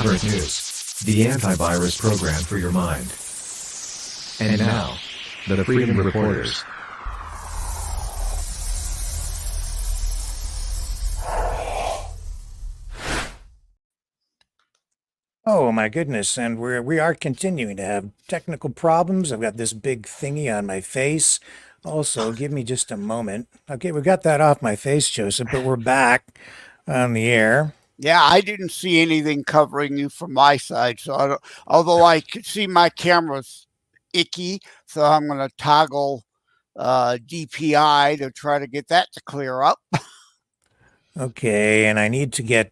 Maverick News, the antivirus program for your mind. And now, the Freedom Reporters. Oh my goodness, and we are continuing to have technical problems. I've got this big thingy on my face. Also, give me just a moment. Okay, we got that off my face, Joseph, but we're back on the air. Yeah, I didn't see anything covering you from my side, so although I could see my camera's icky, so I'm going to toggle DPI to try to get that to clear up. Okay, and I need to get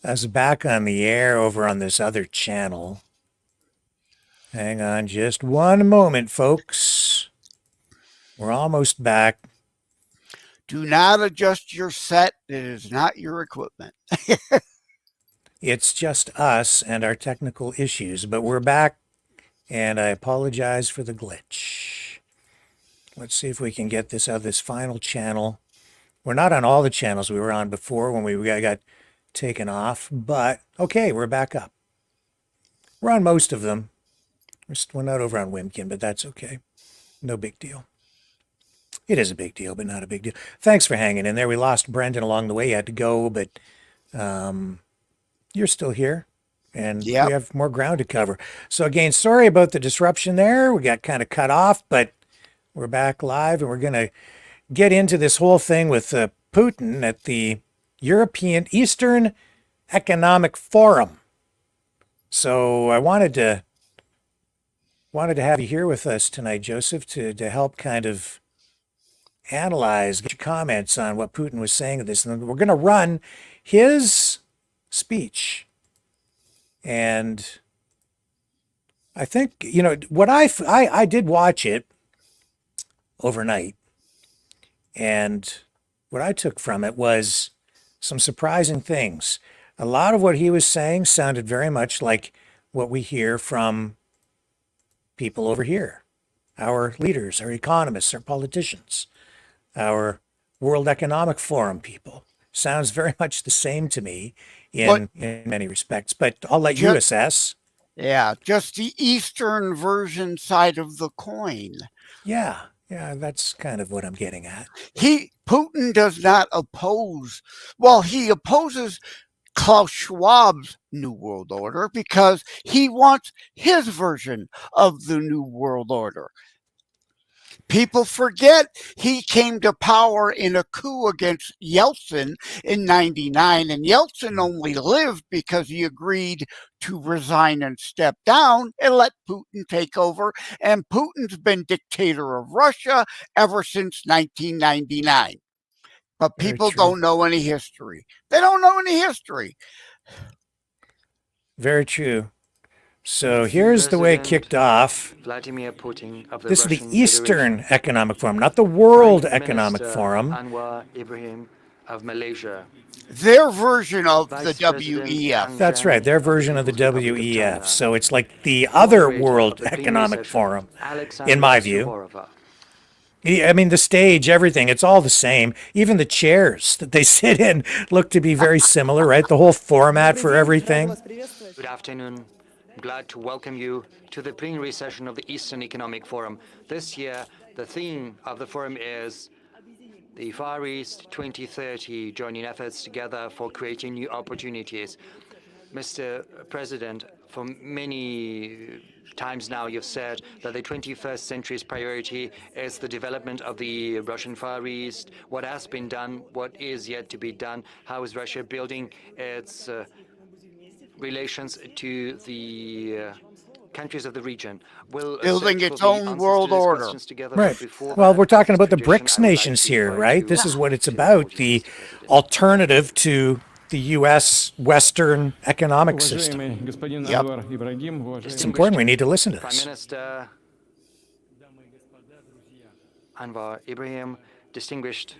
us back on the air over on this other channel. Hang on just one moment, folks. We're almost back. Do not adjust your set. It is not your equipment. It's just us and our technical issues, but we're back, and I apologize for the glitch. Let's see if we can get this out, this final channel. We're not on all the channels we were on before when we got taken off, but okay, we're back up. We're on most of them. We're not over on Wimkin, but that's okay. No big deal. It is a big deal, but not a big deal. Thanks for hanging in there. We lost Brendan along the way. He had to go, but you're still here, and we have more ground to cover. So again, sorry about the disruption there. We got kind of cut off, but we're back live, and we're going to get into this whole thing with Putin at the European Eastern Economic Forum. So I wanted to have you here with us tonight, Joseph, to help kind of analyze, get your comments on what Putin was saying of this. And we're going to run his speech. And I think, you know, what I did watch it overnight. And what I took from it was some surprising things. A lot of what he was saying sounded very much like what we hear from people over here, our leaders, our economists, our politicians, our World Economic Forum people. Sounds very much the same to me in many respects, but I'll let you assess. Yeah, just the Eastern version side of the coin. Yeah, that's kind of what I'm getting at. Putin does not oppose, well, he opposes Klaus Schwab's New World Order because he wants his version of the New World Order. People forget he came to power in a coup against Yeltsin in '99, and Yeltsin only lived because he agreed to resign and step down and let Putin take over. And Putin's been dictator of Russia ever since 1999. But people don't know any history. They don't know any history. Very true. So here's the way it kicked off. Vladimir Putin of the This is the Russian Eastern Federation. Economic Forum, not the World Prime Economic Minister Forum. Anwar Ibrahim of Malaysia. Their version of the Vice President WEF. That's right, their version of the WEF. So it's like the other World Economic Forum, in my view. I mean, the stage, everything, it's all the same. Even the chairs that they sit in look to be very similar, right? The whole format for everything. Good afternoon. I'm glad to welcome you to the plenary session of the Eastern Economic Forum. This year, the theme of the forum is the Far East 2030, joining efforts together for creating new opportunities. Mr. President, for many times now you've said that the 21st century's priority is the development of the Russian Far East, what has been done, what is yet to be done, how is Russia building its relations to the countries of the region. Building its own world order. Right. Well, we're talking about the BRICS nations here, right? This is what it's about, the alternative to the U.S. Western economic system. It's important. We need to listen to Prime this. Minister Anwar Ibrahim, distinguished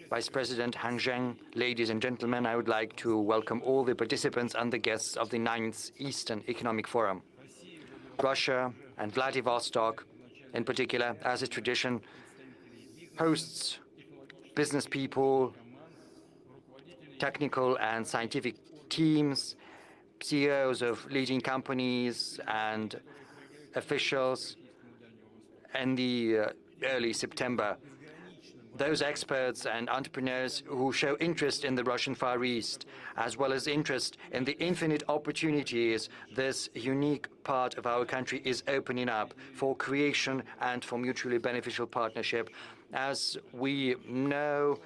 Vice President Han Zheng, ladies and gentlemen, I would like to welcome all the participants and the guests of the 9th Eastern Economic Forum. Russia and Vladivostok, in particular, as is tradition, hosts business people, technical and scientific teams, CEOs of leading companies and officials in the early September. Those experts and entrepreneurs who show interest in the Russian Far East, as well as interest in the infinite opportunities this unique part of our country is opening up for creation and for mutually beneficial partnership. As we know,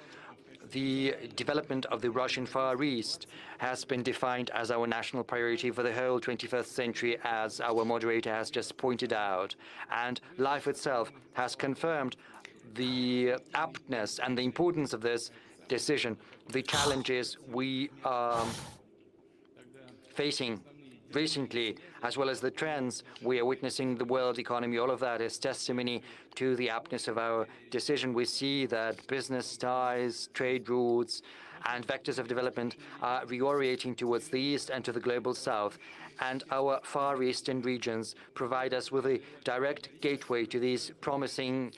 the development of the Russian Far East has been defined as our national priority for the whole 21st century, as our moderator has just pointed out. And life itself has confirmed the aptness and the importance of this decision. The challenges we are facing recently, as well as the trends we are witnessing in the world economy, all of that is testimony to the aptness of our decision. We see that business ties, trade routes, and vectors of development are reorientating towards the east and to the global south. And our Far Eastern regions provide us with a direct gateway to these promising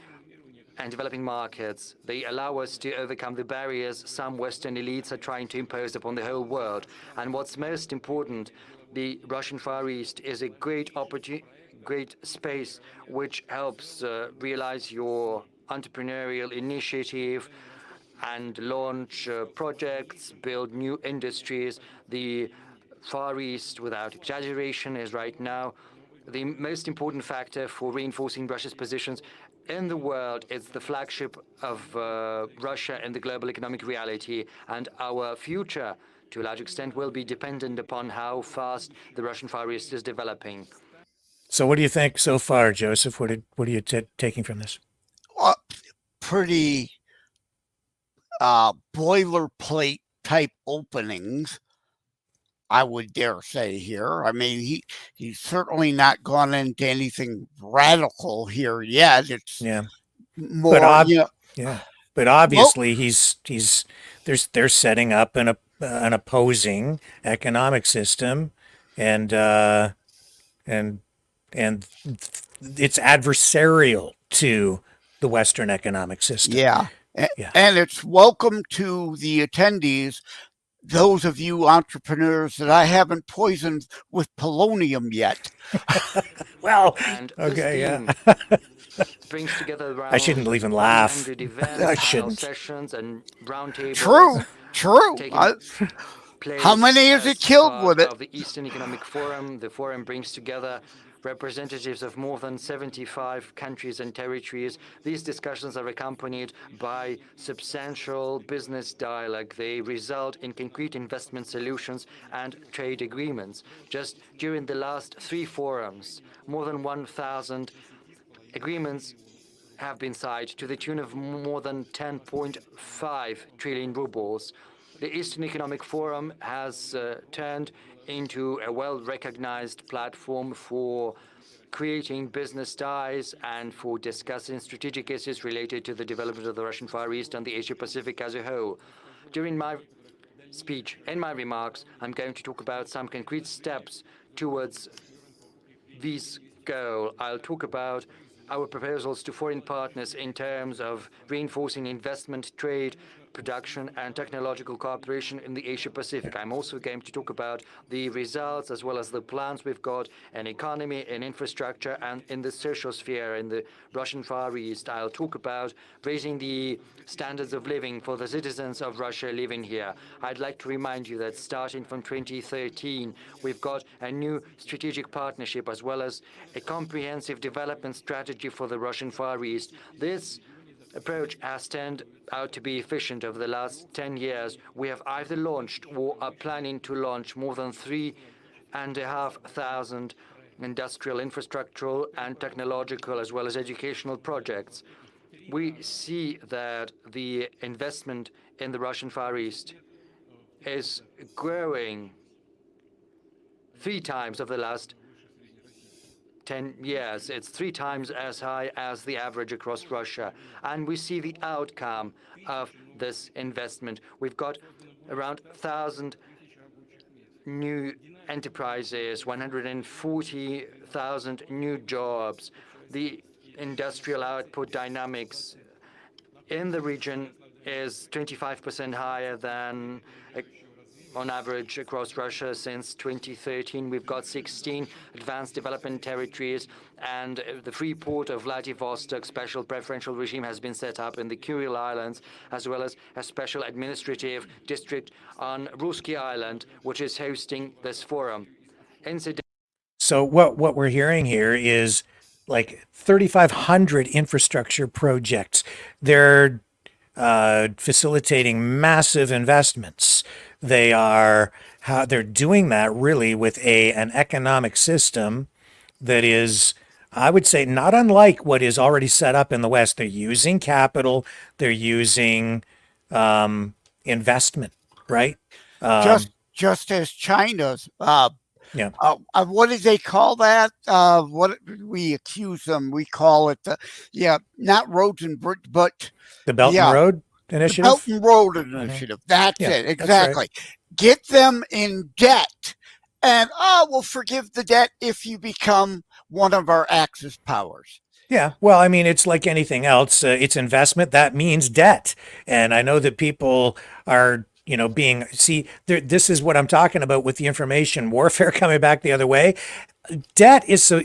and developing markets. They allow us to overcome the barriers some Western elites are trying to impose upon the whole world. And what's most important, the Russian Far East is a great space which helps realize your entrepreneurial initiative and launch projects, build new industries. The Far East, without exaggeration, is right now the most important factor for reinforcing Russia's positions in the world. It's the flagship of Russia in the global economic reality, and our future, to a large extent, will be dependent upon how fast the Russian Far East is developing. So what do you think so far, Joseph? What are you taking from this? Pretty boilerplate type openings, I would dare say here. I mean, he's certainly not gone into anything radical here yet. It's more, But obviously, they're setting up an opposing economic system, and it's adversarial to the Western economic system. Yeah. And it's welcome to the attendees, those of you entrepreneurs that I haven't poisoned with polonium yet. Well, and okay, brings together around I shouldn't even laugh. 100 events, I panel shouldn't. sessions, and roundtables. True. How many has it killed with it? Of the Eastern Economic Forum. The forum brings together representatives of more than 75 countries and territories. These discussions are accompanied by substantial business dialogue. They result in concrete investment solutions and trade agreements. Just during the last 3 forums, more than 1,000 agreements have been signed to the tune of more than 10.5 trillion rubles. The Eastern Economic Forum has turned into a well-recognized platform for creating business ties and for discussing strategic issues related to the development of the Russian Far East and the Asia-Pacific as a whole. During my speech, in my remarks, I'm going to talk about some concrete steps towards this goal. I'll talk about our proposals to foreign partners in terms of reinforcing investment, trade, production, and technological cooperation in the Asia-Pacific. I'm also going to talk about the results as well as the plans we've got in economy, in infrastructure, and in the social sphere in the Russian Far East. I'll talk about raising the standards of living for the citizens of Russia living here. I'd like to remind you that starting from 2013, we've got a new strategic partnership as well as a comprehensive development strategy for the Russian Far East. This approach has turned out to be efficient over the last 10 years. We have either launched or are planning to launch more than 3,500 industrial, infrastructural, and technological, as well as educational projects. We see that the investment in the Russian Far East is growing 3 times over the last 10 years. It's 3 times as high as the average across Russia. And we see the outcome of this investment. We've got around 1,000 new enterprises, 140,000 new jobs. The industrial output dynamics in the region is 25% higher than on average across Russia since 2013. We've got 16 advanced development territories, and the free port of Vladivostok special preferential regime has been set up in the Kuril Islands, as well as a special administrative district on Ruski Island, which is hosting this forum. So what we're hearing here is like 3,500 infrastructure projects. They're facilitating massive investments. They're doing that really with an economic system that is, I would say, not unlike what is already set up in the West. They're using capital, they're using investment, right? Just as China's Yeah. What did they call that? What we accuse them? We call it not roads and bridge, but The Belt and Road Initiative. The Belt and Road Initiative. That's it. Exactly. That's right. Get them in debt, and we'll forgive the debt if you become one of our Axis powers. Yeah, well, I mean, it's like anything else. It's investment. That means debt. And I know that people are, this is what I'm talking about with the information warfare coming back the other way. Debt is so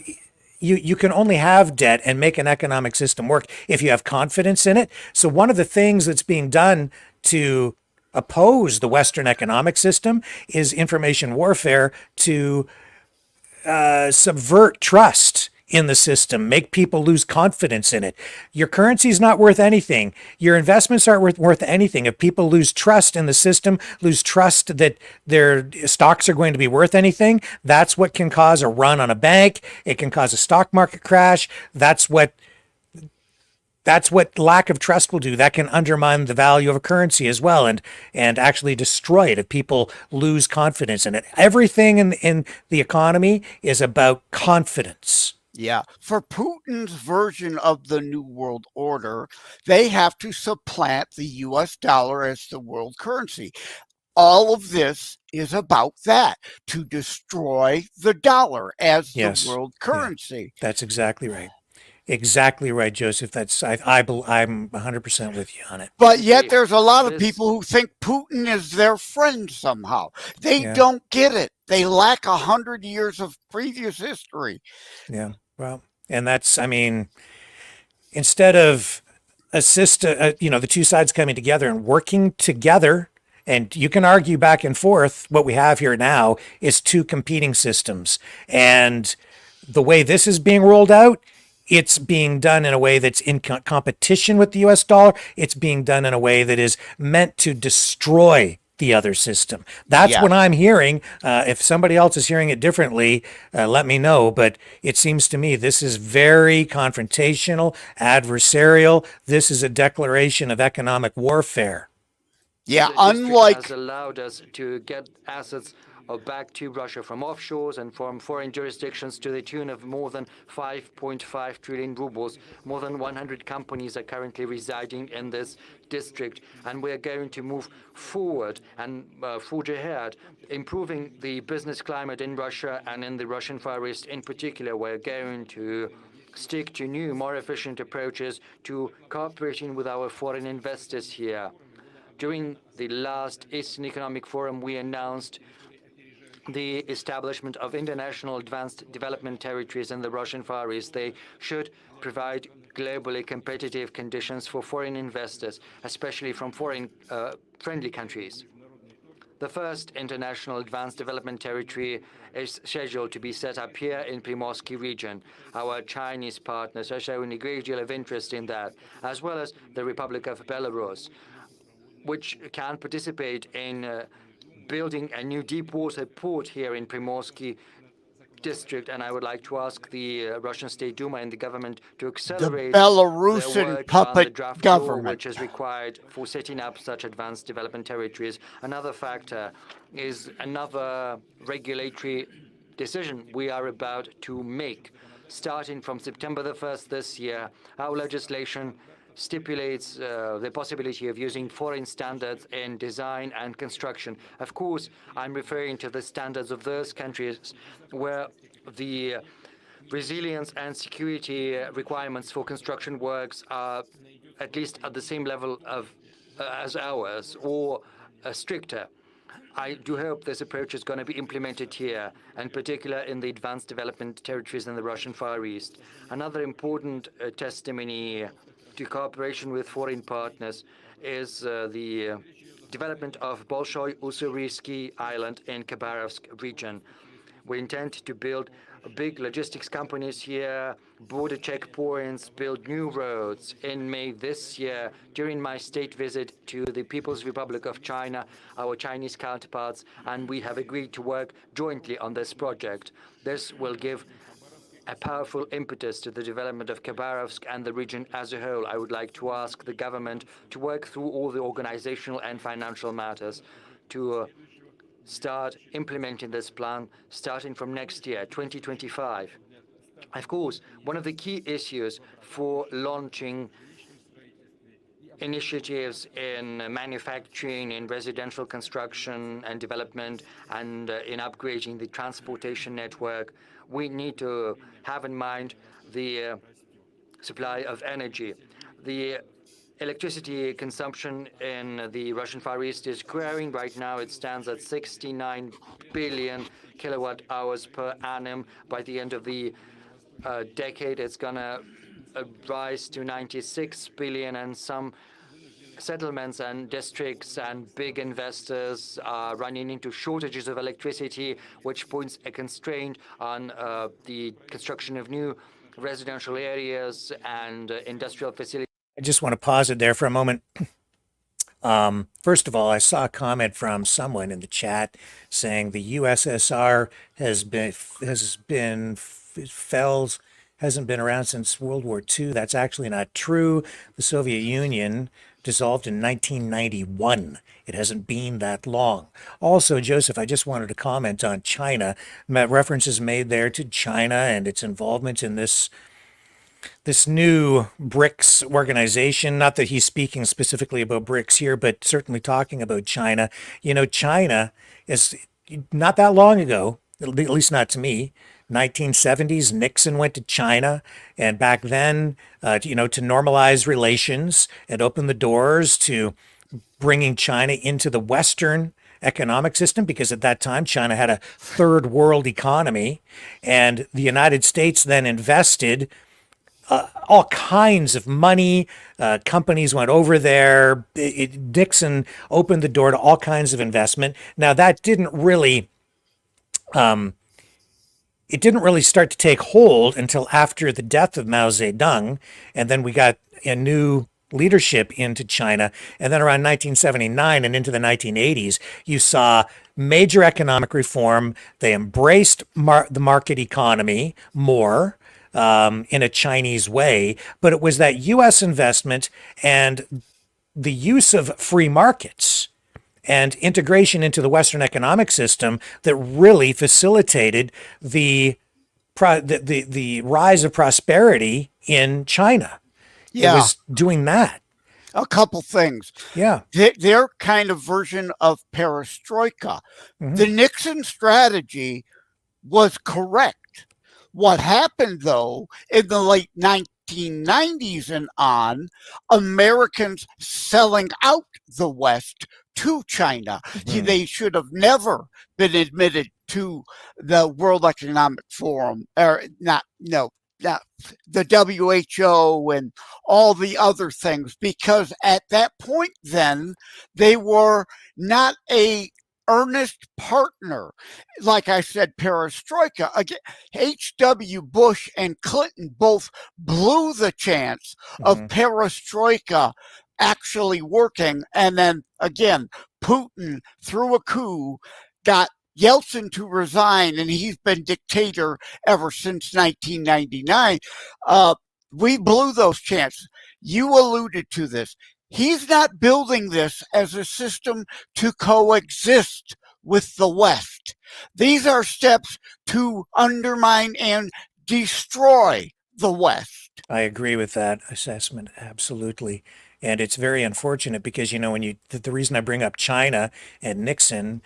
you can only have debt and make an economic system work if you have confidence in it. So one of the things that's being done to oppose the Western economic system is information warfare to subvert trust in the system, make people lose confidence in it. Your currency is not worth anything. Your investments aren't worth anything. If people lose trust in the system, lose trust that their stocks are going to be worth anything, that's what can cause a run on a bank. It can cause a stock market crash. That's what lack of trust will do. That can undermine the value of a currency as well, and actually destroy it if people lose confidence in it. Everything in the economy is about confidence. Yeah. For Putin's version of the New World Order, they have to supplant the US dollar as the world currency. All of this is about that, to destroy the dollar as the world currency. Yeah, that's exactly right. Exactly right, Joseph. I'm 100% with you on it. But yet there's a lot of people who think Putin is their friend somehow. They don't get it. They lack 100 years of previous history. Yeah. Well, and that's, I mean, instead of the two sides coming together and working together, and you can argue back and forth, what we have here now is two competing systems. And the way this is being rolled out, it's being done in a way that's in competition with the US dollar. It's being done in a way that is meant to destroy the other system. That's what I'm hearing. If somebody else is hearing it differently, let me know. But it seems to me this is very confrontational, adversarial. This is a declaration of economic warfare. Yeah, unlike has allowed us to get assets back to Russia from offshores and from foreign jurisdictions to the tune of more than 5.5 trillion rubles. More than 100 companies are currently residing in this district, and we're going to move forward and forge ahead, improving the business climate in Russia and in the Russian Far East in particular. We're going to stick to new, more efficient approaches to cooperating with our foreign investors here. During the last Eastern Economic Forum, we announced the establishment of international advanced development territories in the Russian Far East. They should provide globally competitive conditions for foreign investors, especially from foreign friendly countries. The first international advanced development territory is scheduled to be set up here in Primorsky region. Our Chinese partners are showing a great deal of interest in that, as well as the Republic of Belarus, which can participate in building a new deep water port here in Primorsky district. And I would like to ask the Russian State Duma and the government to accelerate the Belarusian puppet government, which is required for setting up such advanced development territories. Another factor is another regulatory decision we are about to make. Starting from September the 1st this year, our legislation stipulates the possibility of using foreign standards in design and construction. Of course, I'm referring to the standards of those countries where the resilience and security requirements for construction works are at least at the same level of as ours, or stricter. I do hope this approach is going to be implemented here, in particular in the advanced development territories in the Russian Far East. Another important testimony to cooperation with foreign partners is the development of Bolshoi Ussuriysky Island in Khabarovsk region. We intend to build big logistics companies here, border checkpoints, build new roads. In May this year, during my state visit to the People's Republic of China, our Chinese counterparts, and we have agreed to work jointly on this project. This will give a powerful impetus to the development of Khabarovsk and the region as a whole. I would like to ask the government to work through all the organizational and financial matters to start implementing this plan starting from next year, 2025. Of course, one of the key issues for launching initiatives in manufacturing, in residential construction and development, and in upgrading the transportation network, we need to have in mind the supply of energy. The electricity consumption in the Russian Far East is growing. Right now it stands at 69 billion kilowatt hours per annum. By the end of the decade, it's going to rise to 96 billion, and some settlements and districts and big investors are running into shortages of electricity, which puts a constraint on the construction of new residential areas and industrial facilities. I just want to pause it there for a moment. First of all, I saw a comment from someone in the chat saying the USSR hasn't been around since World War II. That's actually not true. The Soviet Union dissolved in 1991. It hasn't been that long. Also, Joseph, I just wanted to comment on China. References made there to China and its involvement in this new BRICS organization. Not that he's speaking specifically about BRICS here, but certainly talking about China. You know, China is not that long ago, at least not to me. 1970s, Nixon went to China, and back then, to normalize relations and open the doors to bringing China into the Western economic system, because at that time China had a third world economy, and the United States then invested all kinds of money. Companies went over there. Nixon opened the door to all kinds of investment. Now that didn't really start to take hold until after the death of Mao Zedong, and then we got a new leadership into China. And then around 1979 and into the 1980s, you saw major economic reform. They embraced the market economy more in a Chinese way, but it was that U.S. investment and the use of free markets and integration into the Western economic system that really facilitated the rise of prosperity in China. Yeah. It was doing that. A couple things. Yeah. Their kind of version of perestroika. Mm-hmm. The Nixon strategy was correct. What happened, though, in the late 1990s and on, Americans selling out the West to China. Mm-hmm. They should have never been admitted to the World Economic Forum, or the WHO and all the other things, because at that point then they were not a earnest partner. Like I said, perestroika. Again, H.W. Bush and Clinton both blew the chance of perestroika actually working. And then again, Putin, through a coup, got Yeltsin to resign, and he's been dictator ever since 1999. We blew those chances. You alluded to this. He's not building this as a system to coexist with the West. These are steps to undermine and destroy the West. I agree with that assessment, absolutely. And it's very unfortunate because, the reason I bring up China and Nixon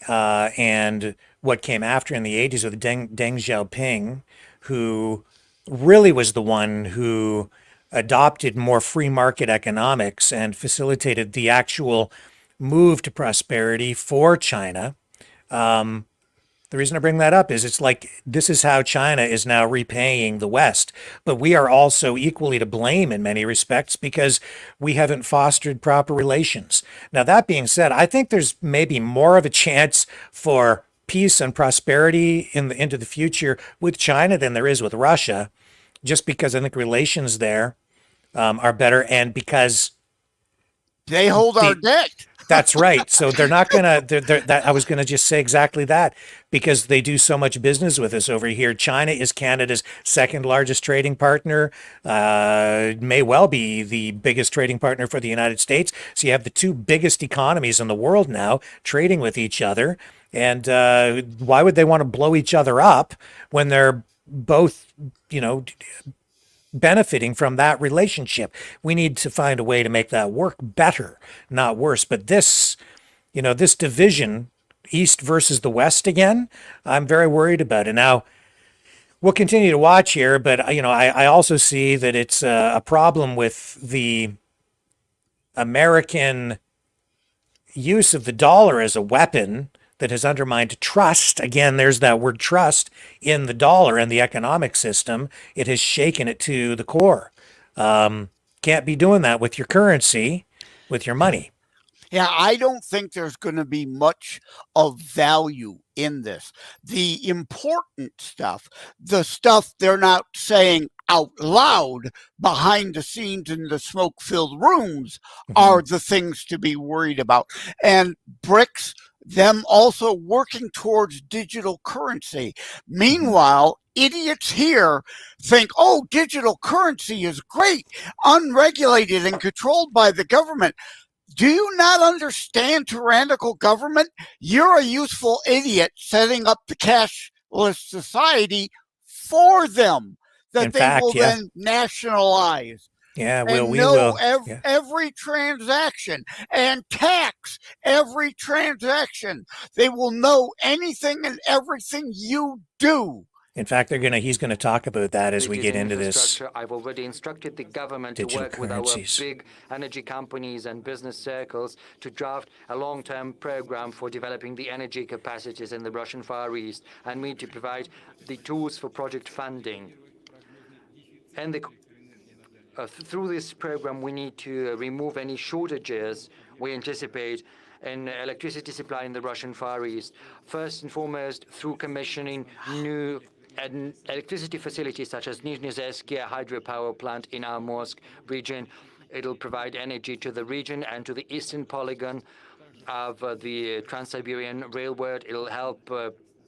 and what came after in the 80s with Deng Xiaoping, who really was the one who adopted more free market economics and facilitated the actual move to prosperity for China. The reason I bring that up is it's like this is how China is now repaying the West. But we are also equally to blame in many respects because we haven't fostered proper relations. Now, that being said, I think there's maybe more of a chance for peace and prosperity into the future with China than there is with Russia, just because I think relations there are better and because They hold our the debt. that's right. So they're not gonna. I was gonna just say exactly that because they do so much business with us over here. China is Canada's second largest trading partner. May well be the biggest trading partner for the United States. So you have the two biggest economies in the world now trading with each other. And why would they want to blow each other up when they're both, you know, benefiting from that relationship? We need to find a way to make that work better, not worse. But this, this division, East versus the West again, I'm very worried about it. Now, we'll continue to watch here, but I also see that it's a problem with the American use of the dollar as a weapon that has undermined trust. Again, there's that word trust in the dollar and the economic system. It has shaken it to the core. Can't be doing that with your currency, with your money. Yeah, I don't think there's going to be much of value in this. The important stuff, the stuff they're not saying out loud behind the scenes in the smoke filled rooms, are the things to be worried about. And BRICS, them also working towards digital currency. Meanwhile, idiots here think, oh, digital currency is great, unregulated and controlled by the government. Do you not understand tyrannical government? You're a useful idiot setting up the cashless society for them that will then nationalize. Yeah, we will. Every transaction and tax every transaction. They will know anything and everything you do. In fact, he's gonna talk about that as we get into this. I've already instructed the government to work with our big energy companies and business circles to draft a long-term program for developing the energy capacities in the Russian Far East and me to provide the tools for project funding. And through this program, we need to remove any shortages we anticipate in electricity supply in the Russian Far East. First and foremost, through commissioning new electricity facilities such as Nizhny hydropower plant in our Morsk region. It'll provide energy to the region and to the eastern polygon of the Trans-Siberian Railroad. It'll help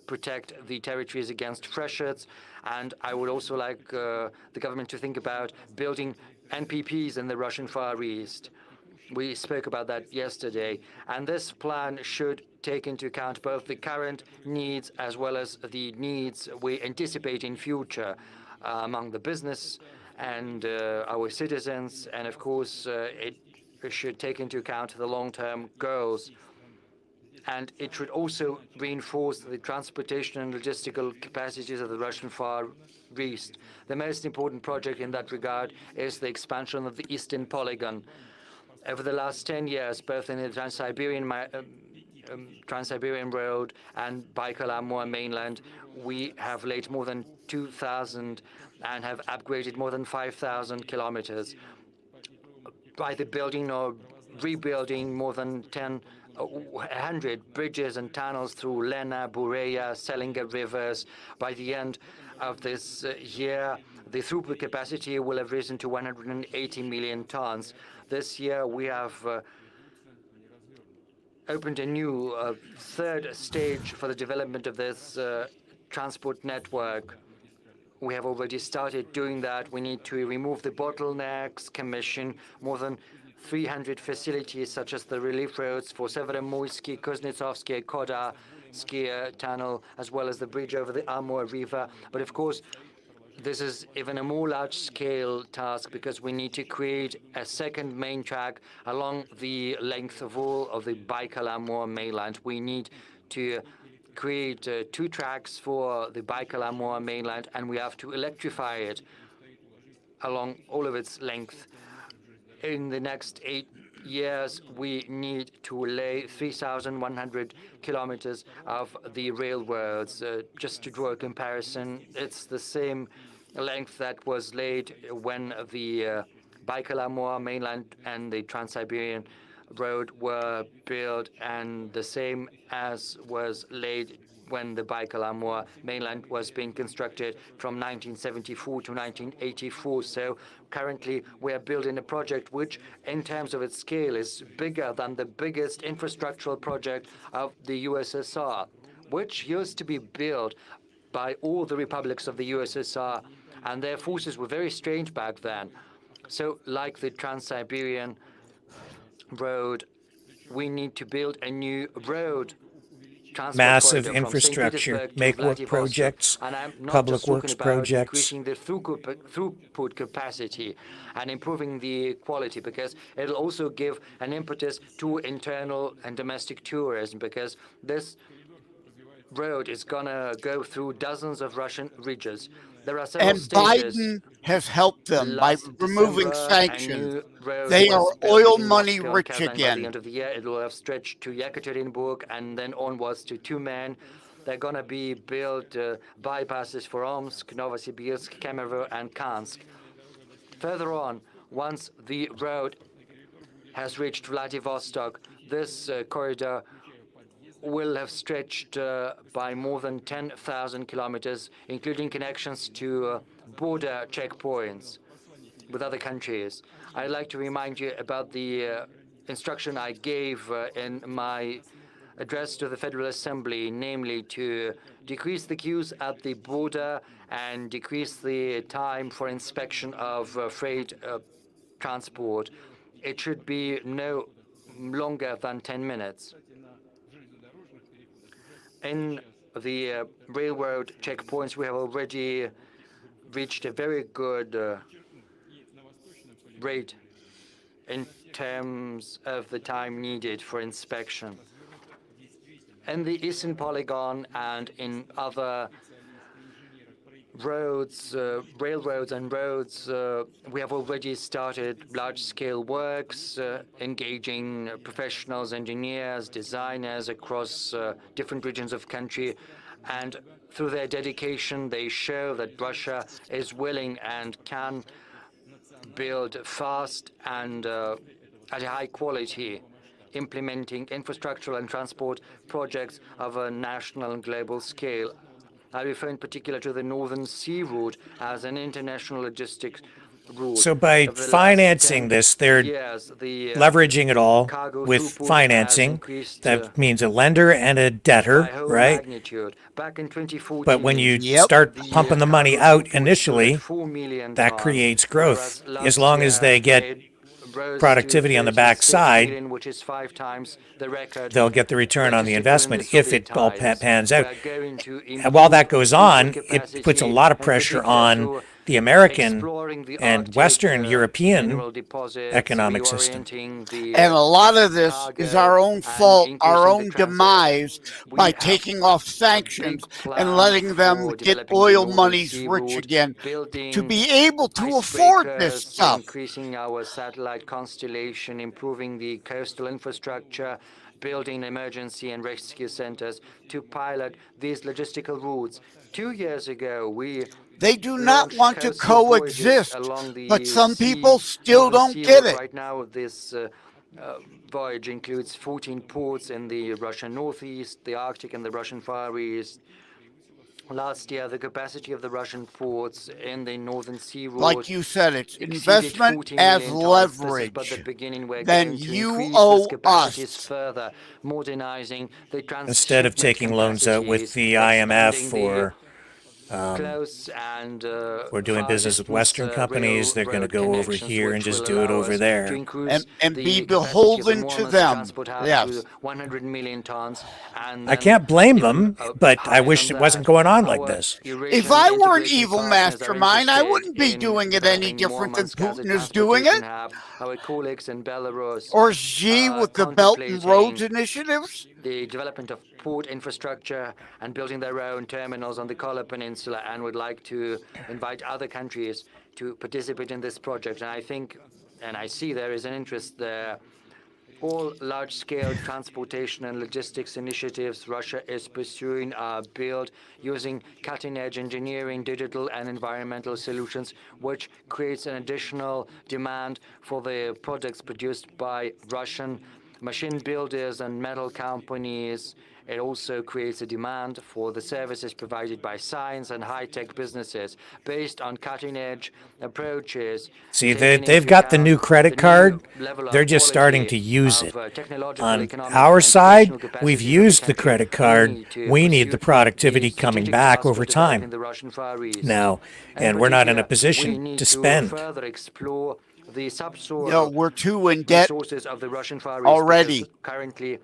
protect the territories against freshets. And I would also like the government to think about building NPPs in the Russian Far East. We spoke about that yesterday. And this plan should take into account both the current needs as well as the needs we anticipate in future among the business and our citizens. And of course, it should take into account the long-term goals. And it should also reinforce the transportation and logistical capacities of the Russian Far East. The most important project in that regard is the expansion of the Eastern Polygon. Over the last 10 years, both in the Trans-Siberian Road and Baikal-Amur mainland, we have laid more than 2,000 and have upgraded more than 5,000 kilometers by the building or rebuilding more than 100 bridges and tunnels through Lena, Bureya, Selinga rivers. By the end of this year, the throughput capacity will have risen to 180 million tons. This year, we have opened a new third stage for the development of this transport network. We have already started doing that. We need to remove the bottlenecks, commission more than 300 facilities, such as the relief roads for Severomoysky, Kuznetsovsky, Kodarsky tunnel, as well as the bridge over the Amur River. But of course, this is even a more large-scale task because we need to create a second main track along the length of all of the Baikal-Amur mainland. We need to create 2 tracks for the Baikal-Amur mainland, and we have to electrify it along all of its length. In the next 8 years, we need to lay 3,100 kilometers of the railroads. Just to draw a comparison, it's the same length that was laid when the Baikal-Amur mainland and the Trans-Siberian Road were built, and the same as was laid when the Baikal-Amur mainland was being constructed from 1974 to 1984. So currently we are building a project which, in terms of its scale, is bigger than the biggest infrastructural project of the USSR, which used to be built by all the republics of the USSR, and their forces were very strange back then. So like the Trans-Siberian Road, we need to build a new road transport Massive corridor from St. infrastructure, Petersburg to make work Vladivostok. projects, And I'm not public just talking works about projects. increasing the throughput capacity and improving the quality, because it'll also give an impetus to internal and domestic tourism, because this road is going to go through dozens of Russian regions. There are several And stages. Biden has helped them by Last removing December, a sanctions. new road They was are built oil between money Moscow and rich Kazan. By the again. end of the year, it will have stretched to Yekaterinburg and then onwards to Tumen. They're going to be built bypasses for Omsk, Novosibirsk, Kemerovo, and Kansk. Further on, once the road has reached Vladivostok, this corridor will have stretched by more than 10,000 kilometers, including connections to border checkpoints with other countries. I'd like to remind you about the instruction I gave in my address to the Federal Assembly, namely to decrease the queues at the border and decrease the time for inspection of freight transport. It should be no longer than 10 minutes. In the railroad checkpoints, we have already reached a very good rate in terms of the time needed for inspection. In the Eastern Polygon and in other roads, railroads and roads, we have already started large-scale works, engaging professionals, engineers, designers across different regions of country. And through their dedication, they show that Russia is willing and can build fast and at a high quality, implementing infrastructural and transport projects of a national and global scale. I refer in particular to the Northern Sea route as an international logistics route. So by Over the last financing 10 this, they're years, the leveraging it all cargo with throughput has financing. increased That means a lender and a by debtor, whole right? magnitude. Back in 2014, But when you Yep. start the pumping the money cargo out throughput stood initially, at 4 million that tons, creates whereas growth. last As long as year they get it rose productivity to on the 36 backside, million, which is 5 times the record they'll get the return on the registered during the investment if Soviet it all times. pans out. We are going to And while that improve goes throughput on, it puts a capacity, lot of in pressure particular on through the American exploring the and Arctic, Western European mineral deposits, economic system. reorienting the And a lot of this is cargo, our own and fault, our increasing the own transit. demise We by have taking off a sanctions big plan and letting them for get developing the oil Northern monies Sea rich route, again to building be able to afford this icebreakers, stuff. increasing our satellite constellation, improving the coastal infrastructure, building emergency and rescue centers to pilot these logistical routes. 2 years ago, we They do not launched want to coastal voyages coexist, along the but some people still Northern don't Sea get route. it. Right now, this voyage includes 14 ports in the Russian Northeast, the Arctic, and the Russian Far East. Last year, the capacity of the Russian ports in the Northern Sea route, Like you said, it's exceeded investment 40 as million tons. This is but the leverage. beginning. We're Then going to you increase owe these capacities us. further, modernizing the Instead of transshipment taking loans out with capacities, the IMF expanding or close and doing far business with distance Western companies, they're going to railroad go over connections, here and which just will do it allow over us to there. increase And the be capacity of the beholden to Murmansk them. transport hub Yes. to 100 million tons. And I then can't blame even them, but I higher wish than it wasn't that, going on like our this. Eurasian If I were an integration evil partners are mastermind, I interested wouldn't be in doing it any developing different than Murmansk as a Putin is doing transportation it. hub. Our colleagues in Belarus Or Xi are with the Belt and Roads contemplating initiatives. the development of port infrastructure and building their own terminals on the Kola Peninsula, and would like to invite other countries to participate in this project. And I think, and I see there is an interest there. All large-scale transportation and logistics initiatives Russia is pursuing are built using cutting-edge engineering, digital and environmental solutions, which creates an additional demand for the products produced by Russian machine builders and metal companies. It also creates a demand for the services provided by science and high-tech businesses based on cutting-edge approaches. See, they've got the new credit card. They're just starting to use it. On our side, we've used the credit card. We need the productivity coming back over time now, and we're not in a position to spend. The subsoil No, we're too in debt resources of the Russian Far East already. Currently,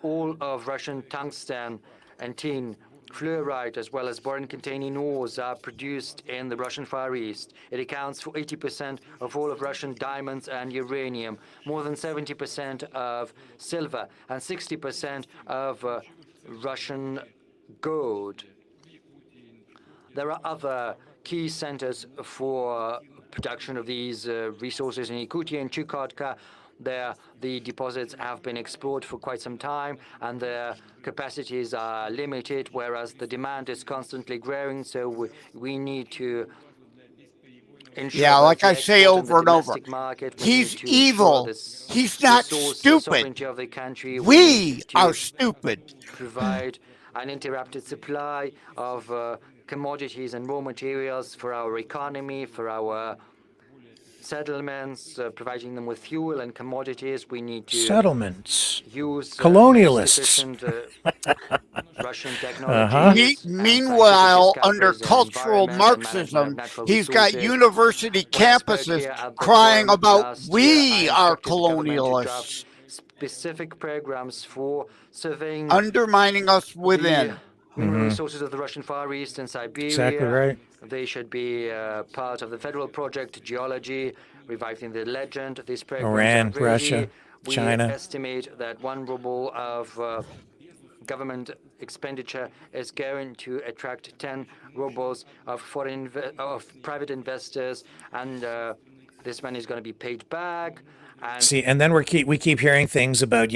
all of Russian tungsten and tin, fluorite, as well as boron-containing ores are produced in the Russian Far East. It accounts for 80% of all of Russian diamonds and uranium, more than 70% of silver, and 60% of Russian gold. There are other key centers for production of these resources in Yakutia and Chukotka. There, the deposits have been explored for quite some time, and their capacities are limited, whereas the demand is constantly growing. So we need to ensure. Yeah, like I say over and over, he's evil. He's not stupid. We are stupid. Provide uninterrupted supply of commodities and raw materials for our economy, for our settlements, providing them with fuel and commodities. We need to use colonialists. Russian technology. Meanwhile, under cultural Marxism, he's got university campuses crying about we are colonialists. Specific programs for surveying, undermining us within. Mineral resources of the Russian Far East and Siberia. Exactly right. They should be part of the federal project Geology, reviving the legend. These programs Iran, are ready. Russia, China. We estimate that 1 ruble of government expenditure is going to attract 10 rubles of private investors, and this money is going to be paid back. See, and then we keep hearing things about,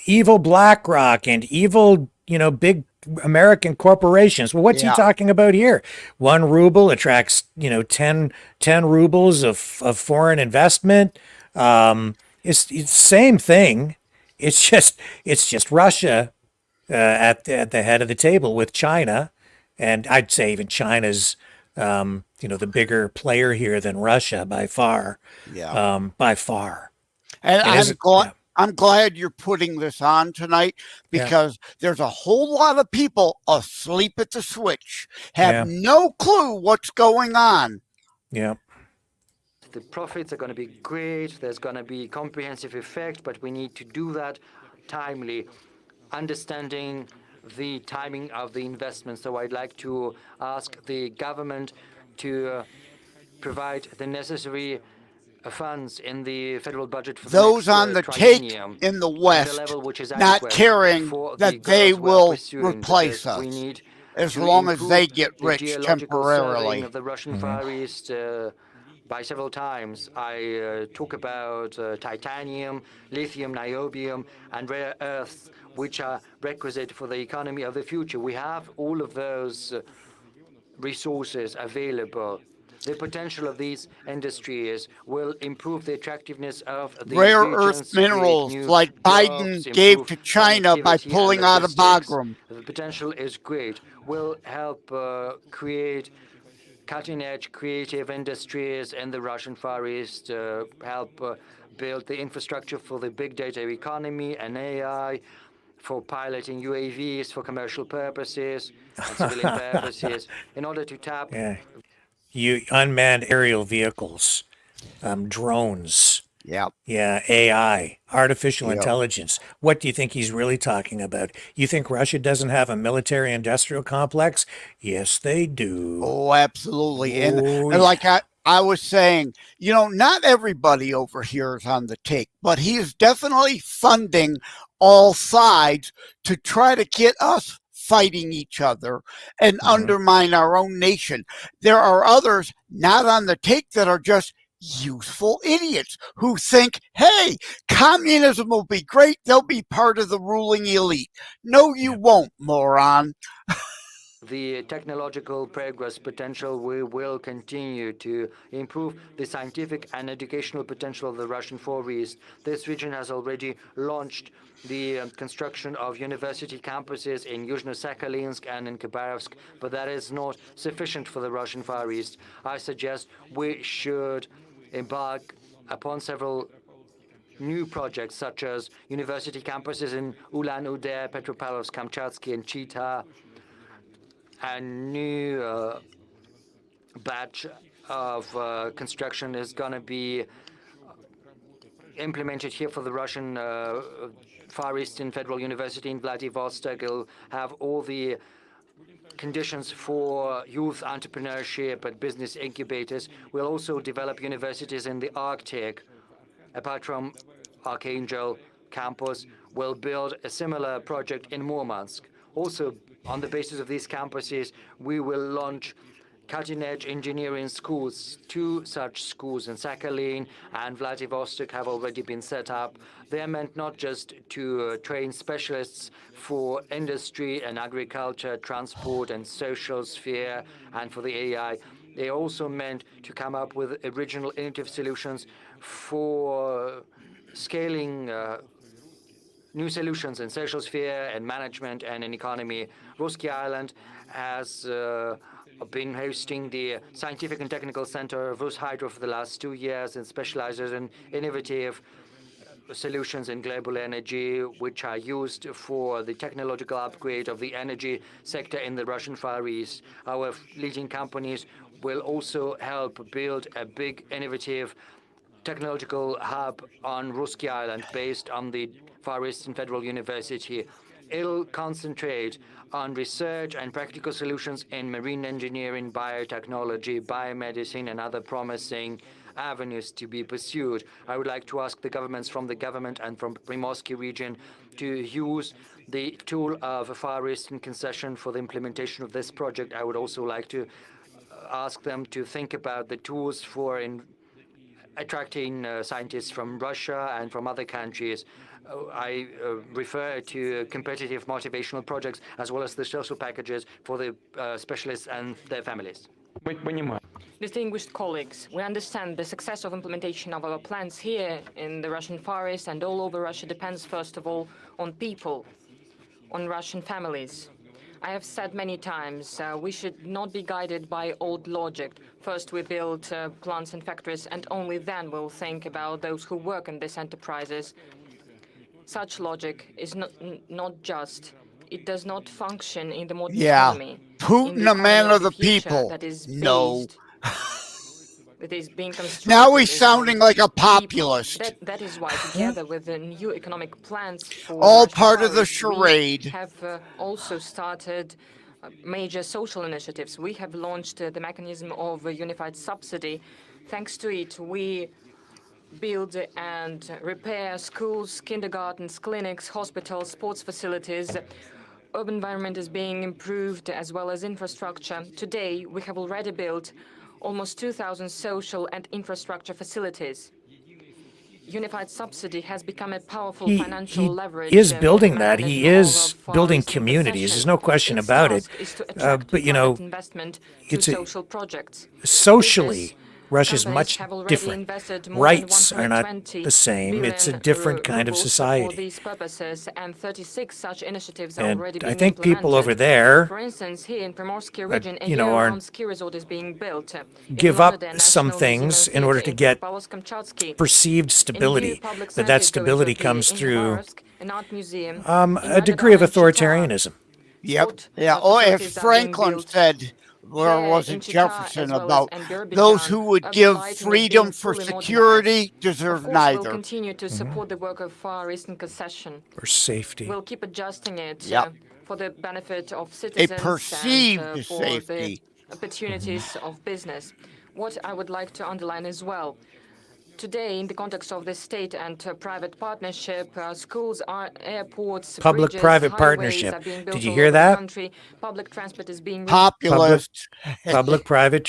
evil BlackRock and evil, big American corporations. Well, what's he talking about here? 1 ruble attracts, 10 rubles of foreign investment. It's the same thing. It's just Russia at the head of the table with China, and I'd say even China's the bigger player here than Russia by far. By far. And I'm glad you're putting this on tonight, because there's a whole lot of people asleep at the switch, have no clue what's going on. Yeah. The profits are going to be great. There's going to be comprehensive effect, but we need to do that timely, understanding the timing of the investment. So I'd like to ask the government to provide the necessary funds in the federal budget for those on the take in the West, not caring that they will replace us as long as they get rich temporarily. Of the Russian Far East by several times. I talk about titanium, lithium, niobium, and rare earths, which are requisite for the economy of the future. We have all of those resources available. The potential of these industries will improve the attractiveness of the rare earth minerals like Biden gave to China by pulling out of Bagram. The potential is great. Will help create cutting-edge creative industries in the Russian Far East, help build the infrastructure for the big data economy and AI, for piloting UAVs for commercial purposes and civilian purposes, in order to tap unmanned aerial vehicles, drones. Yeah, AI, artificial intelligence. What do you think he's really talking about? You think Russia doesn't have a military-industrial complex? Yes, they do. Oh, absolutely. And like I was saying, not everybody over here is on the take, but he is definitely funding all sides to try to get us fighting each other and undermine our own nation. There are others not on the take that are just useful idiots who think, hey, communism will be great. They'll be part of the ruling elite. No, you won't, moron. The technological progress potential, we will continue to improve the scientific and educational potential of the Russian Far East. This region has already launched the construction of university campuses in Yuzhno-Sakhalinsk and in Khabarovsk, but that is not sufficient for the Russian Far East. I suggest we should embark upon several new projects, such as university campuses in Ulan-Ude, Petropavlovsk-Kamchatsky, and Chita. A new batch of construction is going to be implemented here for the Russian Far Eastern Federal University in Vladivostok. It'll have all the conditions for youth entrepreneurship and business incubators. We'll also develop universities in the Arctic. Apart from Archangel campus, we'll build a similar project in Murmansk. Also, on the basis of these campuses, we will launch cutting-edge engineering schools. 2 such schools in Sakhalin and Vladivostok have already been set up. They are meant not just to train specialists for industry and agriculture, transport and social sphere, and for the AI. They are also meant to come up with original innovative solutions for scaling new solutions in social sphere and management and in economy. Ruski Island has been hosting the Scientific and Technical Center of Rushydro for the last 2 years and specializes in innovative solutions in global energy, which are used for the technological upgrade of the energy sector in the Russian Far East. Our leading companies will also help build a big innovative technological hub on Ruski Island based on the Far Eastern Federal University. It'll concentrate on research and practical solutions in marine engineering, biotechnology, biomedicine, and other promising avenues to be pursued. I would like to ask the governments from the government and from Primorsky region to use the tool of a Far Eastern concession for the implementation of this project. I would also like to ask them to think about the tools for attracting scientists from Russia and from other countries. I refer to competitive motivational projects as well as the social packages for the specialists and their families. Distinguished colleagues, we understand the success of implementation of our plans here in the Russian Far East and all over Russia depends, first of all, on people, on Russian families. I have said many times, we should not be guided by old logic. First we build plants and factories, and only then we'll think about those who work in these enterprises. Such logic is not just. It does not function in the modern economy. Putin, a man of the people. That is No. That is being constructed. Now he's sounding like a populist. That is why, together with the new economic plans for all Russian part of the forests, charade. we have also started major social initiatives. We have launched the mechanism of a unified subsidy. Thanks to it, we build and repair schools, kindergartens, clinics, hospitals, sports facilities. Urban environment is being improved as well as infrastructure. Today, we have already built almost 2,000 social and infrastructure facilities. Unified subsidy has become a powerful financial leverage. He is building that. He is building communities. There's no question about it. But, you know, it's social projects. Socially, Russia's much different. Rights are not the same. It's a different kind of society. For these purposes, and 36 such initiatives are And already being I think implemented. people over there, For instance, here in Primorsky region, a you know, are year-round ski resort is being built. give up some things in order to get perceived stability. That stability comes through a degree of authoritarianism. Yep. Yeah. Oh, as Franklin said, where was it Jefferson, about those who would give freedom for security deserve neither. We'll continue to support the work of Far Eastern Concession. Or safety. We'll keep adjusting it Yep. for the benefit of citizens perceived and for safety. the opportunities of business. What I would like to underline as well, today, in the context of the state and private partnership, schools, airports, Public-private bridges, partnership. highways are being built Did you all hear over the that? country. Public transport is being Populist. Public-private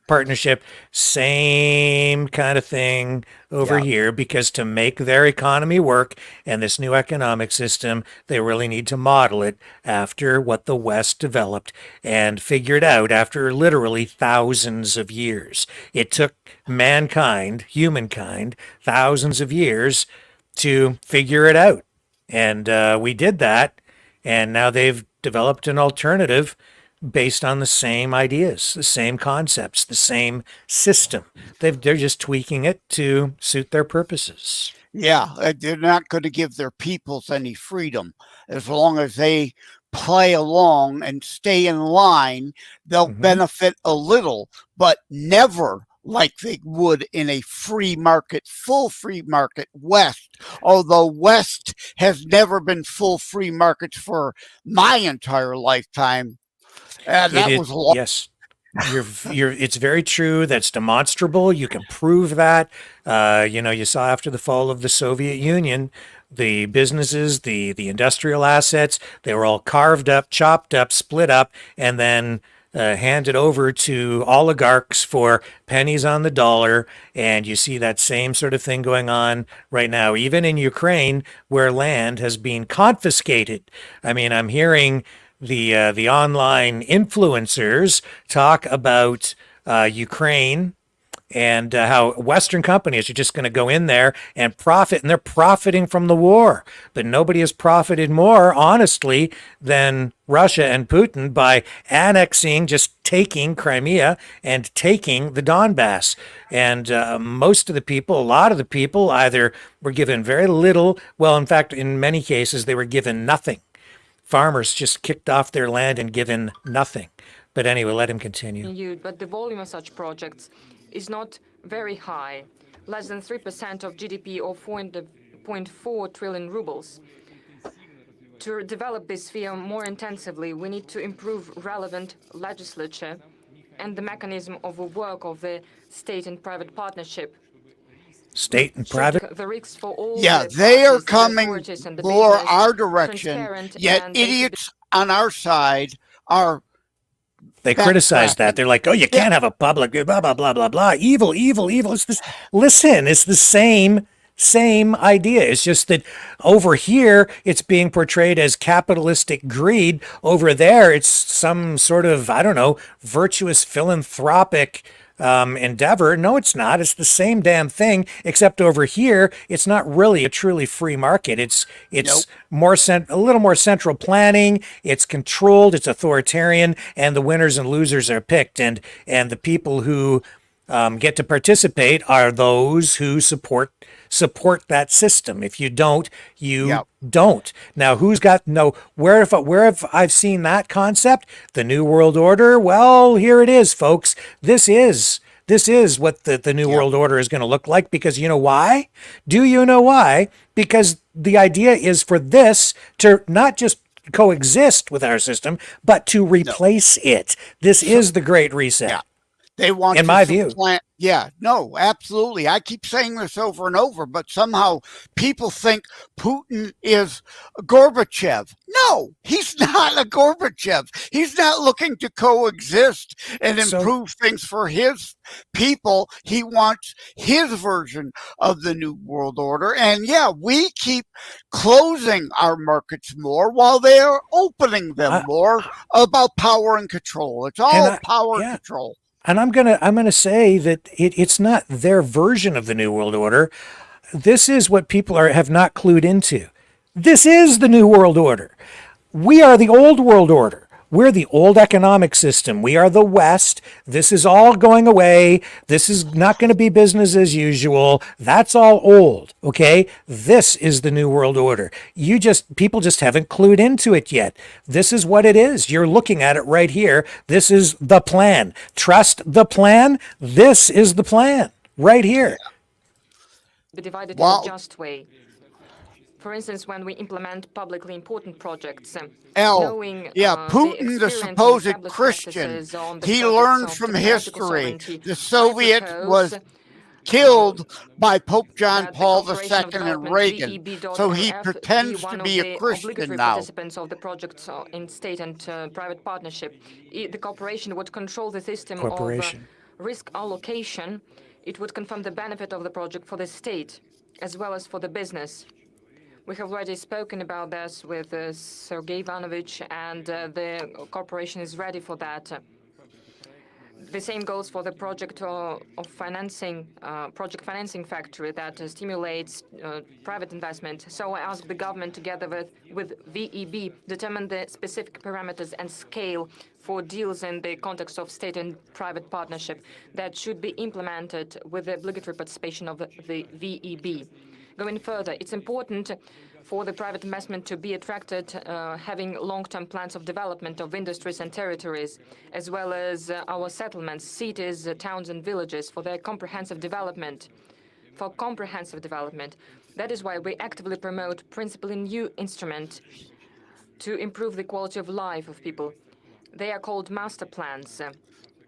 partnership, same kind of thing over here, because to make their economy work and this new economic system, they really need to model it after what the West developed and figured out after literally thousands of years. It took mankind, humankind, thousands of years to figure it out. And we did that. And now they've developed an alternative based on the same ideas, the same concepts, the same system. They're just tweaking it to suit their purposes. Yeah, they're not going to give their peoples any freedom. As long as they play along and stay in line, they'll benefit a little, but never like they would in a free market, full free market West. Although West has never been full free markets for my entire lifetime. That was a lot. Yes. It's very true. That's demonstrable. You can prove that. You saw after the fall of the Soviet Union, the businesses, the industrial assets, they were all carved up, chopped up, split up, and then handed over to oligarchs for pennies on the dollar. And you see that same sort of thing going on right now, even in Ukraine, where land has been confiscated. I mean, I'm hearing the online influencers talk about Ukraine and how Western companies are just going to go in there and profit, and they're profiting from the war. But nobody has profited more, honestly, than Russia and Putin by annexing, just taking Crimea and taking the Donbass. And most of the people, a lot of the people, either were given very little, well, in fact, in many cases, they were given nothing. Farmers just kicked off their land and given nothing. But anyway, let him continue. But the volume of such projects is not very high, less than 3% of GDP or 4.4 trillion rubles. To develop this sphere more intensively, we need to improve relevant legislature and the mechanism of work of the state and private partnership. State and private? The risks for all they are coming more our direction, yet idiots on our side are... They criticize that. They're like, oh, you can't have a public, blah, blah, blah, blah, blah. Evil, evil, evil. It's this. Listen, it's the same idea. It's just that over here, it's being portrayed as capitalistic greed. Over there, it's some sort of, I don't know, virtuous philanthropic endeavor. No, it's not. It's the same damn thing, except over here, it's not really a truly free market. It's more a little more central planning. It's controlled. It's authoritarian, and the winners and losers are picked. And the people who get to participate are those who support that system. If you don't, you don't. Now, where have I seen that concept? The New World Order? Well, here it is, folks. This is what the New World Order is going to look like, because you know why? Do you know why? Because the idea is for this to not just coexist with our system, but to replace it. This is the Great Reset. Yeah. They want in my view. Yeah, no, absolutely. I keep saying this over and over, but somehow people think Putin is Gorbachev. No, he's not a Gorbachev. He's not looking to coexist and improve things for his people. He wants his version of the New World Order. And we keep closing our markets more while they are opening them more about power and control. It's all power and control. And I'm gonna say that it's not their version of the New World Order. This is what people have not clued into. This is the New World Order. We are the old world order. We're the old economic system. We are the West. This is all going away. This is not going to be business as usual. That's all old. Okay? This is the New World Order. People just haven't clued into it yet. This is what it is. You're looking at it right here. This is the plan. Trust the plan. This is the plan right here. Be divided in a just way. For instance, when we implement publicly important projects, knowing Putin, the supposed Christian, he learned from history. The Soviet was killed by Pope John Paul II and Reagan, so he pretends to be a Christian now. Participants of the project in state and private partnership, the corporation would control the system of risk allocation, it would confirm the benefit of the project for the state as well as for the business. We have already spoken about this with Sergei Ivanovich, and the corporation is ready for that. The same goes for the project of financing, project financing factory that stimulates private investment. So I ask the government, together with VEB, determine the specific parameters and scale for deals in the context of state and private partnership that should be implemented with the obligatory participation of the VEB. Going further, it's important for the private investment to be attracted, having long-term plans of development of industries and territories, as well as our settlements, cities, towns and villages for their comprehensive development. For comprehensive development. That is why we actively promote principally new instrument to improve the quality of life of people. They are called master plans.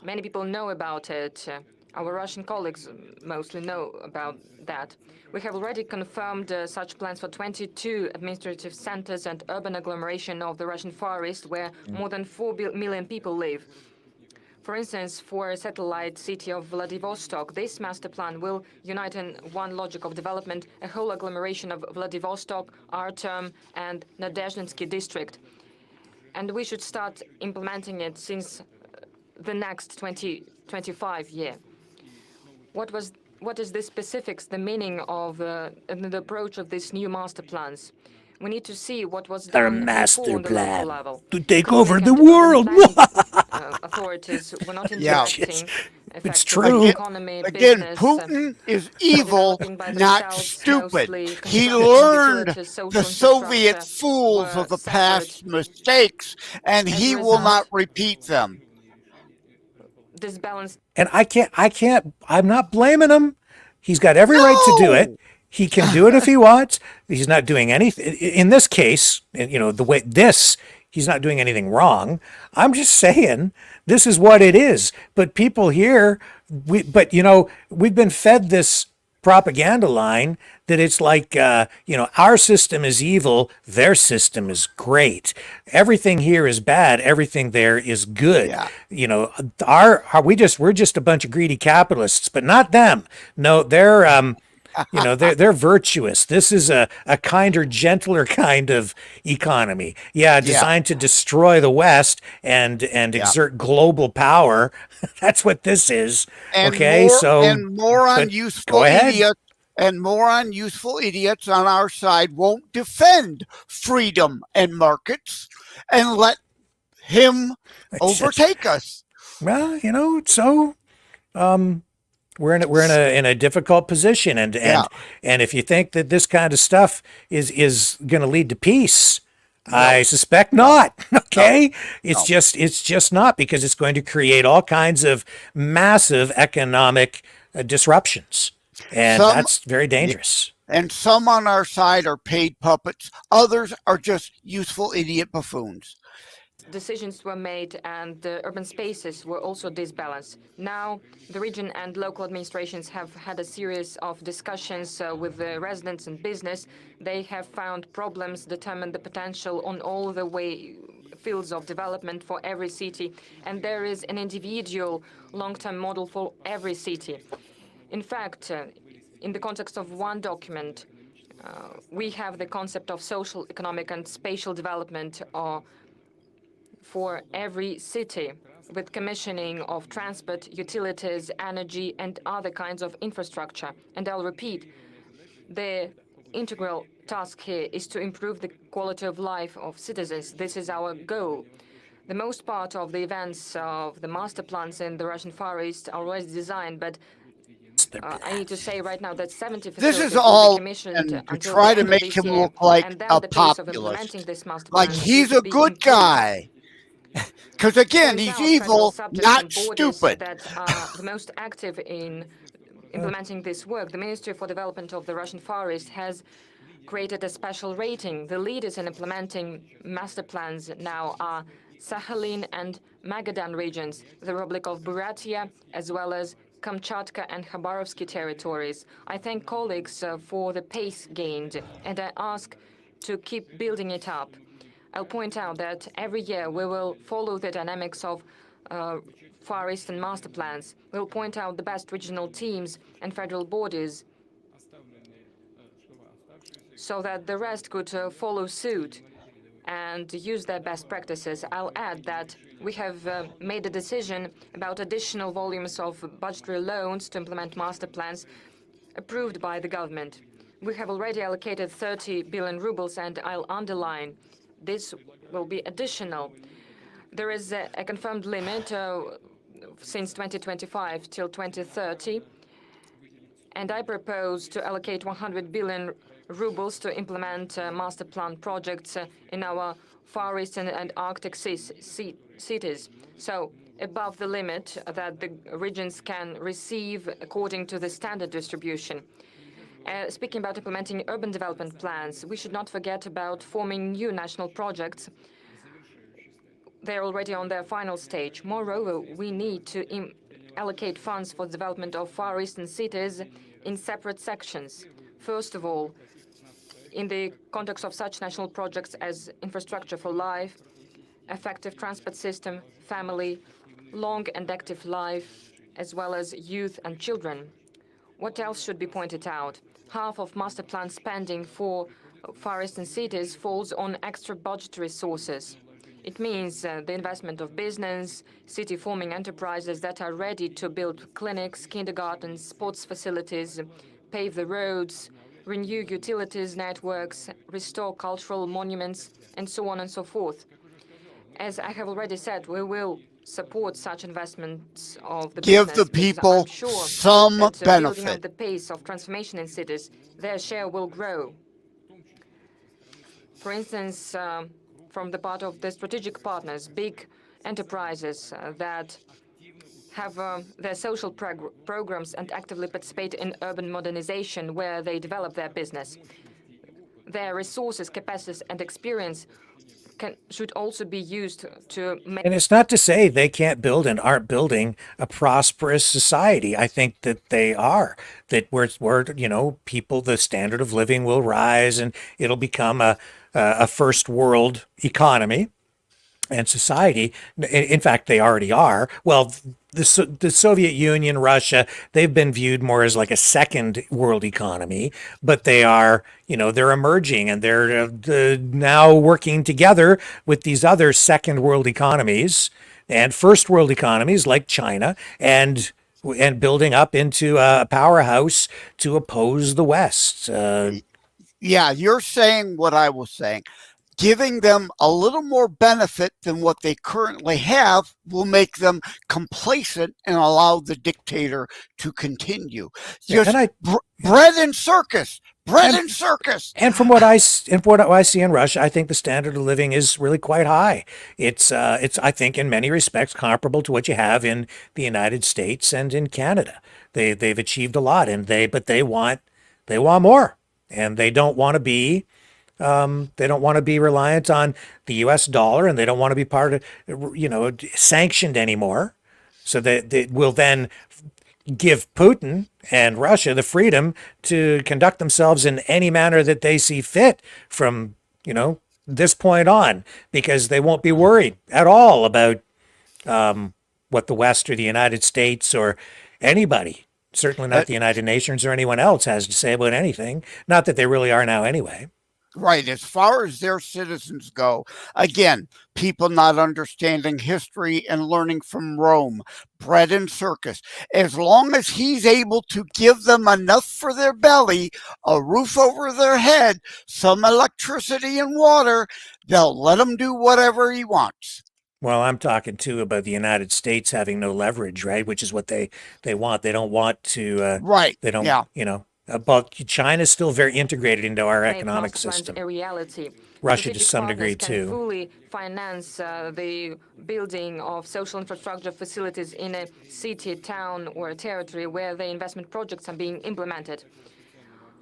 Many people know about it. Our Russian colleagues mostly know about that. We have already confirmed such plans for 22 administrative centers and urban agglomeration of the Russian Far East, where more than 4 million people live. For instance, for a satellite city of Vladivostok, this master plan will unite in one logic of development a whole agglomeration of Vladivostok, Artem, and Nadezhdinsky district. And we should start implementing it since the next 2025 year. What is the specifics, the meaning of and the approach of these new master plans? We need to see what was done before on the local level. To take Economic over the and world. urban planning, authorities were not interacting. It's effectively in true. economy, Again, business, Putin is evil, developing by not themselves, stupid. mostly He construction, learned utilities, social the Soviet infrastructure fools were of the severed. past mistakes, and As he a will not result, repeat them. this balance And I'm not blaming him. He's got every right to do it. No! He can do it if he wants. He's not doing anything. In this case, he's not doing anything wrong. I'm just saying this is what it is. But people here, we've been fed this propaganda line that it's like, our system is evil, their system is great. Everything here is bad, everything there is good. Yeah. We're just a bunch of greedy capitalists, but not them. No, they're virtuous. This is a kinder, gentler kind of economy. Yeah, designed to destroy the West and exert global power. That's what this is. And Okay, more but unuseful go ahead. idiots and more unuseful idiots on our side won't defend freedom and markets and let him overtake us. Well, we're in a difficult position, and if you think that this kind of stuff is going to lead to peace, I suspect not. Okay, it's just not, because it's going to create all kinds of massive economic disruptions, and that's very dangerous. And some on our side are paid puppets. Others are just useful idiot buffoons. decisions were made and the urban spaces were also disbalanced. Now, the region and local administrations have had a series of discussions with the residents and business. They have found problems, determined the potential on all the fields of development for every city, and there is an individual long-term model for every city. In fact, in the context of one document, we have the concept of social, economic, and spatial development for every city, with commissioning of transport, utilities, energy, and other kinds of infrastructure. And I'll repeat, the integral task here is to improve the quality of life of citizens. This is our goal. The most part of the events of the master plans in the Russian Far East are already designed, but I need to say right now that 70 This facilities is will all be commissioned to until try the to end of make this him year. look like And then a the pace of implementing populist, this master like plan he's will a be good improved. guy. Because again, Point he's out federal evil, subjects not and borders stupid. that are the most active in implementing this work. The Ministry for Development of the Russian Far East has created a special rating. The leaders in implementing master plans now are Sakhalin and Magadan regions, the Republic of Buryatia, as well as Kamchatka and Khabarovsky territories. I thank colleagues for the pace gained, and I ask to keep building it up. I'll point out that every year we will follow the dynamics of Far Eastern master plans. We'll point out the best regional teams and federal bodies so that the rest could follow suit and use their best practices. I'll add that we have made a decision about additional volumes of budgetary loans to implement master plans approved by the government. We have already allocated 30 billion rubles, and I'll underline this will be additional. There is a confirmed limit since 2025 till 2030, and I propose to allocate 100 billion rubles to implement master plan projects in our Far Eastern and Arctic cities. So above the limit that the regions can receive according to the standard distribution. Speaking about implementing urban development plans, we should not forget about forming new national projects. They're already on their final stage. Moreover, we need to allocate funds for the development of Far Eastern cities in separate sections. First of all, in the context of such national projects as infrastructure for life, effective transport system, family, long and active life, as well as youth and children. What else should be pointed out? Half of master plan spending for Far Eastern cities falls on extra budgetary sources. It means the investment of business, city-forming enterprises that are ready to build clinics, kindergartens, sports facilities, pave the roads, renew utilities networks, restore cultural monuments, and so on and so forth. As I have already said, we will support such investments of the Give business, the because people I'm sure some that building up benefit. the pace of transformation in cities, their share will grow. For instance, from the part of the strategic partners, big enterprises that have their social programs and actively participate in urban modernization where they develop their business. Their resources, capacities, and experience should also be used to make... And it's not to say they can't build and aren't building a prosperous society. I think that they are, that where you know, people, the standard of living will rise and it'll become a first world economy and society. In fact, they already are. Well, the Soviet Union, Russia, they've been viewed more as like a second world economy, but they are, you know, they're emerging and they're now working together with these other second world economies and first world economies like China and building up into a powerhouse to oppose the West. Yeah, you're saying what I was saying. Giving them a little more benefit than what they currently have will make them complacent and allow the dictator to continue. Just bread and circus, bread and circus. And from what I see in Russia, I think the standard of living is really quite high. It's I think in many respects comparable to what you have in the United States and in Canada. They've achieved a lot, and they want more, and they don't want to be. They don't want to be reliant on the U.S. dollar, and they don't want to be part of, you know, sanctioned anymore. So they will then give Putin and Russia the freedom to conduct themselves in any manner that they see fit from, you know, this point on, because they won't be worried at all about what the West or the United States or anybody, certainly not the United Nations or anyone else, has to say about anything. Not that they really are now anyway. Right, as far as their citizens go, again, people not understanding history and learning from Rome, bread and circus. As long as he's able to give them enough for their belly, a roof over their head, some electricity and water, they'll let him do whatever he wants. Well, I'm talking too about the United States having no leverage, right? Which is what they want. They don't want to. Right. They don't. Yeah. You know. But China is still very integrated into our economic system. A reality. Russia to some degree too. Can fully finance the building of social infrastructure facilities in a city, town, or a territory where the investment projects are being implemented.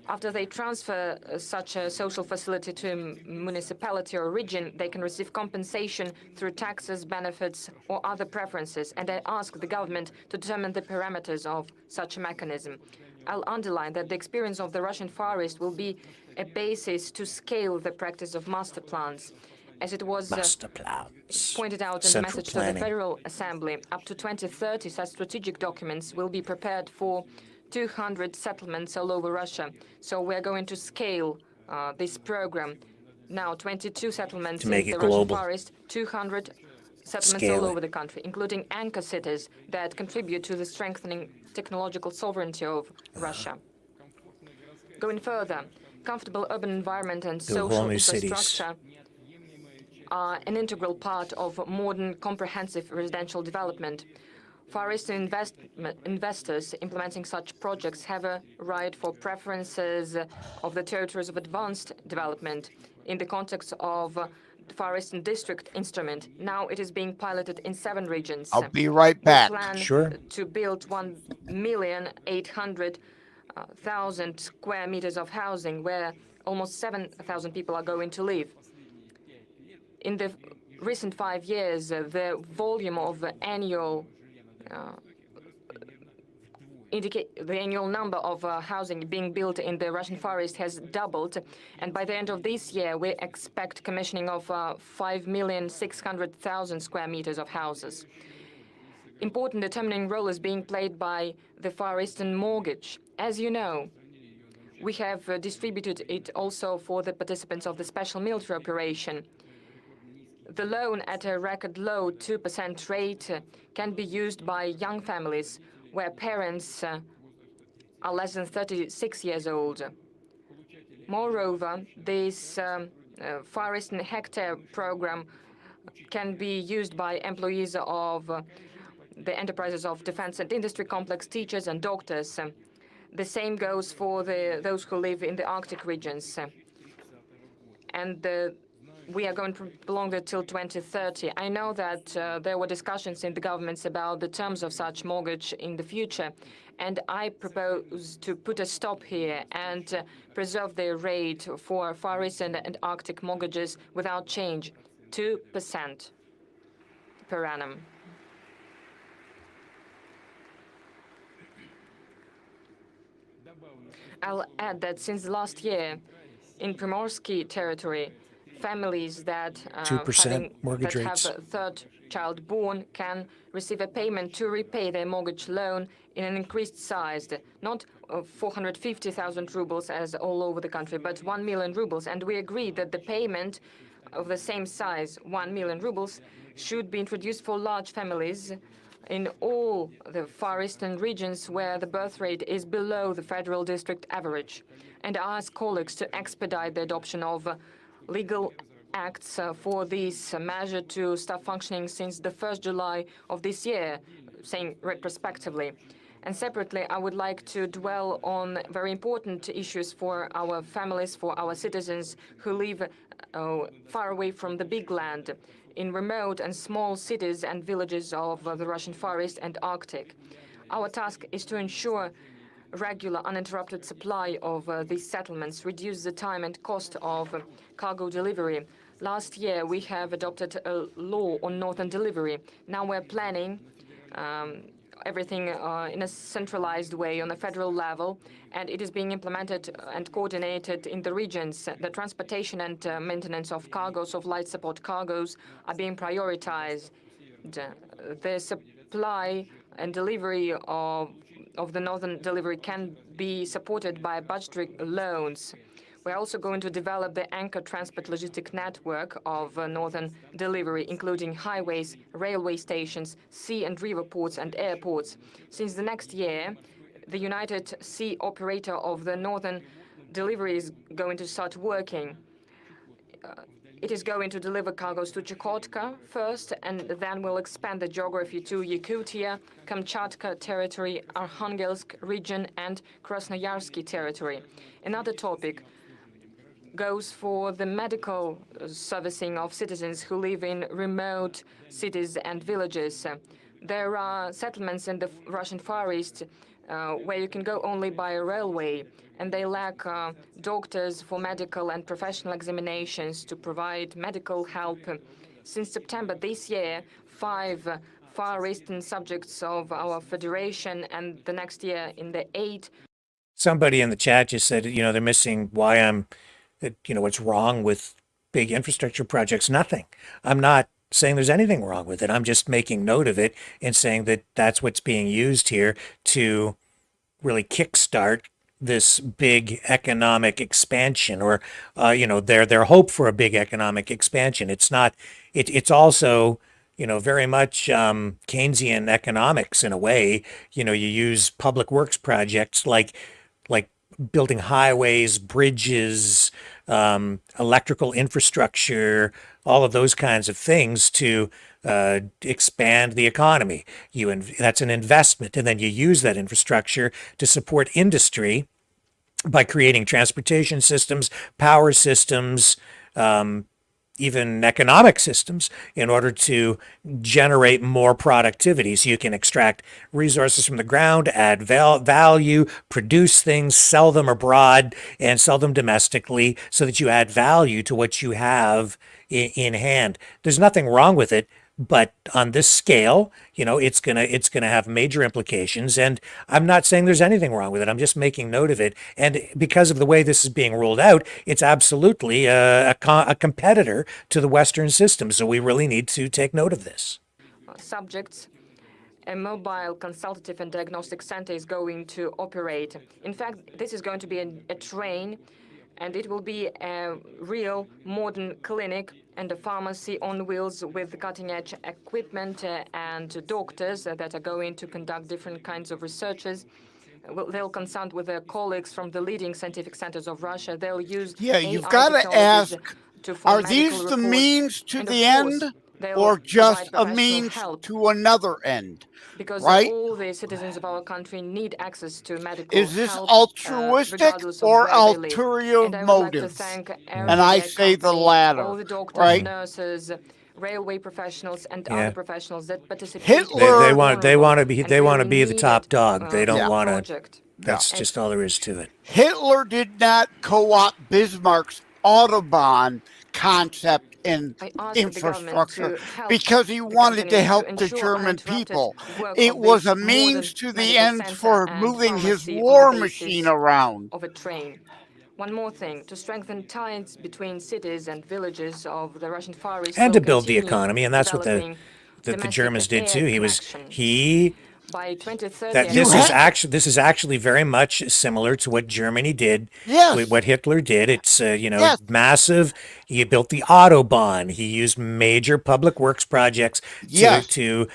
After they transfer such a social facility to a municipality or region, they can receive compensation through taxes, benefits, or other preferences. And I ask the government to determine the parameters of such a mechanism. I'll underline that the experience of the Russian Far East will be a basis to scale the practice of master plans. As it was Masterplans. pointed out in the Central message to planning. the Federal Assembly, up to 2030, such strategic documents will be prepared for 200 settlements all over Russia. So we're going to scale this program. Now, 22 settlements To make in it the Russian global. Far East, 200 settlements Scale all it. over the country, including anchor cities that contribute to the strengthening technological sovereignty of Russia. Going further, comfortable urban environment and Build whole social new cities. infrastructure are an integral part of modern comprehensive residential development. Far Eastern investors implementing such projects have a right for preferences of the territories of advanced development in the context of the Far Eastern District Instrument. Now it is being piloted in 7 regions. I'll be right back. We plan Sure. to build 1,800,000 square meters of housing where almost 7,000 people are going to live. In the recent 5 years, the volume of the annual number of housing being built in the Russian Far East has doubled, and by the end of this year, we expect commissioning of 5,600,000 square meters of houses. Important determining role is being played by the Far Eastern mortgage. As you know, we have distributed it also for the participants of the special military operation. The loan at a record low 2% rate can be used by young families where parents are less than 36 years old. Moreover, this Far Eastern Hectare program can be used by employees of the enterprises of defense and industry complex, teachers and doctors. The same goes for those who live in the Arctic regions. And we are going to prolong it till 2030. I know that there were discussions in the governments about the terms of such mortgage in the future, and I propose to put a stop here and preserve the rate for Far Eastern and Arctic mortgages without change, 2% per annum. I'll add that since last year, in Primorsky territory, families that 2% mortgage have rates. a third child born can receive a payment to repay their mortgage loan in an increased size, not 450,000 rubles as all over the country, but 1 million rubles. And we agreed that the payment of the same size, 1 million rubles, should be introduced for large families in all the Far Eastern regions where the birth rate is below the federal district average. And I ask colleagues to expedite the adoption of legal acts for this measure to start functioning since the 1st July of this year, saying retrospectively. And separately, I would like to dwell on very important issues for our families, for our citizens who live far away from the big land, in remote and small cities and villages of the Russian Far East and Arctic. Our task is to ensure regular, uninterrupted supply of these settlements, reduce the time and cost of cargo delivery. Last year, we have adopted a law on northern delivery. Now we're planning everything in a centralized way on a federal level, and it is being implemented and coordinated in the regions. The transportation and maintenance of cargoes, of light support cargoes, are being prioritized. The supply and delivery of the northern delivery can be supported by budgetary loans. We're also going to develop the anchor transport logistic network of northern delivery, including highways, railway stations, sea and river ports and airports. Since the next year, the United Sea operator of the northern delivery is going to start working. It is going to deliver cargoes to Chukotka first, and then will expand the geography to Yakutia, Kamchatka territory, Arkhangelsk region, and Krasnoyarsky territory. Another topic goes for the medical servicing of citizens who live in remote cities and villages. There are settlements in the Russian Far East where you can go only by a railway, and they lack doctors for medical and professional examinations to provide medical help. Since September this year, 5 Far Eastern subjects of our federation, and the next year in the 8. Somebody in the chat just said, they're missing why I'm, what's wrong with big infrastructure projects. Nothing. I'm not saying there's anything wrong with it. I'm just making note of it and saying that that's what's being used here to really kickstart this big economic expansion, or their hope for a big economic expansion. It's not. It's also very much Keynesian economics in a way. You use public works projects like building highways, bridges, electrical infrastructure, all of those kinds of things to expand the economy. That's an investment, and then you use that infrastructure to support industry by creating transportation systems, power systems, even economic systems, in order to generate more productivity. So you can extract resources from the ground, add value, produce things, sell them abroad, and sell them domestically, so that you add value to what you have in hand. There's nothing wrong with it, but on this scale, it's gonna have major implications. And I'm not saying there's anything wrong with it. I'm just making note of it. And because of the way this is being rolled out, it's absolutely a competitor to the Western system. So we really need to take note of this. Subjects. A mobile consultative and diagnostic center is going to operate. In fact, this is going to be a train, and it will be a real modern clinic and a pharmacy on wheels with cutting-edge equipment and doctors that are going to conduct different kinds of researches. They'll consult with their colleagues from the leading scientific centers of Russia. They'll use you've AI got to technologies ask, to form are these medical the reports. means to And the of course, end, they'll or just provide a professional means help, to another end? because right? all the citizens of our country need access to medical Is this help, altruistic regardless of or where they live. ulterior And I would like to motives? thank And I every say the company, latter, all the doctors, right? nurses, railway professionals, and Yeah. other professionals that participate Hitler- They in want this to very be the top needed, dog. They don't Yeah. want to. project. That's And- just all there is to it. Hitler did not co-opt Bismarck's Autobahn concept in I ask the government infrastructure to help because he the wanted to companies help to the ensure German uninterrupted people. work It of was this a means modern to the medical end center for and moving his pharmacy on war the basis machine around. of a train. One more thing, to strengthen ties between cities and villages of the Russian Far East, And we'll to build the continue economy, and that's what the developing domestic Germans did air too. connection. By 2030, That this is actually very much similar to what Germany did. Yes. With what Hitler did. It's Yes. massive. He built the Autobahn. He used major public works projects Yes. to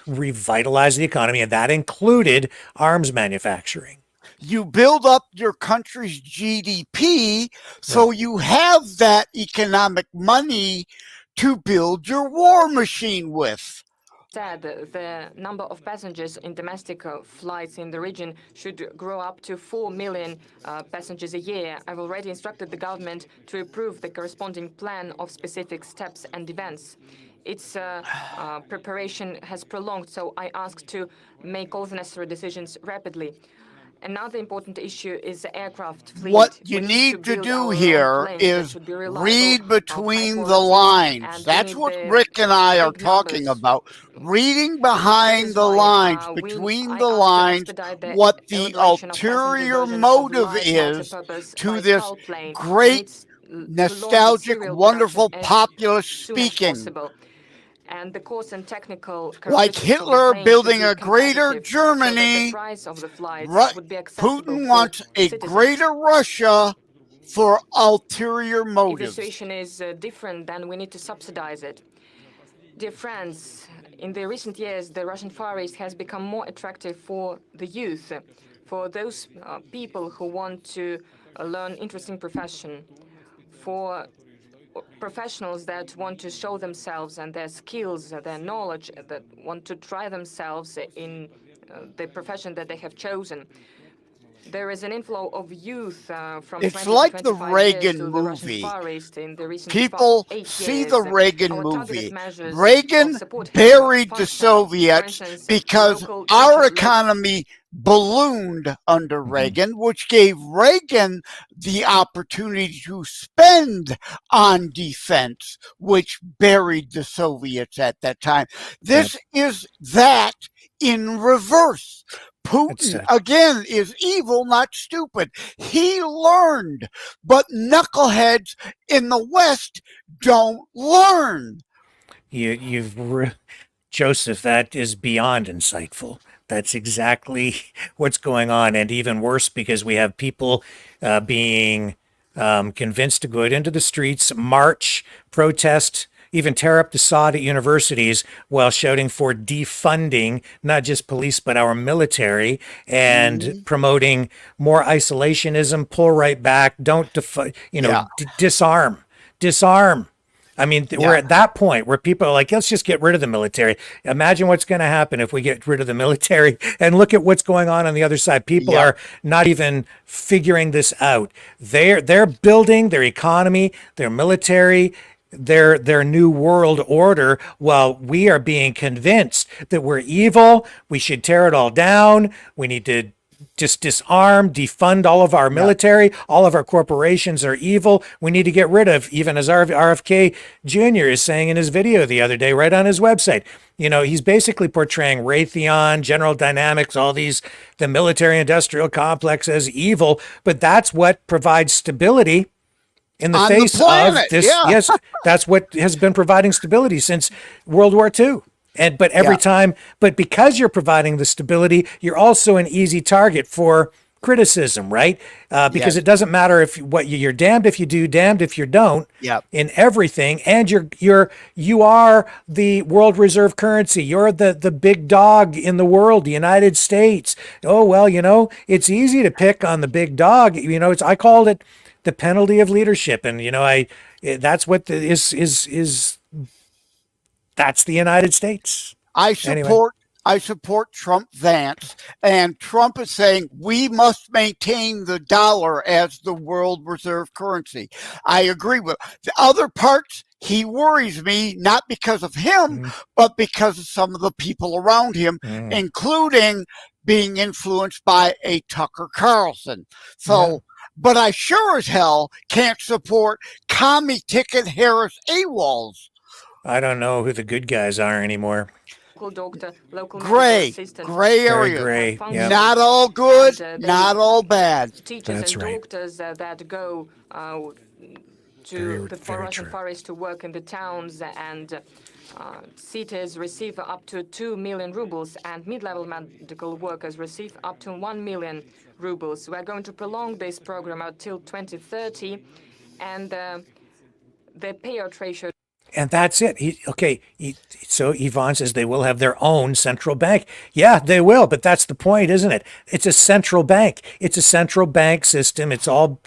revitalize the economy, and that included arms manufacturing. You build up your country's GDP, so you have that economic money to build your war machine with. Said the number of passengers in domestic flights in the region should grow up to 4 million passengers a year. I've already instructed the government to approve the corresponding plan of specific steps and events. Its preparation has prolonged, so I ask to make all the necessary decisions rapidly. Another important issue is the aircraft fleet. What you We need to build do our own here planes that is should be reliable, read of between high the quality, lines. and we That's need what the Rick and I are big talking numbers. about. Reading That behind is the why, lines, I between ask the to lines, expedite the what the elaboration of passenger ulterior versions of motive large is multipurpose to this high-hull plane, great, and it's to launch its nostalgic, serial wonderful, production as populist soon as speaking. possible. And the course and technical Like characteristics of the Hitler plane should building be a greater competitive, so that the Germany, price of the flights would be accessible Putin for wants a citizens. greater Russia for ulterior If the motives. situation is different, then we need to subsidize it. Dear friends, in the recent years, the Russian Far East has become more attractive for the youth, for those people who want to learn interesting profession, for professionals that want to show themselves and their skills, their knowledge, that want to try themselves in the profession that they have chosen. There is an inflow of youth from It's 20 like to the 25 years Reagan to the Russian movie. Far East in the recent People 8 see years. the Reagan Our targeted movie. measures of Reagan support have buried the functioned. For Soviets instance, because local our teacher- economy ballooned under Reagan, which gave Reagan the opportunity to spend on defense, which buried the Soviets at that time. This is that in reverse. Putin, again, is evil, not stupid. He learned, but knuckleheads in the West don't learn. Joseph, that is beyond insightful. That's exactly what's going on. And even worse, because we have people being convinced to go out into the streets, march, protest, even tear up the sod at universities while shouting for defunding not just police but our military, and promoting more isolationism, pull right back, don't disarm. I mean, we're at that point where people are like, let's just get rid of the military. Imagine what's going to happen if we get rid of the military, and look at what's going on the other side. People are not even figuring this out. They're building their economy, their military, their new world order, while we are being convinced that we're evil. We should tear it all down. We need to just disarm, defund all of our military. All of our corporations are evil. We need to get rid of, even as RFK Jr. is saying in his video the other day, right on his website. You know, he's basically portraying Raytheon, General Dynamics, all these, the military industrial complex as evil, but that's what provides stability in the face of this. Yes, that's what has been providing stability since World War II. But every time, but because you're providing the stability, you're also an easy target for criticism, right? Because it doesn't matter if you're damned if you do, damned if you don't. In everything, and you are the world reserve currency. You're the big dog in the world, the United States. Oh well, you know, it's easy to pick on the big dog. You know, I called it the penalty of leadership, and you know, that's what that's the United States. I support Trump Vance, and Trump is saying we must maintain the dollar as the world reserve currency. I agree with the other parts. He worries me, not because of him, but because of some of the people around him, including being influenced by a Tucker Carlson. So, but I sure as hell can't support commie ticket Harris AWOLs. I don't know who the good guys are anymore. Local doctor, local gray area. Gray. Yep. Not all good, not all bad. Teachers and doctors that go to the forest and forests to work in the towns, and cities receive up to 2 million rubles, and mid-level medical workers receive up to 1 million rubles. We're going to prolong this program until 2030, and the payout ratio. And that's it. So Yvonne says they will have their own central bank. Yeah, they will, but that's the point, isn't it? It's a central bank. It's a central bank system. It's all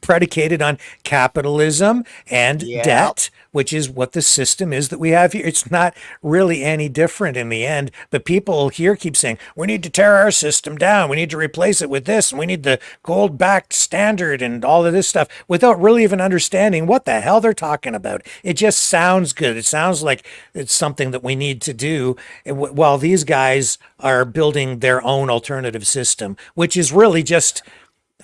predicated on capitalism and debt, which is what the system is that we have here. It's not really any different in the end, but people here keep saying, we need to tear our system down. We need to replace it with this, and we need the gold-backed standard and all of this stuff, without really even understanding what the hell they're talking about. It just sounds good. It sounds like it's something that we need to do, while these guys are building their own alternative system, which is really just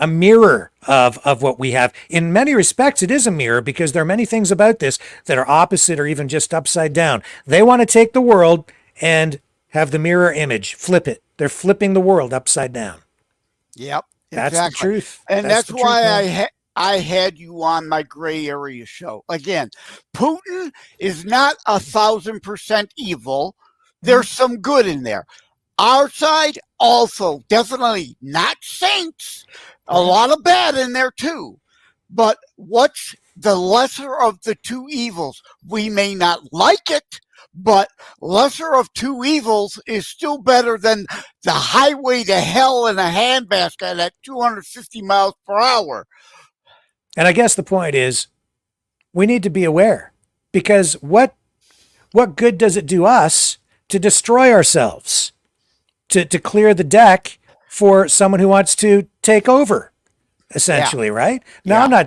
a mirror of what we have. In many respects, it is a mirror, because there are many things about this that are opposite or even just upside down. They want to take the world and have the mirror image, flip it. They're flipping the world upside down. Yep. That's exactly. the truth. And that's why I had you on my gray area show. Again, Putin is not 1,000% evil. There's some good in there. Our side also definitely not saints. A lot of bad in there too. But what's the lesser of the two evils? We may not like it, but lesser of two evils is still better than the highway to hell in a handbasket at 250 miles per hour. And I guess the point is, we need to be aware, because what good does it do us to destroy ourselves, to clear the deck for someone who wants to take over, essentially, right? Now,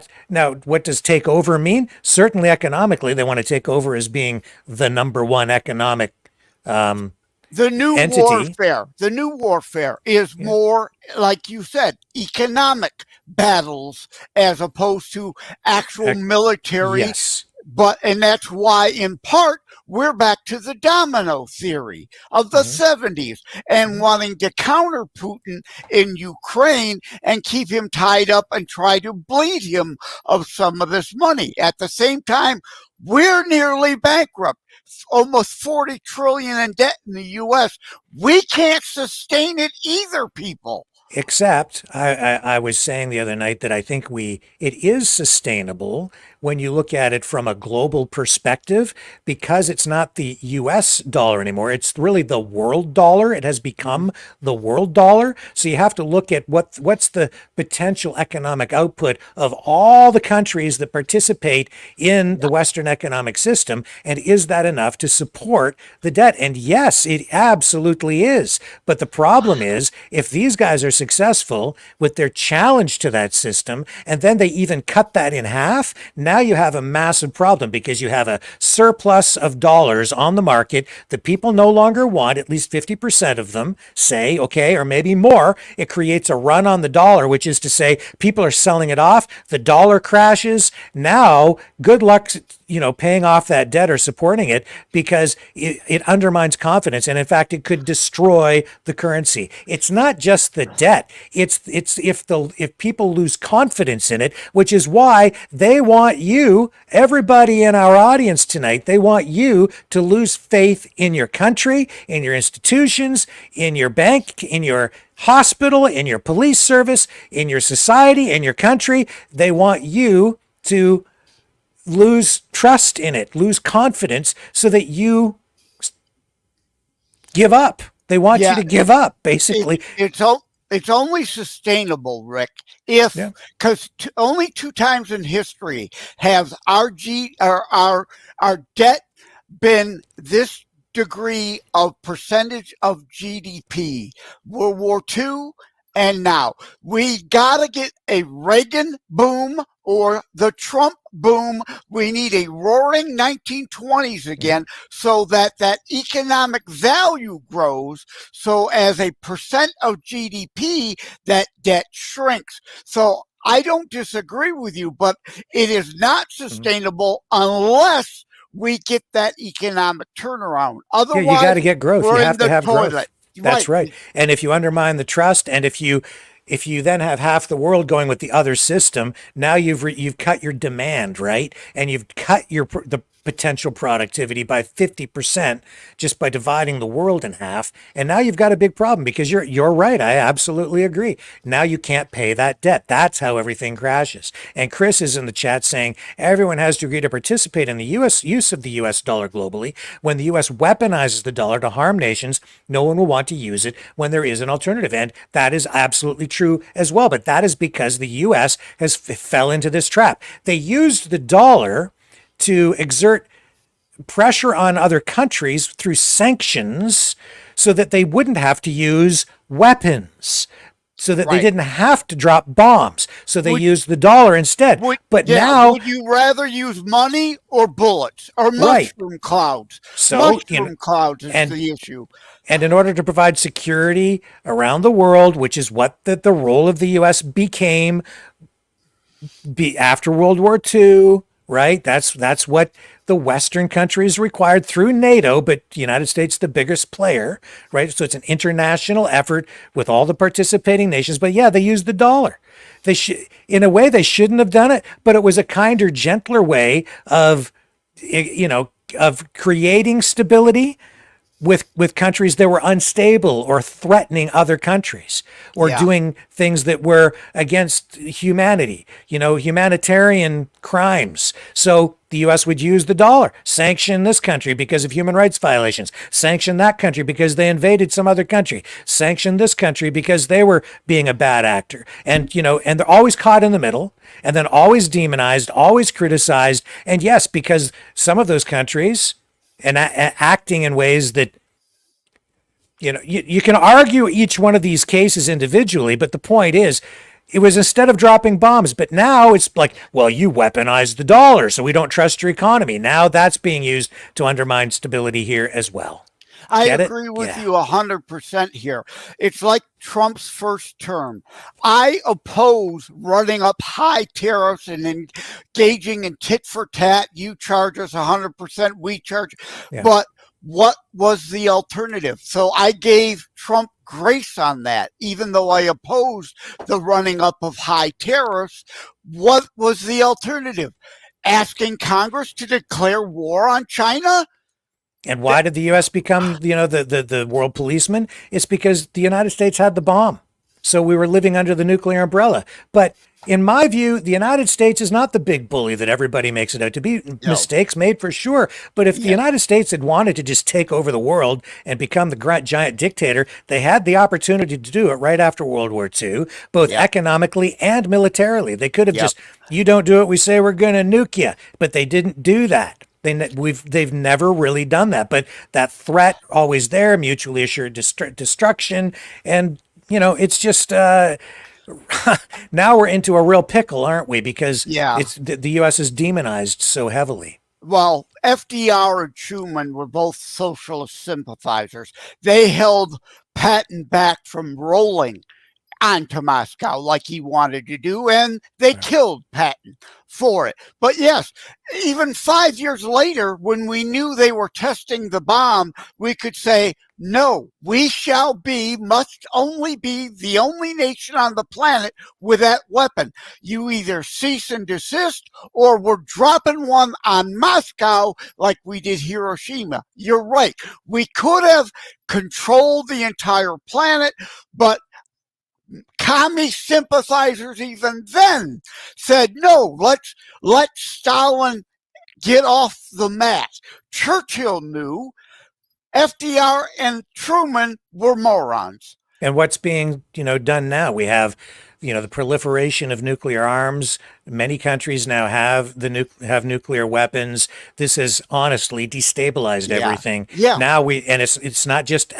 what does take over mean? Certainly economically, they want to take over as being the number one economic the new entity. The new warfare is more, like you said, economic battles as opposed to actual military And that's why, in part, we're back to the domino theory of the 70s and wanting to counter Putin in Ukraine and keep him tied up and try to bleed him of some of this money. At the same time, we're nearly bankrupt, almost 40 trillion in debt in the U.S. We can't sustain it either, people. Except I was saying the other night that I think it is sustainable when you look at it from a global perspective, because it's not the US dollar anymore. It's really the world dollar. It has become the world dollar. So you have to look at what's the potential economic output of all the countries that participate in the Western economic system. And is that enough to support the debt? And yes, it absolutely is. But the problem is, if these guys are successful with their challenge to that system, and then they even cut that in half, now you have a massive problem, because you have a surplus of dollars on the market that people no longer want, at least 50% of them say, okay, or maybe more. It creates a run on the dollar, which is to say people are selling it off. The dollar crashes. Now, good luck, paying off that debt or supporting it, because it undermines confidence. And in fact, it could destroy the currency. It's not just the debt. It's if people lose confidence in it, which is why they want you, everybody in our audience tonight, they want you to lose faith in your country, in your institutions, in your bank, in your hospital, in your police service, in your society, in your country. They want you to lose trust in it, lose confidence, so that you give up. They want you to give up, basically. It's only sustainable, Rick, because only 2 times in history has our debt been this degree of percentage of GDP. World War II and now. We gotta get a Reagan boom or the Trump boom. We need a roaring 1920s again, so that economic value grows. So as a percent of GDP, that debt shrinks. So I don't disagree with you, but it is not sustainable unless we get that economic turnaround. Otherwise, you got to get growth. You have to have toilet. growth. That's right. And if you undermine the trust, and if you then have half the world going with the other system, now you've cut your demand, right? And you've cut the potential productivity by 50% just by dividing the world in half. And now you've got a big problem, because you're right. I absolutely agree. Now you can't pay that debt. That's how everything crashes. And Chris is in the chat saying everyone has to agree to participate in the U.S. use of the U.S. dollar globally. When the U.S. weaponizes the dollar to harm nations, no one will want to use it when there is an alternative. And that is absolutely true as well. But that is because the U.S. has fell into this trap. They used the dollar to exert pressure on other countries through sanctions, so that they wouldn't have to use weapons, so that they didn't have to drop bombs. So they used the dollar instead. Now, would you rather use money or bullets or mushroom clouds? So mushroom clouds is the issue. And in order to provide security around the world, which is what the role of the U.S. became after World War II, right? That's what the Western countries required through NATO, but the United States the biggest player, right? So it's an international effort with all the participating nations. But yeah, they used the dollar. In a way, they shouldn't have done it, but it was a kinder, gentler way of creating stability with countries that were unstable or threatening other countries, or doing things that were against humanity, humanitarian crimes. So the U.S. would use the dollar, sanction this country because of human rights violations, sanction that country because they invaded some other country, sanction this country because they were being a bad actor. And, and they're always caught in the middle, and then always demonized, always criticized. And yes, because some of those countries and acting in ways that, you can argue each one of these cases individually, but the point is, it was instead of dropping bombs. But now it's like, well, you weaponized the dollar, so we don't trust your economy. Now that's being used to undermine stability here as well. I Get it? agree with Yeah. you 100% here. It's like Trump's first term. I oppose running up high tariffs and engaging in tit for tat. You charge us 100%, we charge. Yeah. But what was the alternative? So I gave Trump grace on that, even though I opposed the running up of high tariffs. What was the alternative? Asking Congress to declare war on China? And why did the U.S. become, the world policeman? It's because the United States had the bomb. So we were living under the nuclear umbrella. But in my view, the United States is not the big bully that everybody makes it out to be. Mistakes made for sure. But if the United States had wanted to just take over the world and become the giant dictator, they had the opportunity to do it right after World War II, both economically and militarily. They could have just, you don't do it, we say we're going to nuke you. But they didn't do that. They've never really done that, but that threat always there, mutually assured destruction, and it's just now we're into a real pickle, aren't we? Because it's the U.S. is demonized so heavily. Well, FDR and Truman were both socialist sympathizers. They held Patton back from rolling onto Moscow like he wanted to do, and they killed Patton for it. But yes, even 5 years later, when we knew they were testing the bomb, we could say, no, we must only be the only nation on the planet with that weapon. You either cease and desist, or we're dropping one on Moscow like we did Hiroshima. You're right. We could have controlled the entire planet, but commie sympathizers even then said, no, let Stalin get off the mat. Churchill knew FDR and Truman were morons. And what's being, done now? We have, the proliferation of nuclear arms. Many countries now have have nuclear weapons. This has honestly destabilized everything. Yeah. Now it's not just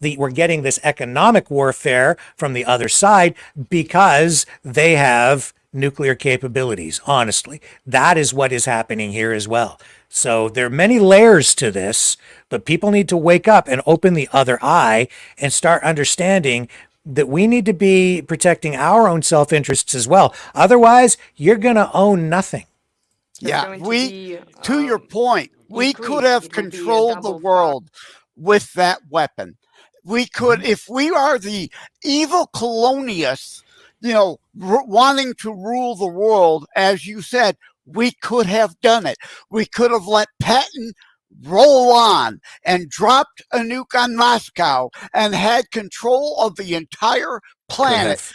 we're getting this economic warfare from the other side because they have nuclear capabilities. Honestly, that is what is happening here as well. So there are many layers to this, but people need to wake up and open the other eye and start understanding that we need to be protecting our own self-interests as well. Otherwise, you're going to own nothing. Yeah, to your point, we could have controlled the world with that weapon. We could, if we are the evil colonialists, wanting to rule the world, as you said, we could have done it. We could have let Patton roll on and dropped a nuke on Moscow and had control of the entire planet.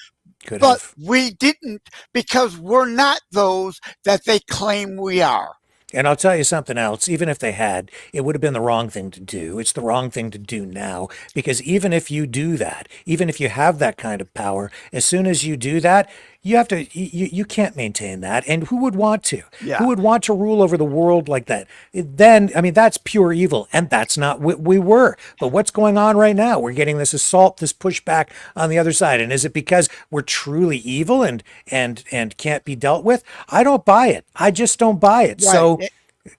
But we didn't, because we're not those that they claim we are. And I'll tell you something else. Even if they had, it would have been the wrong thing to do. It's the wrong thing to do now, because even if you do that, even if you have that kind of power, as soon as you do that, you can't maintain that. And who would want to? Yeah. Who would want to rule over the world like that? Then, that's pure evil. And that's not what we were. But what's going on right now? We're getting this assault, this pushback on the other side. And is it because we're truly evil and can't be dealt with? I don't buy it. I just don't buy it. Right. So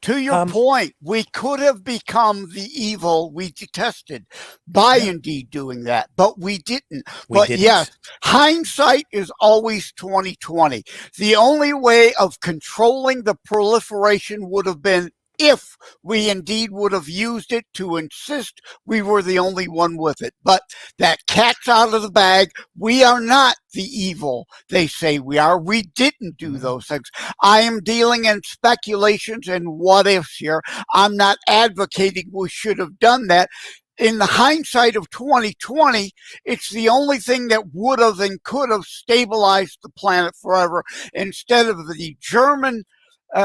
to your point, we could have become the evil we detested by indeed doing that, but we didn't. Yes, hindsight is always 2020. The only way of controlling the proliferation would have been if we indeed would have used it to insist we were the only one with it. But that cat's out of the bag. We are not the evil they say we are. We didn't do those things. I am dealing in speculations and what ifs here. I'm not advocating we should have done that. In the hindsight of 2020, it's the only thing that would have and could have stabilized the planet forever, instead of the German,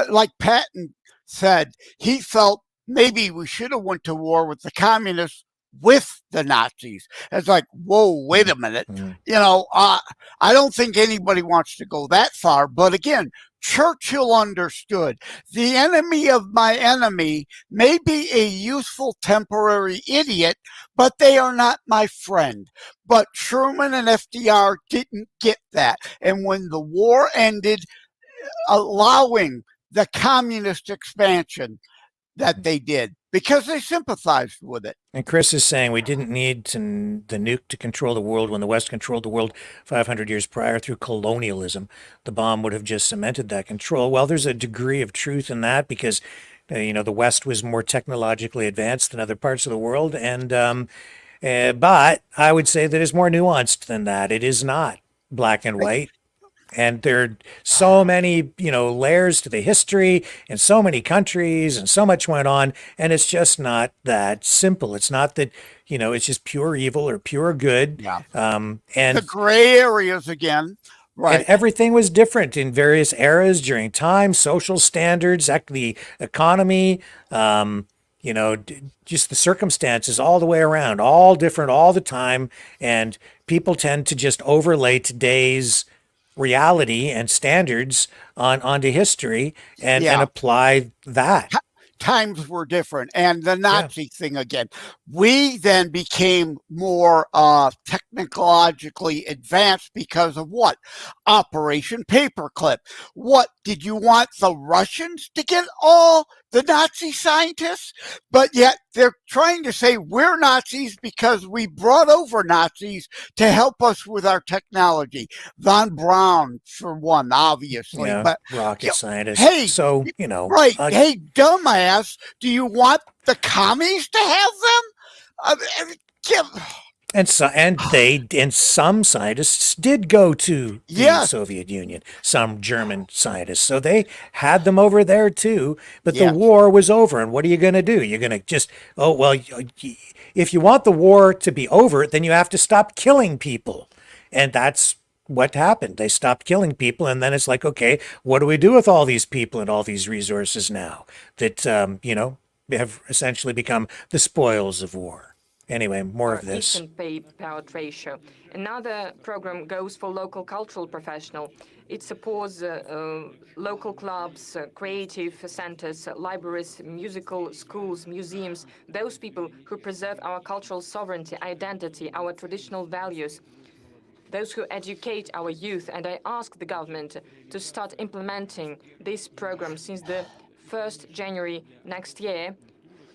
like Patton said, he felt maybe we should have went to war with the communists with the Nazis. It's like, whoa, wait a minute. I don't think anybody wants to go that far. But again, Churchill understood the enemy of my enemy may be a useful temporary idiot, but they are not my friend. But Truman and FDR didn't get that. And when the war ended, allowing the communist expansion that they did, because they sympathized with it. And Chris is saying we didn't need the nuke to control the world when the West controlled the world 500 years prior through colonialism. The bomb would have just cemented that control. Well, there's a degree of truth in that because, the West was more technologically advanced than other parts of the world. But I would say that it's more nuanced than that. It is not black and white. And there are so many, layers to the history in so many countries and so much went on. And it's just not that simple. It's not that, it's just pure evil or pure good. Yeah. And the gray areas again. Right. And everything was different in various eras during time, social standards, the economy, just the circumstances all the way around, all different all the time. And people tend to just overlay today's reality and standards onto history and apply that. Times were different. And the Nazi thing again, we then became more technologically advanced because of what? Operation Paperclip. What, did you want the Russians to get all the Nazi scientists? But yet they're trying to say we're Nazis because we brought over Nazis to help us with our technology. Von Braun, for one, obviously. Yeah, but rocket scientists. Hey, so, right. Hey, dumbass, do you want the commies to have them? And some scientists did go to the Soviet Union, some German scientists. So they had them over there too, but the war was over. And what are you going to do? You're going to just, if you want the war to be over, then you have to stop killing people. And that's what happened. They stopped killing people. And then it's like, okay, what do we do with all these people and all these resources now that, have essentially become the spoils of war? Anyway, more of this. Eastern payout ratio. Another program goes for local cultural professional. It supports local clubs, creative centers, libraries, musical schools, museums, those people who preserve our cultural sovereignty, identity, our traditional values, those who educate our youth. And I ask the government to start implementing this program since the 1st January next year.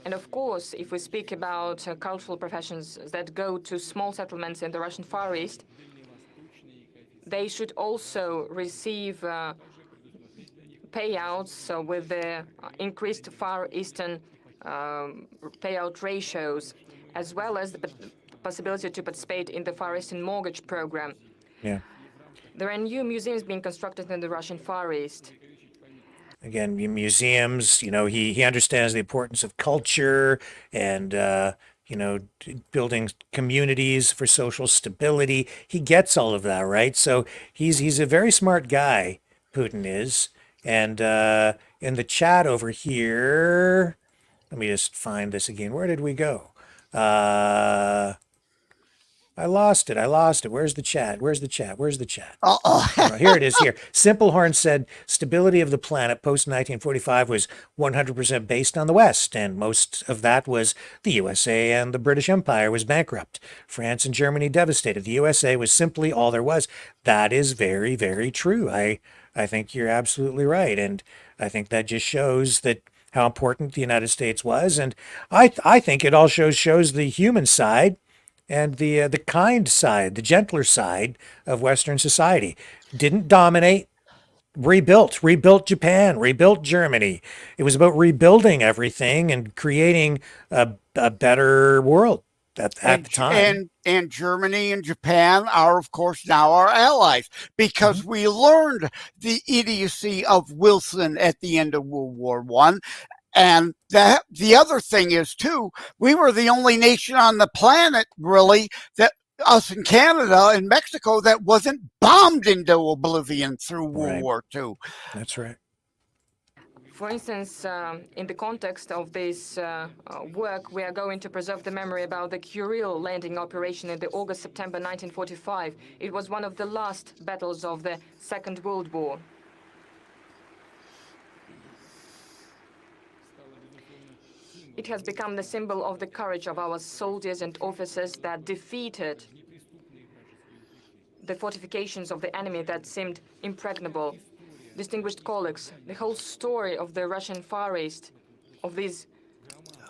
And of course, if we speak about cultural professions that go to small settlements in the Russian Far East, they should also receive payouts with the increased Far Eastern payout ratios, as well as the possibility to participate in the Far Eastern mortgage program. Yeah. There are new museums being constructed in the Russian Far East. Again, museums, he understands the importance of culture and, building communities for social stability. He gets all of that, right? So he's a very smart guy, Putin is. And in the chat over here, let me just find this again. Where did we go? I lost it. Where's the chat? Here it is here. Simplehorn said stability of the planet post-1945 was 100% based on the West, and most of that was the USA and the British Empire was bankrupt. France and Germany devastated. The USA was simply all there was. That is very, very true. I think you're absolutely right, and I think that just shows that how important the United States was, and I think it all shows the human side and the kind side, the gentler side of Western society. Didn't dominate, rebuilt Japan, rebuilt Germany. It was about rebuilding everything and creating a better world at the time. And Germany and Japan are, of course, now our allies because we learned the idiocy of Wilson at the end of World War I. And the other thing is, too, we were the only nation on the planet, really, that us in Canada and Mexico that wasn't bombed into oblivion through World War II. That's right. For instance, in the context of this work, we are going to preserve the memory about the Kuril landing operation in the August-September 1945. It was one of the last battles of the Second World War. It has become the symbol of the courage of our soldiers and officers that defeated the fortifications of the enemy that seemed impregnable. Distinguished colleagues, the whole story of the Russian Far East, of these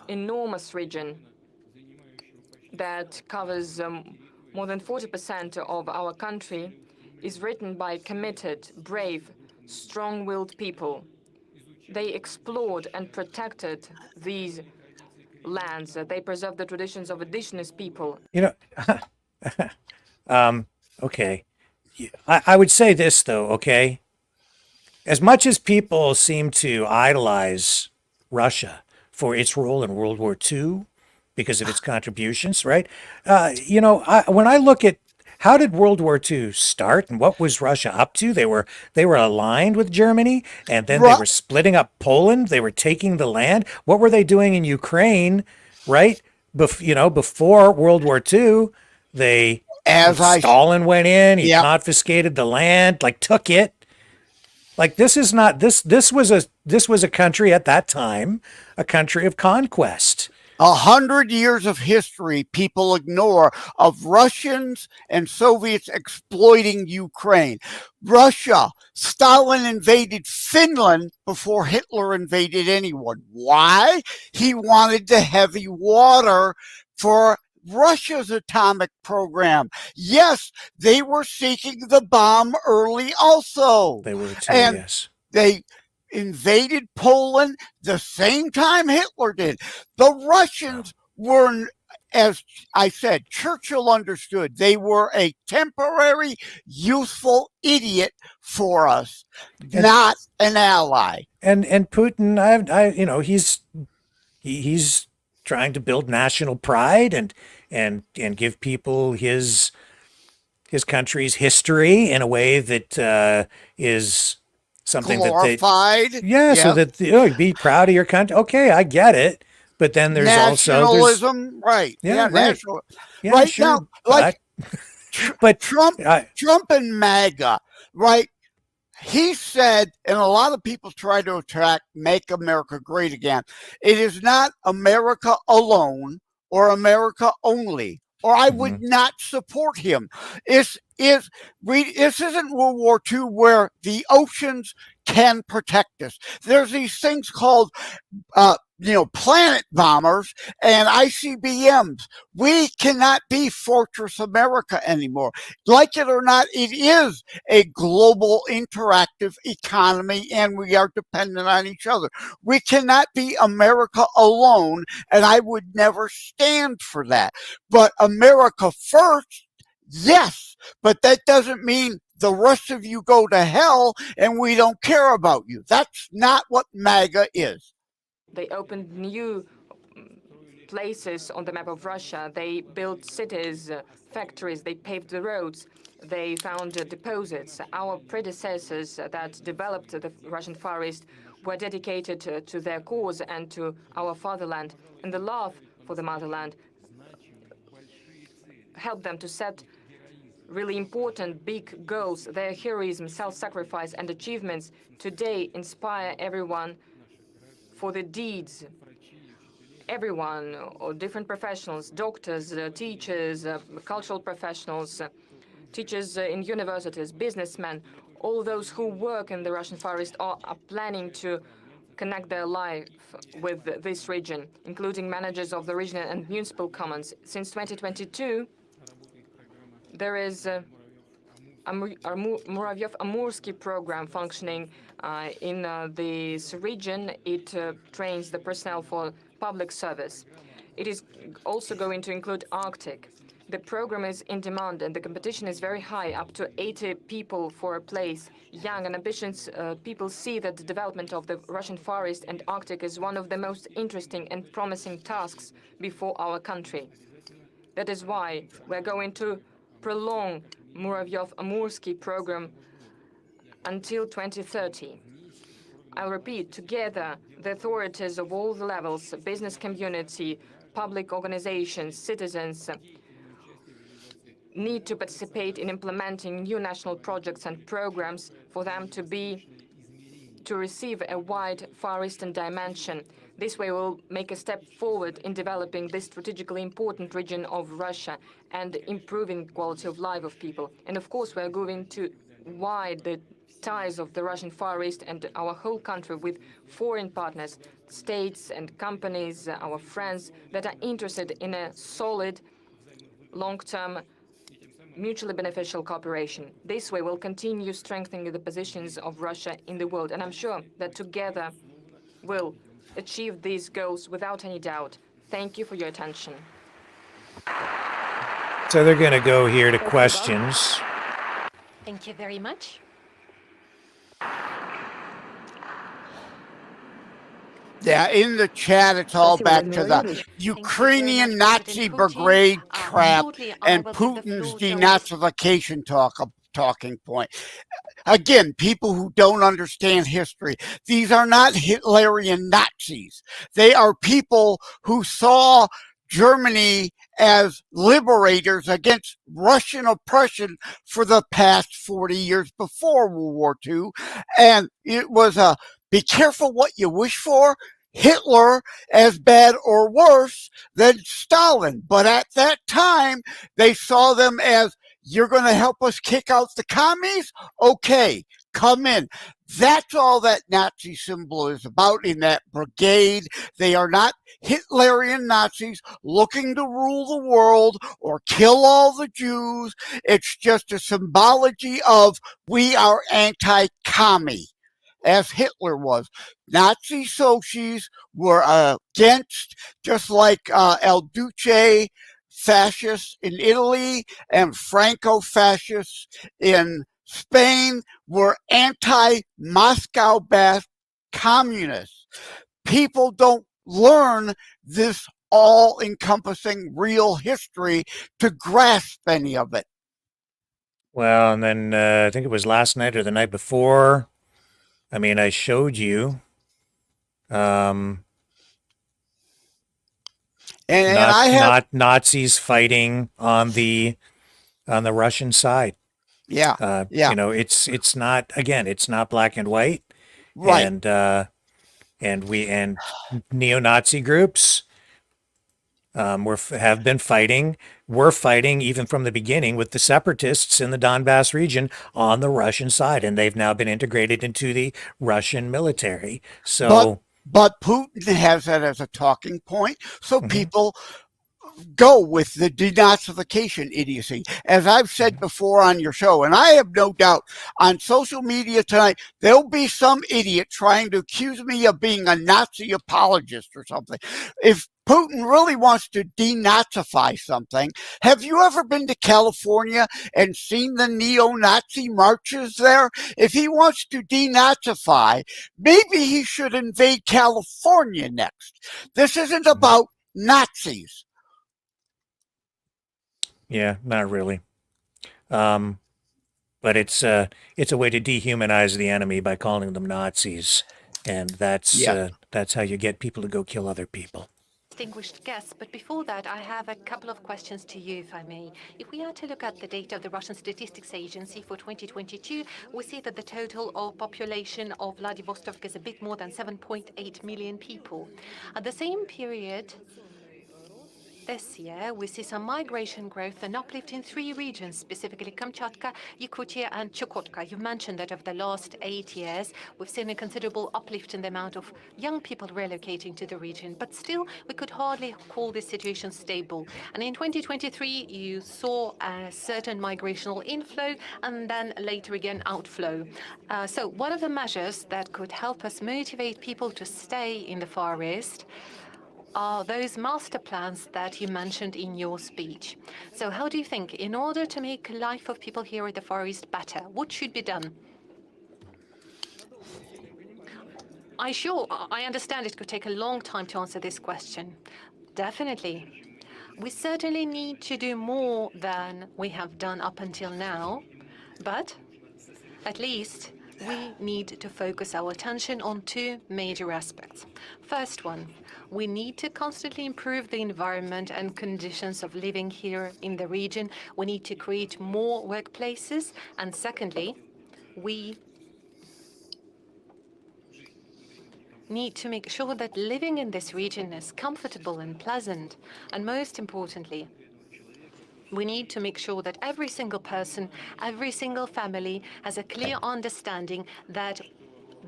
enormous region that covers more than 40% of our country is written by committed, brave, strong-willed people. They explored and protected these lands. They preserved the traditions of indigenous people. You know, okay. I would say this, though, okay? As much as people seem to idolize Russia for its role in World War II because of its contributions, right? When I look at how did World War II start and what was Russia up to? They were aligned with Germany, and then they Ru- were splitting up Poland. They were taking the land. What were they doing in Ukraine, right? Before World War II, they as I, Stalin went in. He yeah, confiscated the land, like took it. Like this is not this. This was a country at that time, a country of conquest. 100 years of history people ignore of Russians and Soviets exploiting Ukraine. Russia, Stalin invaded Finland before Hitler invaded anyone. Why? He wanted the heavy water for Russia's atomic program. Yes, they were seeking the bomb early also. They were too, And yes. they invaded Poland the same time Hitler did. The Russians were, as I said, Churchill understood, they were a temporary, useful idiot for us, not an ally. And Putin, he's trying to build national pride and give people his country's history in a way that is something that they Glorified. so Yep. that be proud of your country. Okay, I get it, but then there's Nationalism, right? Yeah, right. National. yeah, Right sure, now, like but Trump, I, Trump and MAGA, right? He said, and a lot of people try to attack Make America Great Again. It is not America alone or America only, or I would not support him. This isn't World War II where the oceans can protect us. There's these things called planet bombers and ICBMs. We cannot be Fortress America anymore. Like it or not, it is a global interactive economy and we are dependent on each other. We cannot be America alone, and I would never stand for that. But America first, yes, but that doesn't mean the rest of you go to hell and we don't care about you. That's not what MAGA is. They opened new places on the map of Russia. They built cities, factories, they paved the roads, they found deposits. Our predecessors that developed the Russian Far East were dedicated to their cause and to our fatherland. And the love for the motherland helped them to set really important big goals. Their heroism, self-sacrifice, and achievements today inspire everyone for the deeds. Everyone, or different professionals, doctors, teachers, cultural professionals, teachers in universities, businessmen, all those who work in the Russian Far East are planning to connect their life with this region, including managers of the regional and municipal commons. Since 2022, there is Muravyev-Amursky program functioning in this region. It trains the personnel for public service. It is also going to include Arctic. The program is in demand and the competition is very high, up to 80 people for a place. Young and ambitious people see that the development of the Russian Far East and Arctic is one of the most interesting and promising tasks before our country. That is why we're going to prolong Muravyev-Amursky program until 2030. I'll repeat, together, the authorities of all the levels, business community, public organizations, citizens, need to participate in implementing new national projects and programs for them to receive a wide Far Eastern dimension. This way we'll make a step forward in developing this strategically important region of Russia and improving quality of life of people. And of course, we're going to widen the ties of the Russian Far East and our whole country with foreign partners, states and companies, our friends that are interested in a solid, long-term, mutually beneficial cooperation. This way, we'll continue strengthening the positions of Russia in the world, and I'm sure that together we'll achieve these goals without any doubt. Thank you for your attention. So they're going to go here to questions. Thank you very much. Yeah, in the chat, it's all back to the Ukrainian Nazi brigade crap and Putin's denazification talking point. Again, people who don't understand history, these are not Hitlerian Nazis. They are people who saw Germany as liberators against Russian oppression for the past 40 years before World War II. And it was a be careful what you wish for. Hitler as bad or worse than Stalin. But at that time, they saw them as, you're going to help us kick out the commies? Okay, come in. That's all that Nazi symbol is about in that brigade. They are not Hitlerian Nazis looking to rule the world or kill all the Jews. It's just a symbology of we are anti-commie, as Hitler was. Nazi Socis were against, just like El Duce fascists in Italy and Franco-fascists in Spain were anti-Moscow based communists. People don't learn this all-encompassing real history to grasp any of it. Well, and then I think it was last night or the night before. I mean, I showed you And I have not Nazis fighting on the Russian side. yeah. You know, it's not, again, it's not black and white. Right. And neo-Nazi groups have been fighting. We're fighting even from the beginning with the separatists in the Donbass region on the Russian side, and they've now been integrated into the Russian military. So, but Putin has that as a talking point, so people go with the denazification idiocy. As I've said before on your show, and I have no doubt on social media tonight, there'll be some idiot trying to accuse me of being a Nazi apologist or something. If Putin really wants to denazify something, have you ever been to California and seen the neo-Nazi marches there? If he wants to denazify, maybe he should invade California next. This isn't about Nazis. yeah, not really. But it's a way to dehumanize the enemy by calling them Nazis, and that's how you get people to go kill other people. Distinguished guests, but before that, I have a couple of questions to you, if I may. If we are to look at the data of the Russian Statistics Agency for 2022, we see that the total of population of Vladivostok is a bit more than 7.8 million people. At the same period, this year, we see some migration growth and uplift in 3 regions, specifically Kamchatka, Yakutia, and Chukotka. You mentioned that over the last 8 years, we've seen a considerable uplift in the amount of young people relocating to the region. But still, we could hardly call this situation stable. And in 2023, you saw a certain migrational inflow and then later again outflow. So one of the measures that could help us motivate people to stay in the Far East are those master plans that you mentioned in your speech. So how do you think, in order to make life of people here at the Far East better, what should be done? I understand it could take a long time to answer this question. Definitely. We certainly need to do more than we have done up until now, but at least we need to focus our attention on 2 major aspects. First one, we need to constantly improve the environment and conditions of living here in the region. We need to create more workplaces. And secondly, we need to make sure that living in this region is comfortable and pleasant. And most importantly, We need to make sure that every single person, every single family has a clear understanding that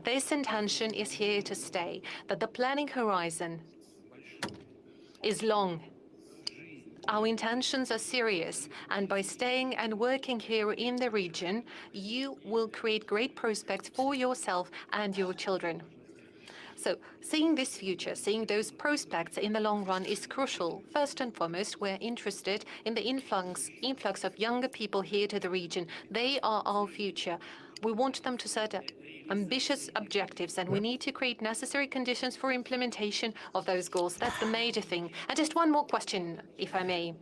this intention is here to stay, that the planning horizon is long. Our intentions are serious, and by staying and working here in the region, you will create great prospects for yourself and your children. So seeing this future, seeing those prospects in the long run is crucial. First and foremost, we're interested in the influx of younger people here to the region. They are our future. We want them to set ambitious objectives, and we need to create necessary conditions for implementation of those goals. That's the major thing. And just one more question, if I may.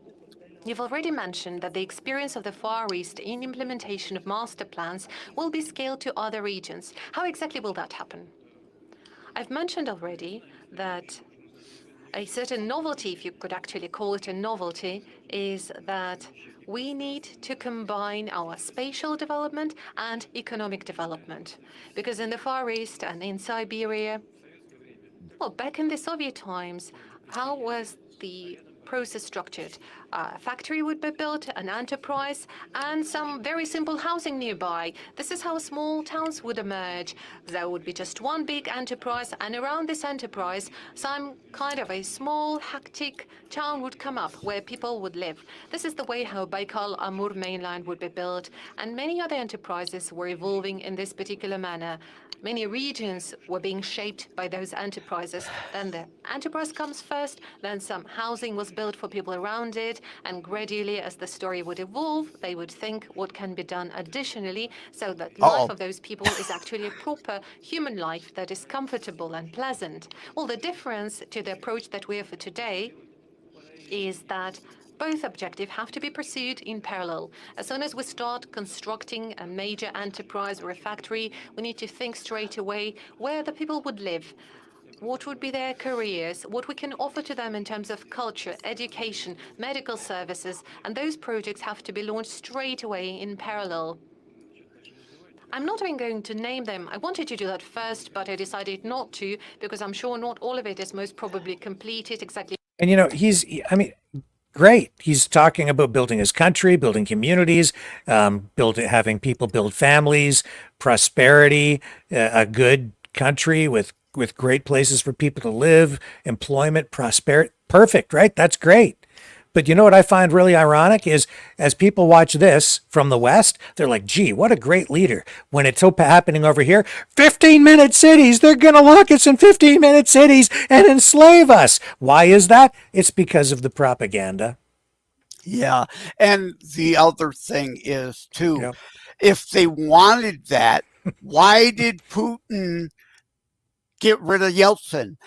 You've already mentioned that the experience of the Far East in implementation of master plans will be scaled to other regions. How exactly will that happen? I've mentioned already that a certain novelty, if you could actually call it a novelty, is that we need to combine our spatial development and economic development. Because in the Far East and in Siberia, well, back in the Soviet times, how was the process structured? A factory would be built, an enterprise, and some very simple housing nearby. This is how small towns would emerge. There would be just one big enterprise, and around this enterprise, some kind of a small, hectic town would come up where people would live. This is the way how Baikal-Amur mainline would be built, and many other enterprises were evolving in this particular manner. Many regions were being shaped by those enterprises. Then the enterprise comes first, then some housing was built for people around it, and gradually, as the story would evolve, they would think what can be done additionally so that life of those people is actually a proper human life that is comfortable and pleasant. Well, the difference to the approach that we have for today is that both objectives have to be pursued in parallel. As soon as we start constructing a major enterprise or a factory, we need to think straight away where the people would live, what would be their careers, what we can offer to them in terms of culture, education, medical services, and those projects have to be launched straight away in parallel. I'm not even going to name them. I wanted to do that first, but I decided not to because I'm sure not all of it is most probably completed exactly. And great. He's talking about building his country, building communities, having people build families, prosperity, a good country with great places for people to live, employment, prosperity. Perfect, right? That's great. But you know what I find really ironic is as people watch this from the West, they're like, gee, what a great leader. When it's happening over here, 15-minute cities, they're going to lock us in 15-minute cities and enslave us. Why is that? It's because of the propaganda. Yeah. And the other thing is, too, if they wanted that, why did Putin get rid of Yeltsin?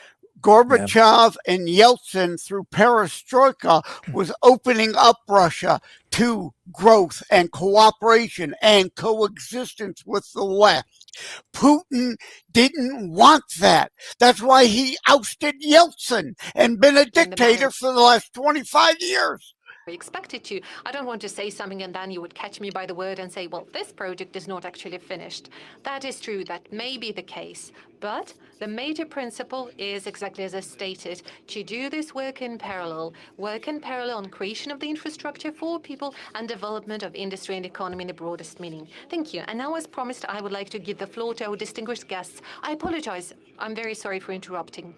Gorbachev and Yeltsin, through perestroika, was opening up Russia to growth and cooperation and coexistence with the West. Putin didn't want that. That's why he ousted Yeltsin and been a dictator for the last 25 years. Expected to. I don't want to say something and then you would catch me by the word and say, well, this project is not actually finished. That is true. That may be the case. But the major principle is exactly as I stated, to do this work in parallel on creation of the infrastructure for people and development of industry and economy in the broadest meaning. Thank you. And now, as promised, I would like to give the floor to our distinguished guests. I apologize. I'm very sorry for interrupting.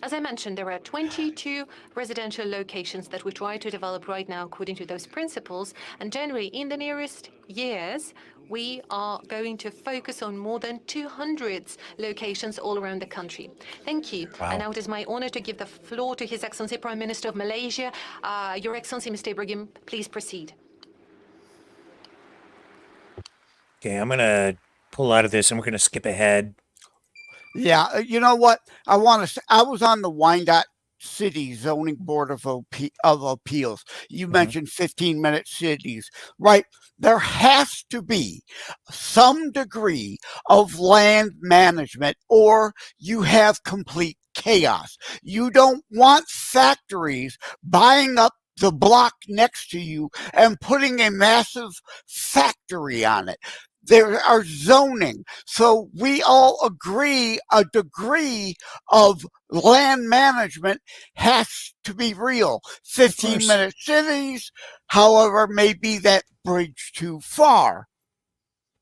As I mentioned, there are 22 residential locations that we try to develop right now according to those principles. And generally, in the nearest years, we are going to focus on more than 200 locations all around the country. Thank you. Wow. And now it is my honor to give the floor to His Excellency Prime Minister of Malaysia. Your Excellency, Mr. Ibrahim, please proceed. Okay, I'm going to pull out of this and we're going to skip ahead. Yeah, you know what? I was on the Wyandotte City Zoning Board of Appeals. You mentioned 15-minute cities, right? There has to be some degree of land management or you have complete chaos. You don't want factories buying up the block next to you and putting a massive factory on it. there are zoning. So we all agree a degree of land management has to be real. 15-minute cities, however, may be that bridge too far.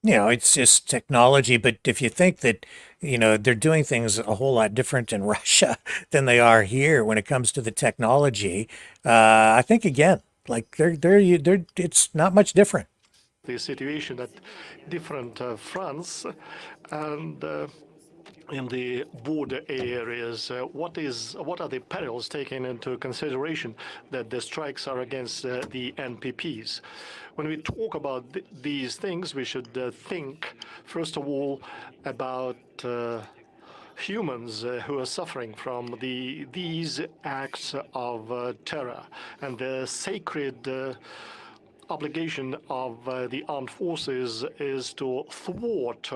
It's just technology. But if you think that, they're doing things a whole lot different in Russia than they are here when it comes to the technology, I think again, like it's not much different. The situation at different fronts and in the border areas, what are the perils taken into consideration that the strikes are against the NPPs? When we talk about these things, we should think, first of all, about humans who are suffering from these acts of terror, and the sacred obligation of the armed forces is to thwart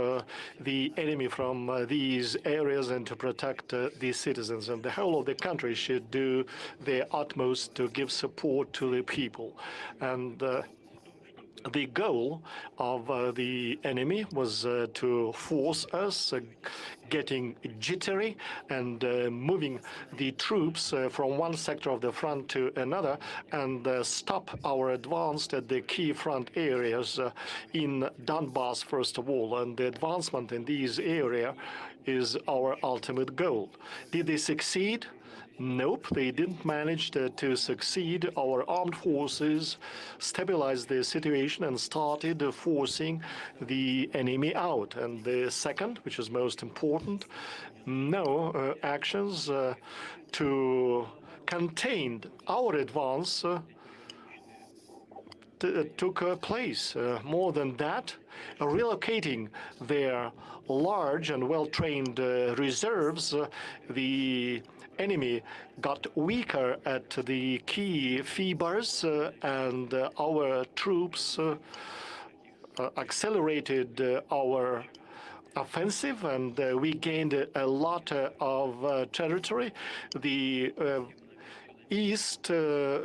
the enemy from these areas and to protect the citizens. And the whole of the country should do their utmost to give support to the people. And the goal of the enemy was to force us, getting jittery and moving the troops from one sector of the front to another and stop our advance at the key front areas in Donbass, first of all. And the advancement in these areas is our ultimate goal. Did they succeed? Nope, they didn't manage to succeed. Our armed forces stabilized the situation and started forcing the enemy out. And the second, which is most important, no actions to contain our advance took place. More than that, relocating their large and well-trained reserves, the enemy got weaker at the key fibers, and our troops accelerated our offensive, and we gained a lot of territory. The East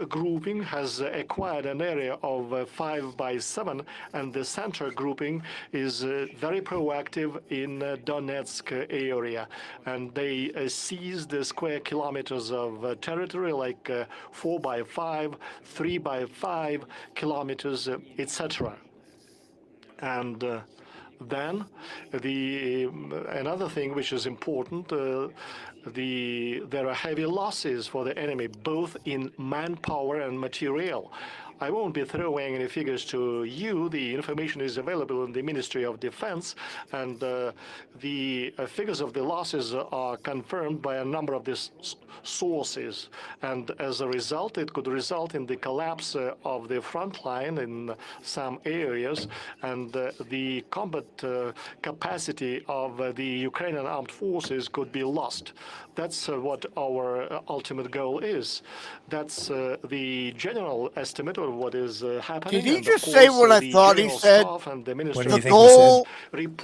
grouping has acquired an area of 5/7, and the center grouping is very proactive in Donetsk area. And they seized the square kilometers of territory, like 4/5, 3/5 kilometers, etc. And then another thing which is important, there are heavy losses for the enemy, both in manpower and material. I won't be throwing any figures to you. The information is available in the Ministry of Defense, and the figures of the losses are confirmed by a number of these sources. And as a result, it could result in the collapse of the front line in some areas, and the combat capacity of the Ukrainian armed forces could be lost. That's what our ultimate goal is. That's the general estimate of what is happening. Did he just say what I thought he said? The goal,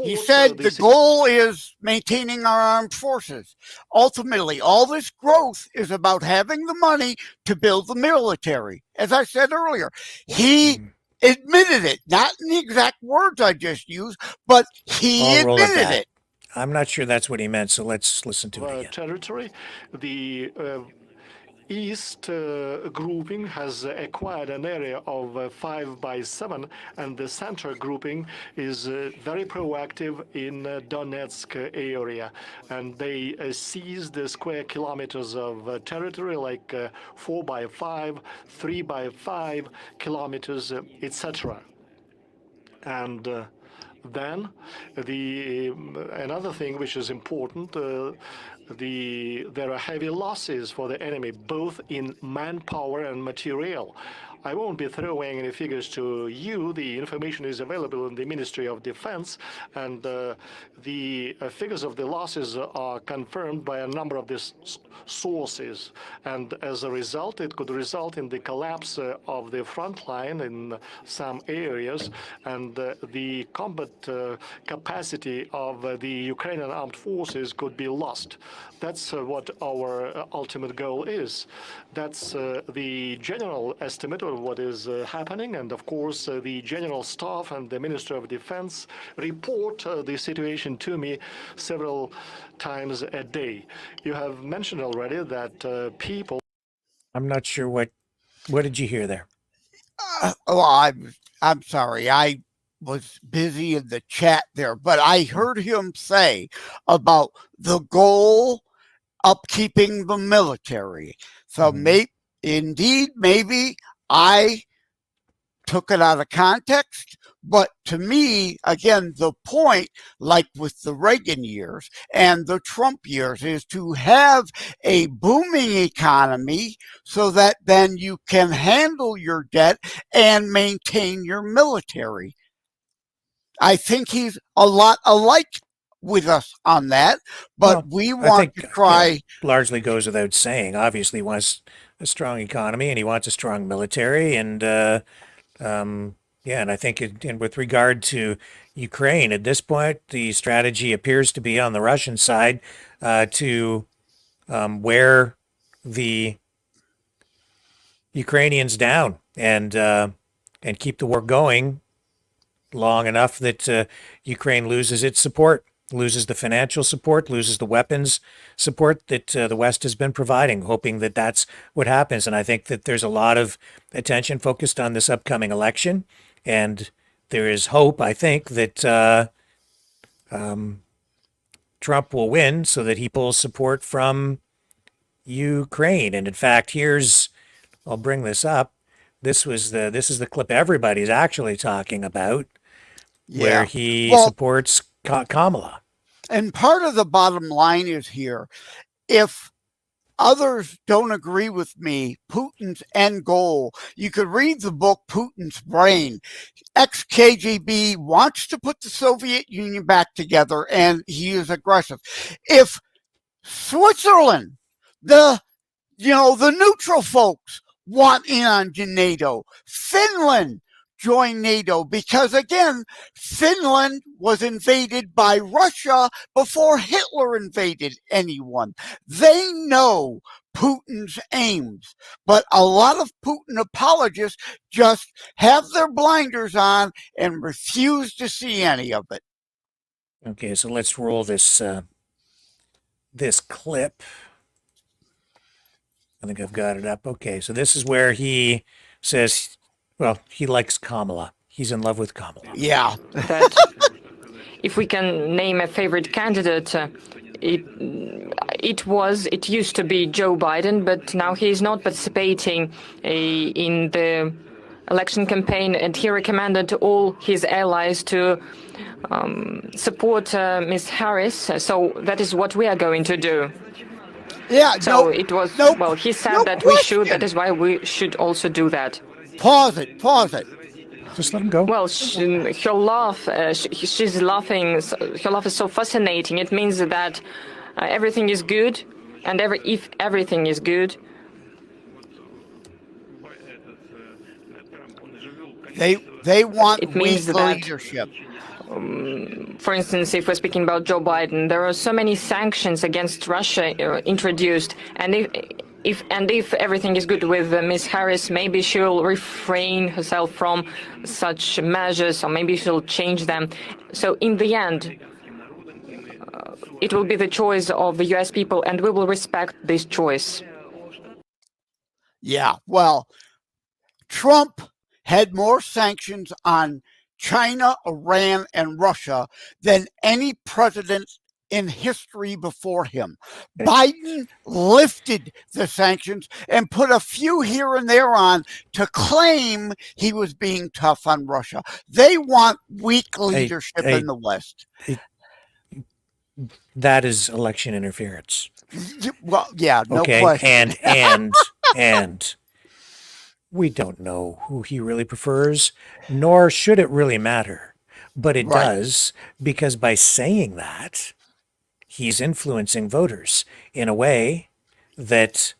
he said the goal is maintaining our armed forces. Ultimately, all this growth is about having the money to build the military. As I said earlier, he admitted it, not in the exact words I just used, but he admitted it. I'm not sure that's what he meant, so let's listen to it again. Territory, the East grouping has acquired an area of 5/7, and the center grouping is very proactive in Donetsk area. And they seized the square kilometers of territory, like 4/5, 3/5 kilometers, etc. And then another thing which is important, there are heavy losses for the enemy, both in manpower and material. I won't be throwing any figures to you. The information is available in the Ministry of Defense, and the figures of the losses are confirmed by a number of these sources. And as a result, it could result in the collapse of the front line in some areas, and the combat capacity of the Ukrainian armed forces could be lost. That's what our ultimate goal is. That's the general estimate of what is happening, and of course the General Staff and the Minister of Defense report the situation to me several times a day. You have mentioned already that people. I'm not sure what did you hear there? I'm sorry. I was busy in the chat there, but I heard him say about the goal of keeping the military. So maybe I took it out of context, but to me, again, the point, like with the Reagan years and the Trump years, is to have a booming economy so that then you can handle your debt and maintain your military. I think he's a lot alike with us on that, but we want to try. Largely goes without saying. Obviously, he wants a strong economy and he wants a strong military, and and I think with regard to Ukraine at this point, the strategy appears to be on the Russian side to wear the Ukrainians down and keep the war going long enough that Ukraine loses its support, loses the financial support, loses the weapons support that the West has been providing, hoping that that's what happens. And I think that there's a lot of attention focused on this upcoming election. And there is hope, I think, that Trump will win so that he pulls support from Ukraine. And in fact, I'll bring this up. This is the clip everybody's actually talking about, where he supports Kamala. And part of the bottom line is here, if others don't agree with me, Putin's end goal, you could read the book Putin's Brain. Ex-KGB wants to put the Soviet Union back together, and he is aggressive. If Switzerland, the neutral folks, want in on NATO, Finland join NATO, because again, Finland was invaded by Russia before Hitler invaded anyone. They know Putin's aims, but a lot of Putin apologists just have their blinders on and refuse to see any of it. Okay, so let's roll this clip. I think I've got it up. Okay, so this is where he says, well, he likes Kamala. He's in love with Kamala. Yeah. That if we can name a favorite candidate, it used to be Joe Biden, but now he is not participating in the election campaign, and he recommended all his allies to support Ms. Harris. So that is what we are going to do. Yeah. So it was. Well, he said that we should. That is why we should also do that. Pause it. Just let him go. Well, her laugh, she's laughing. Her laugh is so fascinating. It means that everything is good, and if everything is good, they want it means weak that leadership. For instance, if we're speaking about Joe Biden, there are so many sanctions against Russia introduced, and if everything is good with Ms. Harris, maybe she'll refrain herself from such measures, or maybe she'll change them. So in the end, it will be the choice of the U.S. people, and we will respect this choice. Yeah, well, Trump had more sanctions on China, Iran, and Russia than any president in history before him. Biden lifted the sanctions and put a few here and there on to claim he was being tough on Russia. They want weak leadership in the West. That is election interference. Well, yeah, no question. And we don't know who he really prefers, nor should it really matter. But it does, because by saying that, he's influencing voters in a way that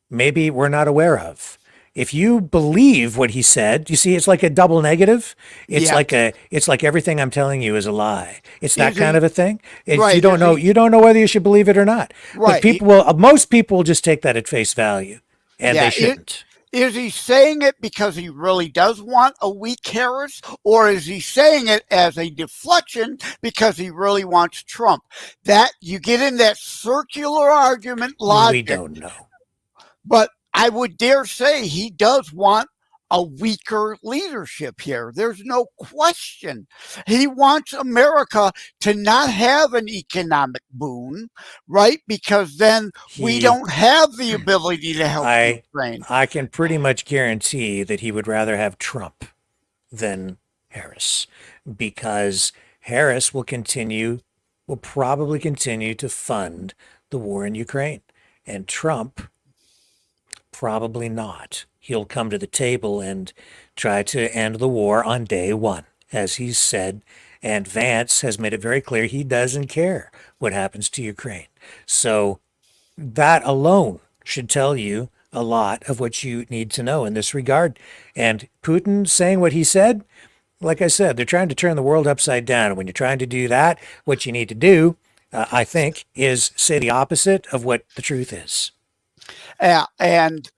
maybe we're not aware of. If you believe what he said, you see, it's like a double negative. It's like everything I'm telling you is a lie. It's that kind of a thing. You don't know whether you should believe it or not. But most people will just take that at face value, and they shouldn't. Is he saying it because he really does want a weak Harris, or is he saying it as a deflection because he really wants Trump? That you get in that circular argument logic. We don't know. But I would dare say he does want a weaker leadership here. There's no question. He wants America to not have an economic boon, right? Because then we don't have the ability to help Ukraine. I can pretty much guarantee that he would rather have Trump than Harris, because Harris will probably continue to fund the war in Ukraine, and Trump probably not. He'll come to the table and try to end the war on day one, as he's said. And Vance has made it very clear he doesn't care what happens to Ukraine. So that alone should tell you a lot of what you need to know in this regard. And Putin saying what he said, like I said, they're trying to turn the world upside down. And when you're trying to do that, what you need to do, I think, is say the opposite of what the truth is. And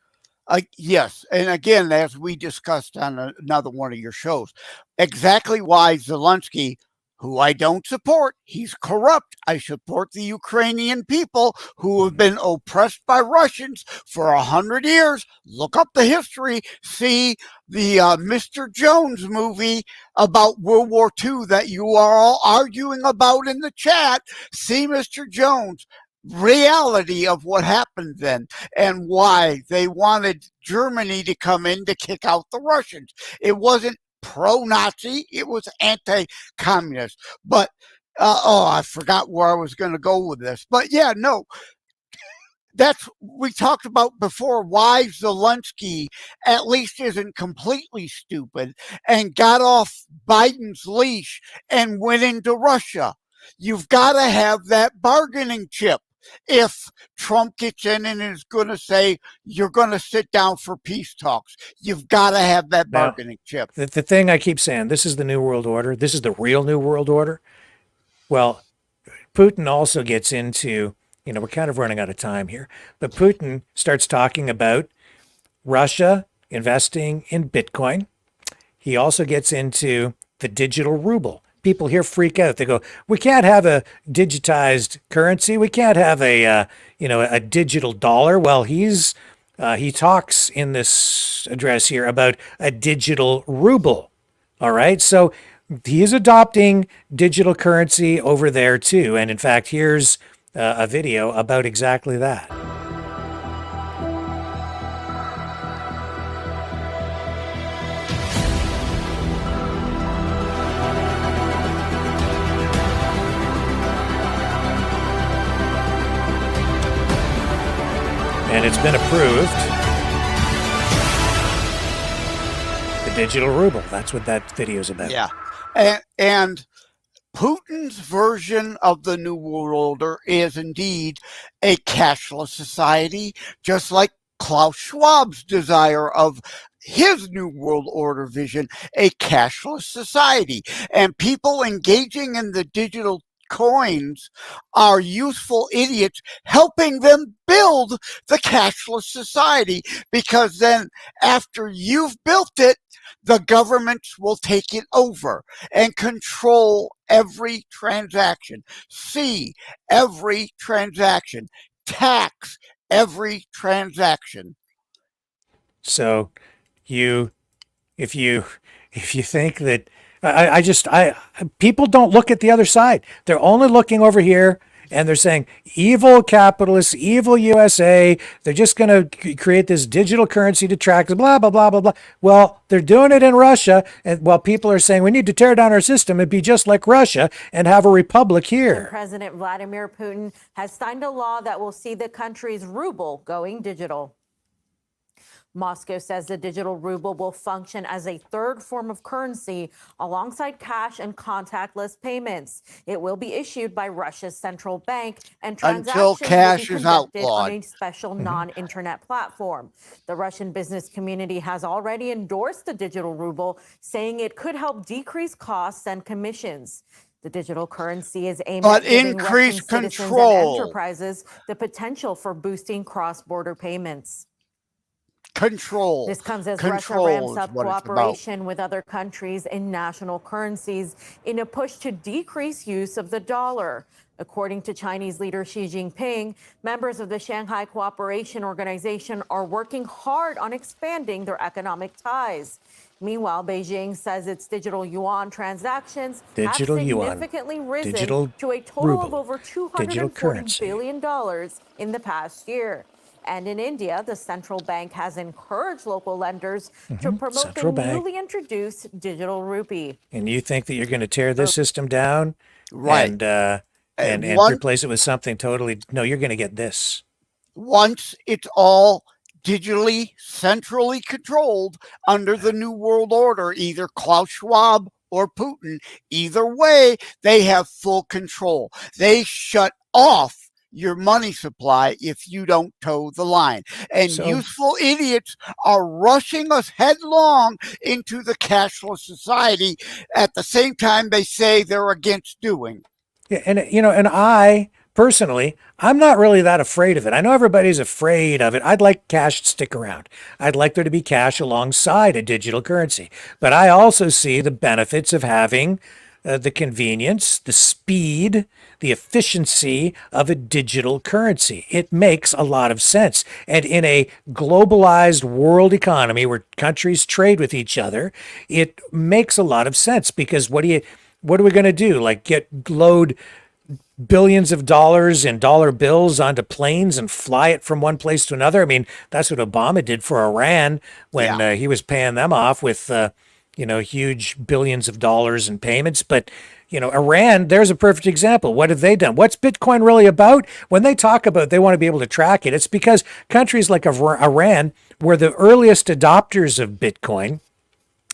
yes, and again, as we discussed on another one of your shows, exactly why Zelensky, who I don't support, he's corrupt. I support the Ukrainian people who have been oppressed by Russians for 100 years. Look up the history. See the Mr. Jones movie about World War II that you are all arguing about in the chat. See Mr. Jones. Reality of what happened then and why they wanted Germany to come in to kick out the Russians. It wasn't pro-Nazi, it was anti-communist. But I forgot where I was going to go with this. But yeah, no, that's we talked about before why Zelensky at least isn't completely stupid and got off Biden's leash and went into Russia. You've got to have that bargaining chip. If Trump gets in and is going to say, you're going to sit down for peace talks, you've got to have that bargaining chip. The thing I keep saying, this is the New World Order. This is the real New World Order. Well, Putin also gets into, we're kind of running out of time here, but Putin starts talking about Russia investing in Bitcoin. He also gets into the digital ruble. People here freak out. They go, we can't have a digitized currency. We can't have a digital dollar. Well, he talks in this address here about a digital ruble. All right. So he is adopting digital currency over there too. And in fact, here's a video about exactly that. And it's been approved. The digital ruble. That's what that video is about. Yeah. And Putin's version of the New World Order is indeed a cashless society, just like Klaus Schwab's desire of his New World Order vision, a cashless society. And people engaging in the digital coins are useful idiots helping them build the cashless society, because then after you've built it, the governments will take it over and control every transaction, see every transaction, tax every transaction. So if you think that people don't look at the other side. They're only looking over here, and they're saying evil capitalists, evil USA. They're just going to create this digital currency to track blah, blah, blah, blah, blah. Well, they're doing it in Russia. And while people are saying we need to tear down our system and be just like Russia and have a republic here. President Vladimir Putin has signed a law that will see the country's ruble going digital. Moscow says the digital ruble will function as a third form of currency alongside cash and contactless payments. It will be issued by Russia's central bank, and transactions will be conducted on a special non-internet platform. The Russian business community has already endorsed the digital ruble, saying it could help decrease costs and commissions. The digital currency is aimed at giving Russian citizens and enterprises the potential for boosting cross-border payments. Control. This comes as Russia Control ramps is up what it's about. cooperation with other countries in national currencies in a push to decrease use of the dollar. According to Chinese leader Xi Jinping, members of the Shanghai Cooperation Organization are working hard on expanding their economic ties. Meanwhile, Beijing says its digital yuan transactions have significantly risen to a total of over $240 billion in the past year. And in India, the central bank has encouraged local lenders to promote the newly introduced digital rupee. And you think that you're going to tear this system down, Right? And replace it with something totally? No, you're going to get this. Once it's all digitally, centrally controlled under the New World Order, either Klaus Schwab or Putin, either way, they have full control. They shut off your money supply if you don't toe the line. And useful idiots are rushing us headlong into the cashless society at the same time they say they're against doing. Yeah, and and I personally, I'm not really that afraid of it. I know everybody's afraid of it. I'd like cash to stick around. I'd like there to be cash alongside a digital currency. But I also see the benefits of having the convenience, the speed, the efficiency of a digital currency. It makes a lot of sense. And in a globalized world economy where countries trade with each other, it makes a lot of sense, because what are we going to do? Like load billions of dollars in dollar bills onto planes and fly it from one place to another? I mean, that's what Obama did for Iran when he was paying them off with huge billions of dollars in payments. But, Iran, there's a perfect example. What have they done? What's Bitcoin really about? When they talk about they want to be able to track it, it's because countries like Iran were the earliest adopters of Bitcoin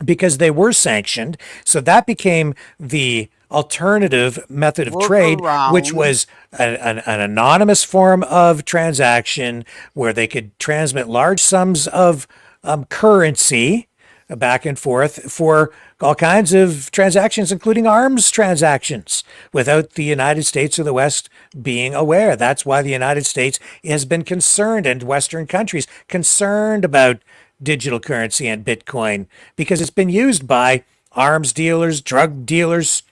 because they were sanctioned. So that became the alternative method of trade, which was an anonymous form of transaction where they could transmit large sums of currency back and forth for all kinds of transactions, including arms transactions, without the United States or the West being aware. That's why the United States has been concerned, and Western countries concerned about digital currency and Bitcoin, because it's been used by arms dealers, drug dealers,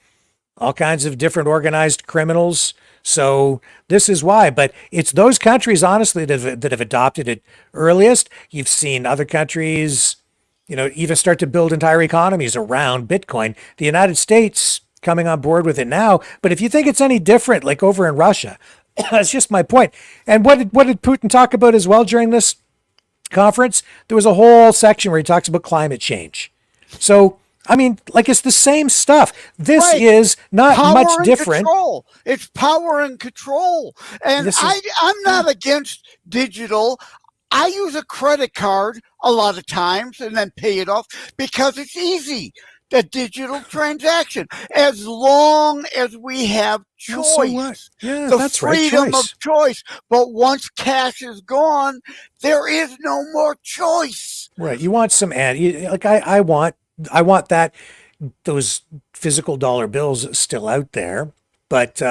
all kinds of different organized criminals. So this is why. But it's those countries, honestly, that have adopted it earliest. You've seen other countries even start to build entire economies around Bitcoin. The United States coming on board with it now. But if you think it's any different, like over in Russia, that's just my point. And what did Putin talk about as well during this conference? There was a whole section where he talks about climate change. So, I mean, like, it's the same stuff. This is not much different. Control. It's power and control. And I'm not against digital. I use a credit card a lot of times and then pay it off because it's easy. The digital transaction, as long as we have choice, the freedom of choice. But once cash is gone, there is no more choice. Right. You want some I want those physical dollar bills still out there, but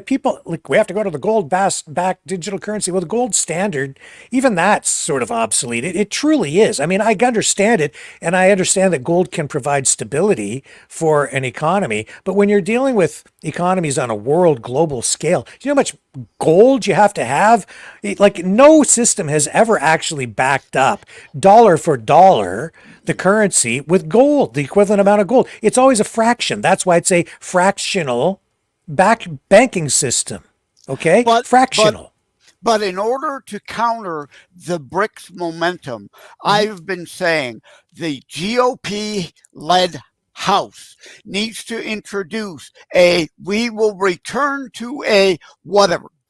people, like, we have to go to the gold back digital currency. Well, the gold standard, even that's sort of obsolete. It truly is. I mean, I understand it, and I understand that gold can provide stability for an economy. But when you're dealing with economies on a world global scale, do you know how much gold you have to have? Like, no system has ever actually backed up dollar for dollar the currency with gold, the equivalent amount of gold. It's always a fraction. That's why it's a fractional banking system. Okay? Fractional. But in order to counter the BRICS momentum, I've been saying the GOP-led House needs to introduce we will return to a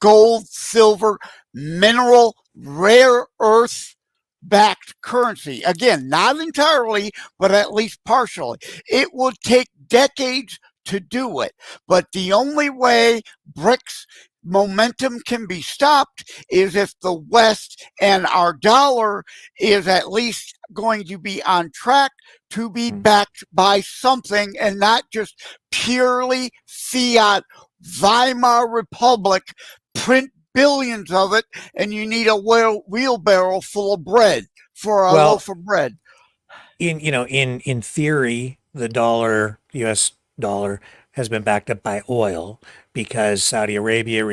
gold, silver, mineral, rare earth backed currency. Again, not entirely, but at least partially. It will take decades to do it. But the only way BRICS momentum can be stopped is if the West and our dollar is at least going to be on track to be backed by something and not just purely fiat Weimar Republic print billions of it, and you need a wheelbarrow full of bread for a Well, loaf of bread. In theory, the U.S. dollar, has been backed up by oil because Saudi Arabia,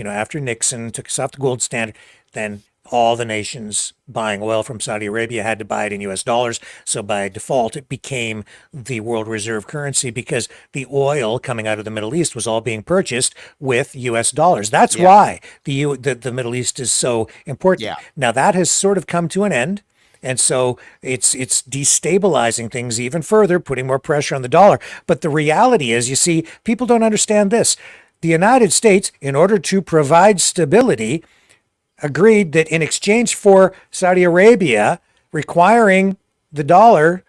after Nixon took us off the gold standard, then all the nations buying oil from Saudi Arabia had to buy it in U.S. dollars. So by default, it became the world reserve currency because the oil coming out of the Middle East was all being purchased with U.S. dollars. That's why the Middle East is so important. Yeah. Now that has sort of come to an end. And so it's destabilizing things even further, putting more pressure on the dollar. But the reality is, you see, people don't understand this. The United States, in order to provide stability, agreed that in exchange for Saudi Arabia requiring the dollar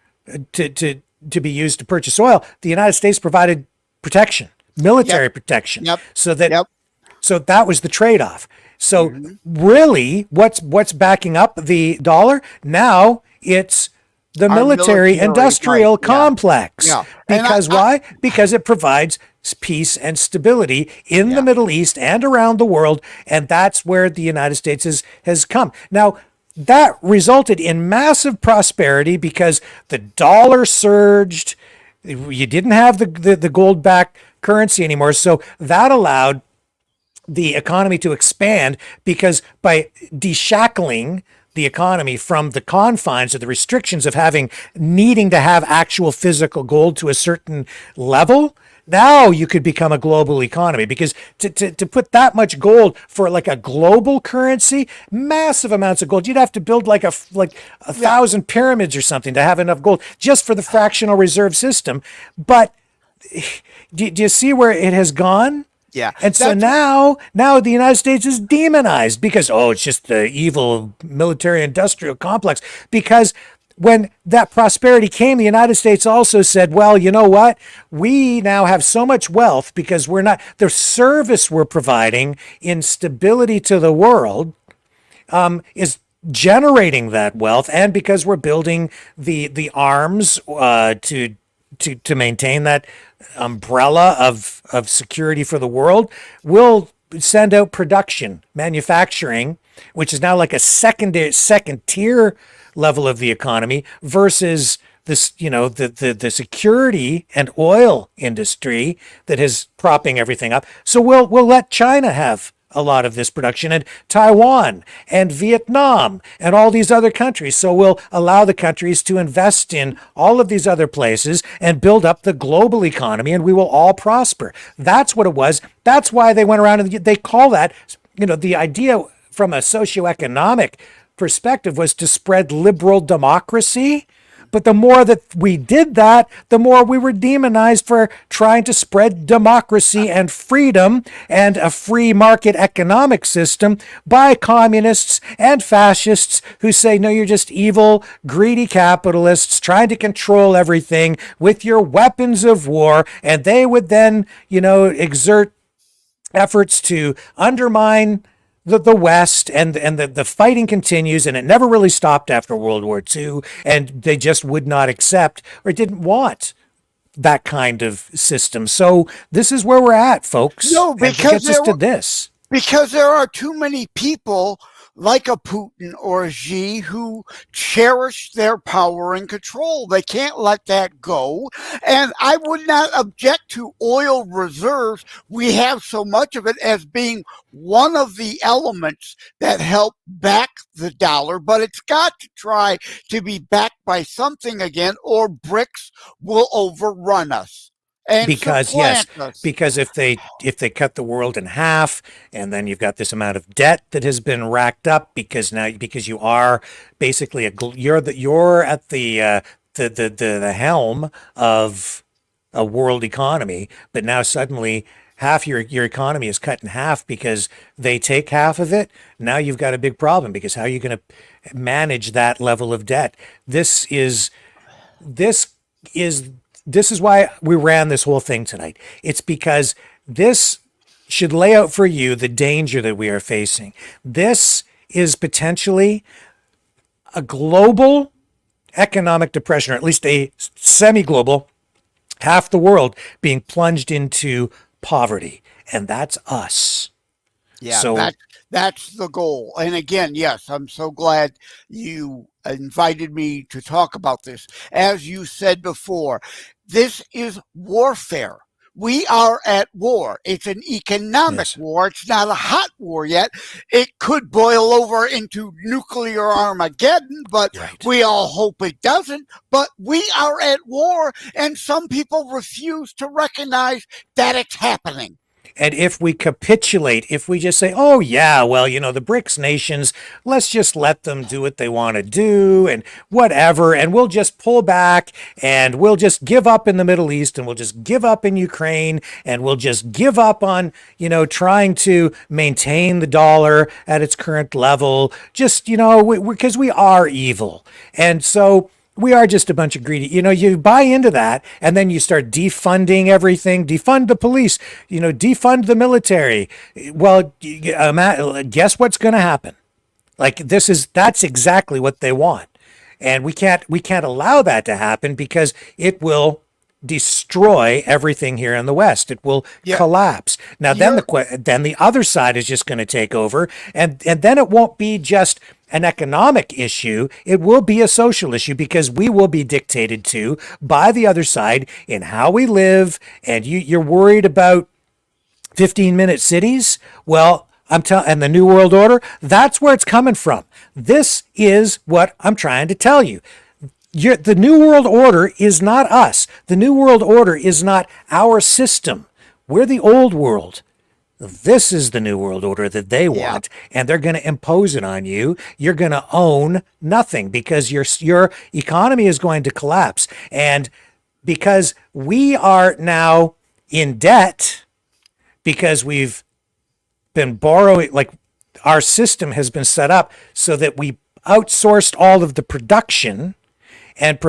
to be used to purchase oil, the United States provided protection, military protection. So that was the trade-off. So really, what's backing up the dollar now? It's the military industrial complex. Because why? Because it provides peace and stability in the Middle East and around the world, and that's where the United States has come. Now, that resulted in massive prosperity because the dollar surged. You didn't have the gold-backed currency anymore, so that allowed the economy to expand, because by deshackling the economy from the confines or the restrictions of needing to have actual physical gold to a certain level, now you could become a global economy. Because to put that much gold for like a global currency, massive amounts of gold, you'd have to build like a 1,000 pyramids or something to have enough gold just for the fractional reserve system. But do you see where it has gone? Yeah. And so now the United States is demonized because, it's just the evil military industrial complex. Because when that prosperity came, the United States also said, well, you know what? We now have so much wealth because the service we're providing in stability to the world is generating that wealth. And because we're building the arms to maintain that umbrella of security for the world, we'll send out production, manufacturing, which is now like a second tier level of the economy versus this, the security and oil industry that is propping everything up. So we'll let China have a lot of this production, and Taiwan and Vietnam and all these other countries. So we'll allow the countries to invest in all of these other places and build up the global economy, and we will all prosper. That's what it was. That's why they went around and they call that, the idea from a socioeconomic perspective was to spread liberal democracy. But the more that we did that, the more we were demonized for trying to spread democracy and freedom and a free market economic system by communists and fascists who say, no, you're just evil, greedy capitalists trying to control everything with your weapons of war. And they would then, exert efforts to undermine the West, and the fighting continues, and it never really stopped after World War II, and they just would not accept or didn't want that kind of system. So this is where we're at, folks. No, because because there are too many people like a Putin or a Xi who cherish their power and control. They can't let that go. And I would not object to oil reserves. We have so much of it as being one of the elements that help back the dollar, but it's got to try to be backed by something again, or BRICS will overrun us. Because if they cut the world in half, and then you've got this amount of debt that has been racked up because you are basically you're at the helm of a world economy, but now suddenly half your economy is cut in half because they take half of it. Now you've got a big problem, because how are you going to manage that level of debt? This is why we ran this whole thing tonight. It's because this should lay out for you the danger that we are facing. This is potentially a global economic depression, or at least a semi-global, half the world being plunged into poverty. And that's us. Yeah, So that's the goal. And again, yes, I'm so glad you invited me to talk about this. As you said before, this is warfare. We are at war. It's an economic yes, war. It's not a hot war yet. It could boil over into nuclear Armageddon, but right. we all hope it doesn't. But we are at war, and some people refuse to recognize that it's happening. And if we capitulate, if we just say, oh, yeah, well, the BRICS nations, let's just let them do what they want to do and whatever, and we'll just pull back and we'll just give up in the Middle East and we'll just give up in Ukraine and we'll just give up on, trying to maintain the dollar at its current level, just, because we are evil. And so we are just a bunch of greedy. You buy into that and then you start defunding everything, defund the police, defund the military. Well, guess what's going to happen? Like that's exactly what they want. And we can't allow that to happen because it will destroy everything here in the West. It will collapse. Now, then the other side is just going to take over, and then it won't be just an economic issue. It will be a social issue because we will be dictated to by the other side in how we live. And you're worried about 15-minute cities? Well, and the New World Order, that's where it's coming from. This is what I'm trying to tell you. The New World Order is not us. The New World Order is not our system. We're the old world. This is the New World Order that they want, and they're going to impose it on you. You're going to own nothing because your economy is going to collapse. And because we are now in debt, because we've been borrowing, like our system has been set up so that we outsourced all of the production and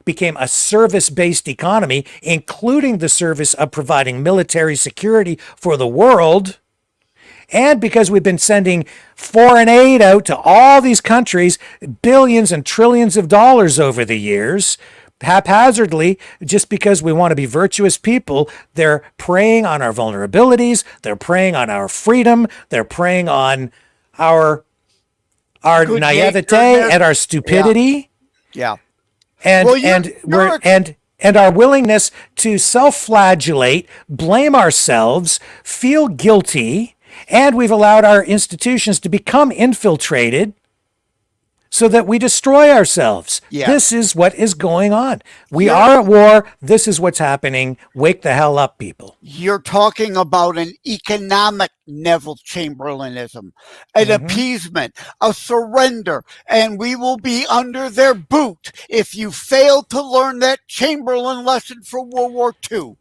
became a service-based economy, including the service of providing military security for the world. And because we've been sending foreign aid out to all these countries, billions and trillions of dollars over the years, haphazardly, just because we want to be virtuous people, they're preying on our vulnerabilities, they're preying on our freedom, they're preying on our naivete and our stupidity. Yeah. And our willingness to self-flagellate, blame ourselves, feel guilty, and we've allowed our institutions to become infiltrated so that we destroy ourselves. Yeah. This is what is going on. We are at war. This is what's happening. Wake the hell up, people. You're talking about an economic Neville Chamberlainism, an appeasement, a surrender, and we will be under their boot if you fail to learn that Chamberlain lesson from World War II.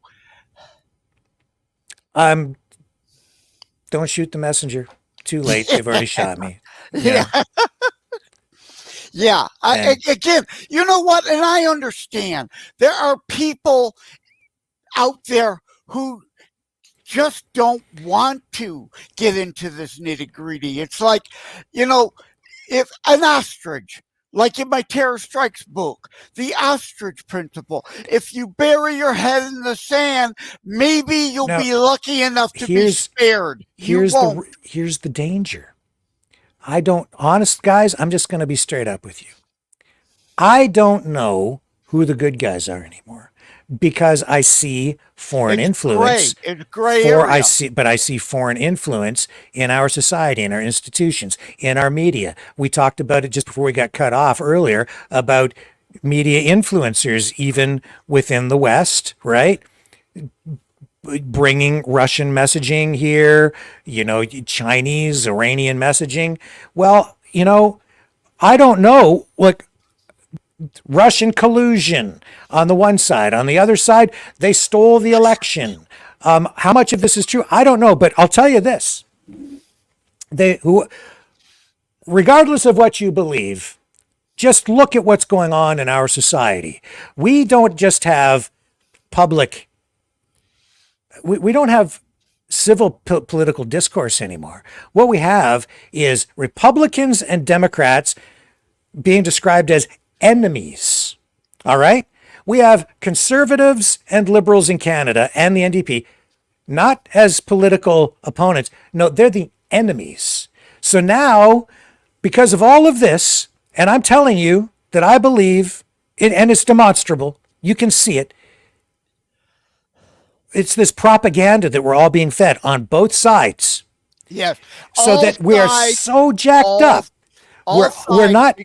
Don't shoot the messenger. Too late. They've already shot me. Yeah. Again, you know what? And I understand there are people out there who just don't want to get into this nitty gritty. It's like, if an ostrich, like in my Terror Strikes book, the ostrich principle, if you bury your head in the sand, maybe you'll be lucky enough to be spared. Here's the danger. Honest guys, I'm just going to be straight up with you. I don't know who the good guys are anymore because I see foreign influence. It's gray area. I see foreign influence in our society, in our institutions, in our media. We talked about it just before we got cut off earlier about media influencers, even within the West, right? Bringing Russian messaging here, Chinese, Iranian messaging. Well, I don't know, Russian collusion on the one side. On the other side, they stole the election. How much of this is true? I don't know, but I'll tell you this. Regardless of what you believe, just look at what's going on in our society. We don't just have public we don't have civil political discourse anymore. What we have is Republicans and Democrats being described as enemies. All right? We have conservatives and liberals in Canada and the NDP not as political opponents. No, they're the enemies. So now, because of all of this, and I'm telling you that I believe, and it's demonstrable, you can see it, it's this propaganda that we're all being fed on both sides. Yes. So All that we are sides, so jacked up. all We're sides.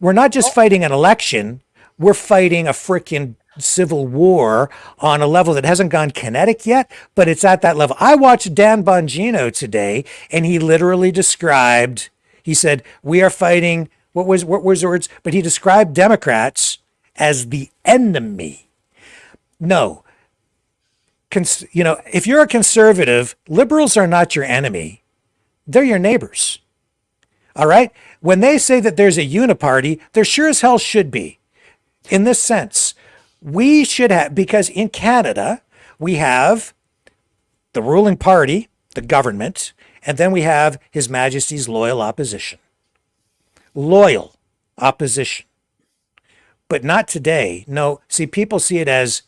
not just fighting an election, we're fighting a freaking civil war on a level that hasn't gone kinetic yet, but it's at that level. I watched Dan Bongino today, and he literally described, he said, we are fighting, what was the words? But he described Democrats as the enemy. No. If you're a conservative, liberals are not your enemy. They're your neighbors. All right? When they say that there's a uniparty, there sure as hell should be. In this sense, we should have, because in Canada, we have the ruling party, the government, and then we have His Majesty's loyal opposition. Loyal opposition. But not today. No, see, people see it as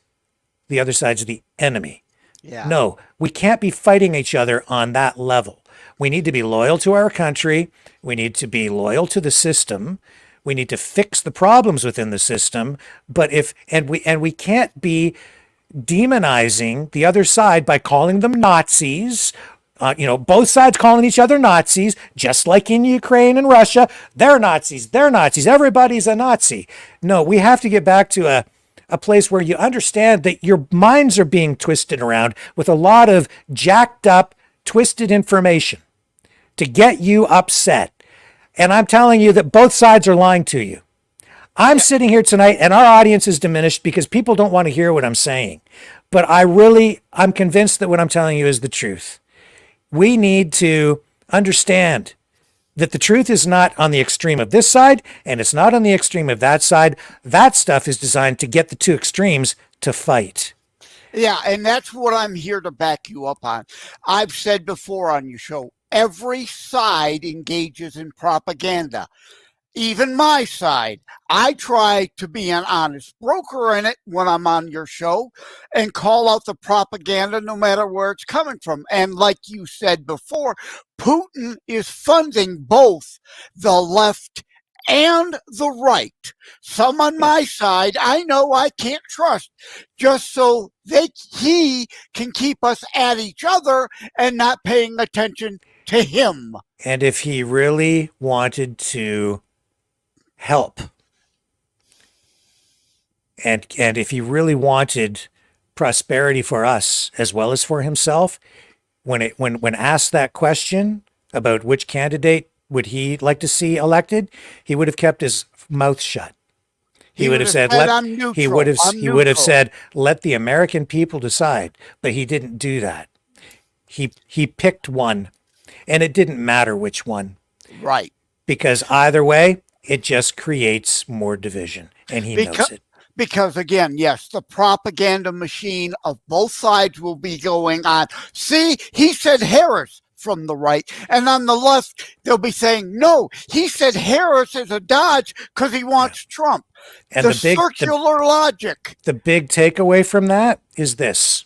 the other side's the enemy. Yeah. No, we can't be fighting each other on that level. We need to be loyal to our country. We need to be loyal to the system. We need to fix the problems within the system. But we can't be demonizing the other side by calling them Nazis. Both sides calling each other Nazis, just like in Ukraine and Russia. They're Nazis. They're Nazis. Everybody's a Nazi. No, we have to get back to a place where you understand that your minds are being twisted around with a lot of jacked up, twisted information to get you upset. And I'm telling you that both sides are lying to you. I'm sitting here tonight and our audience is diminished because people don't want to hear what I'm saying. But I'm convinced that what I'm telling you is the truth. We need to understand that the truth is not on the extreme of this side and it's not on the extreme of that side. That stuff is designed to get the two extremes to fight. Yeah, and that's what I'm here to back you up on. I've said before on your show, every side engages in propaganda. Even my side. I try to be an honest broker in it when I'm on your show and call out the propaganda no matter where it's coming from. And like you said before, Putin is funding both the left and the right. Some on my side, I know I can't trust, just so he can keep us at each other and not paying attention to him. And if he really wanted to help, and if he really wanted prosperity for us as well as for himself, when asked that question about which candidate would he like to see elected, he would have kept his mouth shut. He would have said, he would have said, let the American people decide. But he didn't do that. He picked one, and it didn't matter which one. Right. Because either way, it just creates more division, and he knows it. Because again, yes, the propaganda machine of both sides will be going on. See, he said Harris from the right, and on the left, they'll be saying, no, he said Harris is a dodge because he wants Trump. And the circular logic. The big takeaway from that is this.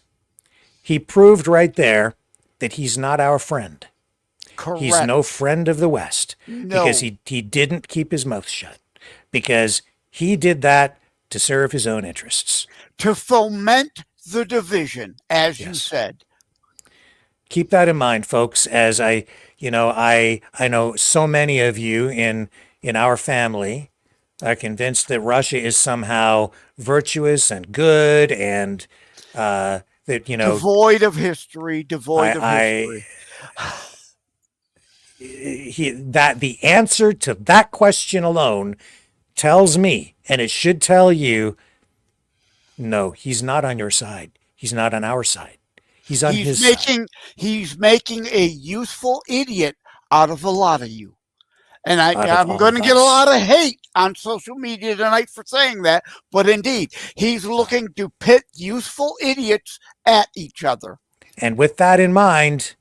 He proved right there that he's not our friend. Correct. He's no friend of the West. No. Because he didn't keep his mouth shut. Because he did that to serve his own interests. To foment the division, as you said. Keep that in mind, folks, as I know so many of you in our family are convinced that Russia is somehow virtuous and good and that, devoid of history. That the answer to that question alone tells me, and it should tell you, no, he's not on your side. He's not on our side. He's on his side. He's making a useful idiot out of a lot of you. And I'm going to get a lot of hate on social media tonight for saying that. But indeed, he's looking to pit useful idiots at each other. And with that in mind,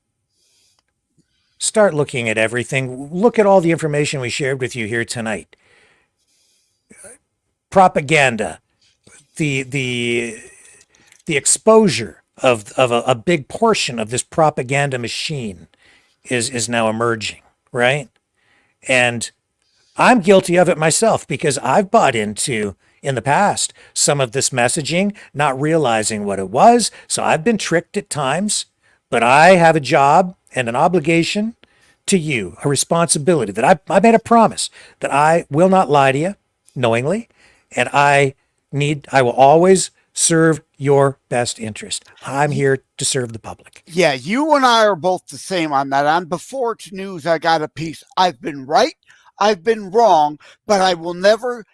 start looking at everything. Look at all the information we shared with you here tonight. Propaganda, the exposure of a big portion of this propaganda machine is now emerging, right? And I'm guilty of it myself because I've bought into, in the past, some of this messaging, not realizing what it was. So I've been tricked at times, but I have a job and an obligation to you, a responsibility that I made a promise that I will not lie to you knowingly, and I will always serve your best interest. I'm here to serve the public. Yeah, you and I are both the same on that. On Before It's News, I got a piece. I've been right, I've been wrong, but I will never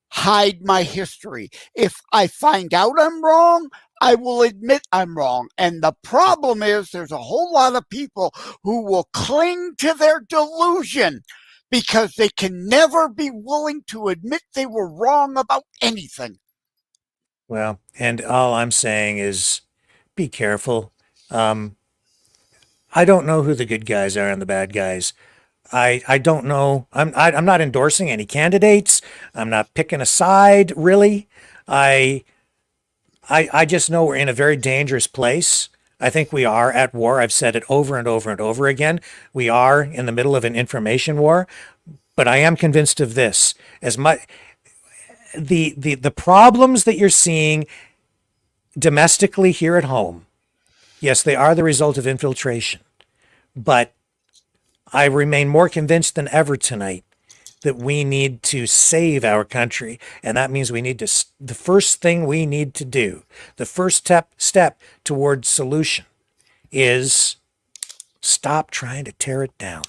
hide my history. If I find out I'm wrong, I will admit I'm wrong. And the problem is there's a whole lot of people who will cling to their delusion because they can never be willing to admit they were wrong about anything. Well, and all I'm saying is be careful. I don't know who the good guys are and the bad guys. I don't know. I'm not endorsing any candidates. I'm not picking a side, really. I just know we're in a very dangerous place. I think we are at war. I've said it over and over and over again. We are in the middle of an information war, but I am convinced of this. As much the problems that you're seeing domestically here at home, yes, they are the result of infiltration. But I remain more convinced than ever tonight that we need to save our country. And that means we need to, the first thing we need to do, the first step towards solution is stop trying to tear it down.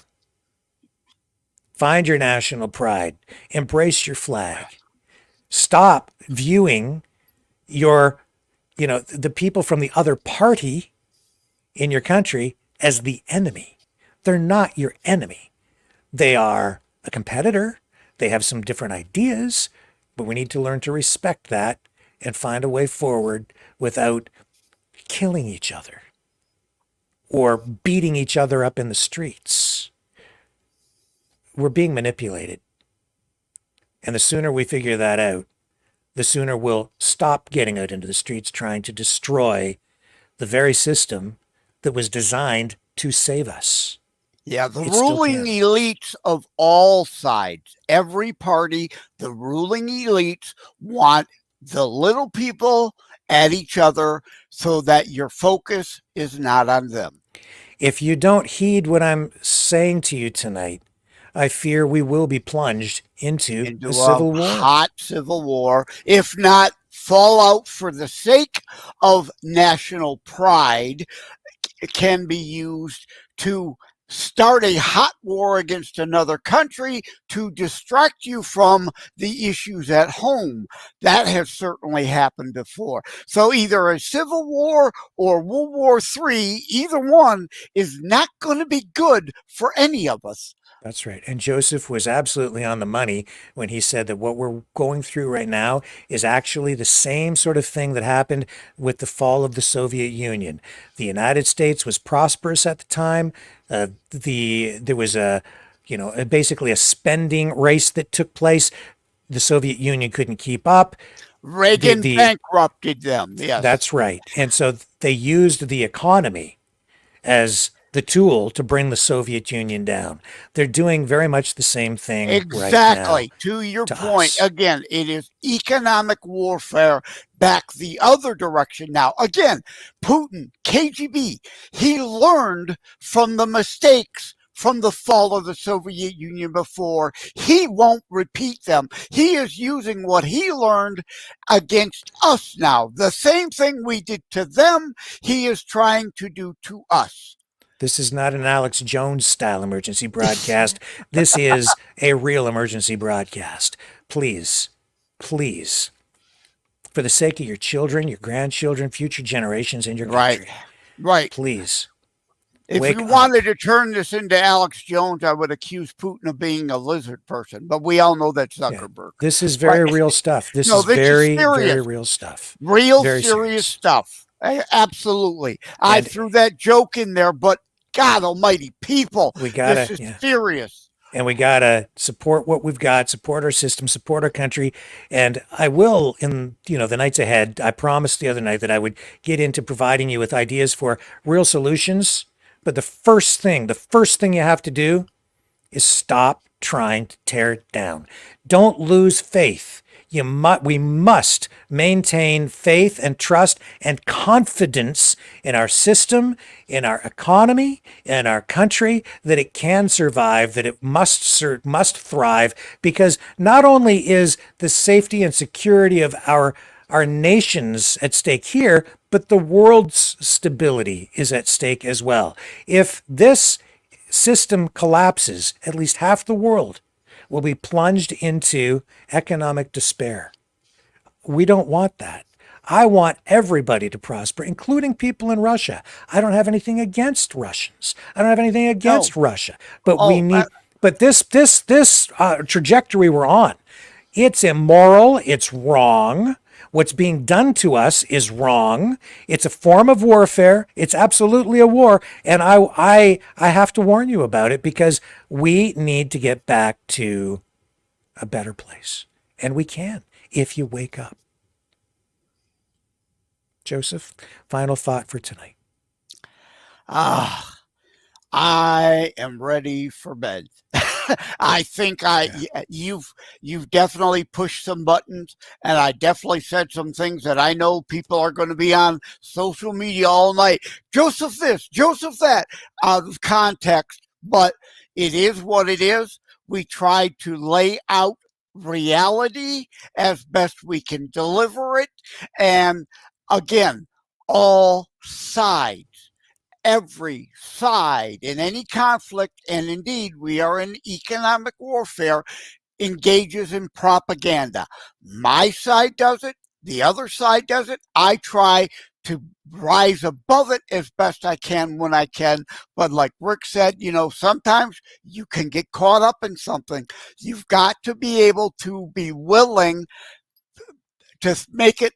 Find your national pride. Embrace your flag. Stop viewing the people from the other party in your country as the enemy. They're not your enemy. They are a competitor. They have some different ideas, but we need to learn to respect that and find a way forward without killing each other or beating each other up in the streets. We're being manipulated. And the sooner we figure that out, the sooner we'll stop getting out into the streets trying to destroy the very system that was designed to save us. Yeah, the ruling elites of all sides, every party, the ruling elites want the little people at each other so that your focus is not on them. If you don't heed what I'm saying to you tonight, I fear we will be plunged into a civil war. Hot civil war, if not fallout for the sake of national pride, can be used to start a hot war against another country to distract you from the issues at home. That has certainly happened before. So either a civil war or World War III, either one is not going to be good for any of us. That's right. And Joseph was absolutely on the money when he said that what we're going through right now is actually the same sort of thing that happened with the fall of the Soviet Union. The United States was prosperous at the time. There was basically a spending race that took place. The Soviet Union couldn't keep up. Reagan bankrupted them. Yes, that's right. And so they used the economy as the tool to bring the Soviet Union down. They're doing very much the same thing exactly. Right now to your point, again, it is economic warfare back the other direction. Now, again, Putin, KGB, he learned from the mistakes from the fall of the Soviet Union before. He won't repeat them. He is using what he learned against us now. The same thing we did to them, he is trying to do to us. This is not an Alex Jones style emergency broadcast. This is a real emergency broadcast. Please, please, for the sake of your children, your grandchildren, future generations in your country. Right. Please. If you wanted to turn this into Alex Jones, I would accuse Putin of being a lizard person, but we all know that's Zuckerberg. Yeah, this is very real stuff. This is very real stuff. Very serious stuff. Absolutely. I threw that joke in there, but God almighty, people, this is serious. And we got to support what we've got, support our system, support our country. And I will, in the nights ahead, I promised the other night that I would get into providing you with ideas for real solutions, But the first thing you have to do is stop trying to tear it down. Don't lose faith. We must maintain faith and trust and confidence in our system, in our economy, in our country, that it can survive, that it must thrive, because not only is the safety and security of our nations at stake here, but the world's stability is at stake as well. If this system collapses, at least half the world will be plunged into economic despair. We don't want that. I want everybody to prosper, including people in Russia. I don't have anything against Russians. I don't have anything against Russia. But we need. But this trajectory we're on, it's immoral. It's wrong. What's being done to us is wrong. It's a form of warfare. It's absolutely a war. And I have to warn you about it, because we need to get back to a better place. And we can, if you wake up. Joseph, final thought for tonight. I am ready for bed. I think you've definitely pushed some buttons, and I definitely said some things that I know people are going to be on social media all night. Joseph this, Joseph that, out of context, but it is what it is. We try to lay out reality as best we can deliver it. And again, all sides. Every side in any conflict, and indeed we are in economic warfare, engages in propaganda. My side does it, the other side does it. I try to rise above it as best I can when I can. But like Rick said, sometimes you can get caught up in something. You've got to be able to be willing to make it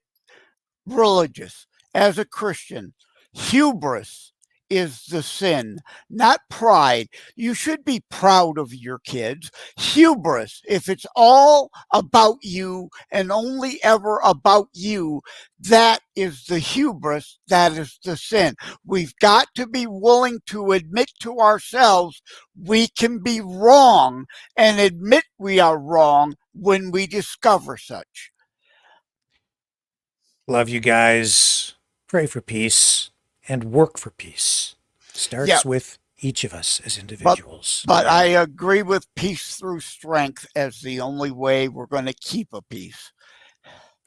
religious. As a Christian, hubris is the sin, not pride. You should be proud of your kids. Hubris, if it's all about you and only ever about you, that is the hubris, that is the sin. We've got to be willing to admit to ourselves we can be wrong, and admit we are wrong when we discover such. Love you guys. Pray for peace and work for peace. Starts with each of us as individuals. But I agree with peace through strength as the only way we're going to keep a peace.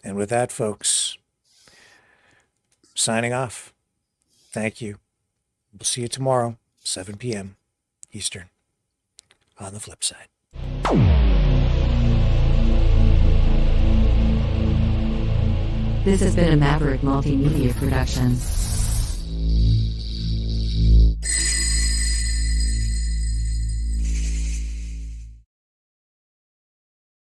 And with that, folks, signing off. Thank you. We'll see you tomorrow, 7 p.m. Eastern, on the flip side. This has been a Maverick Multimedia production.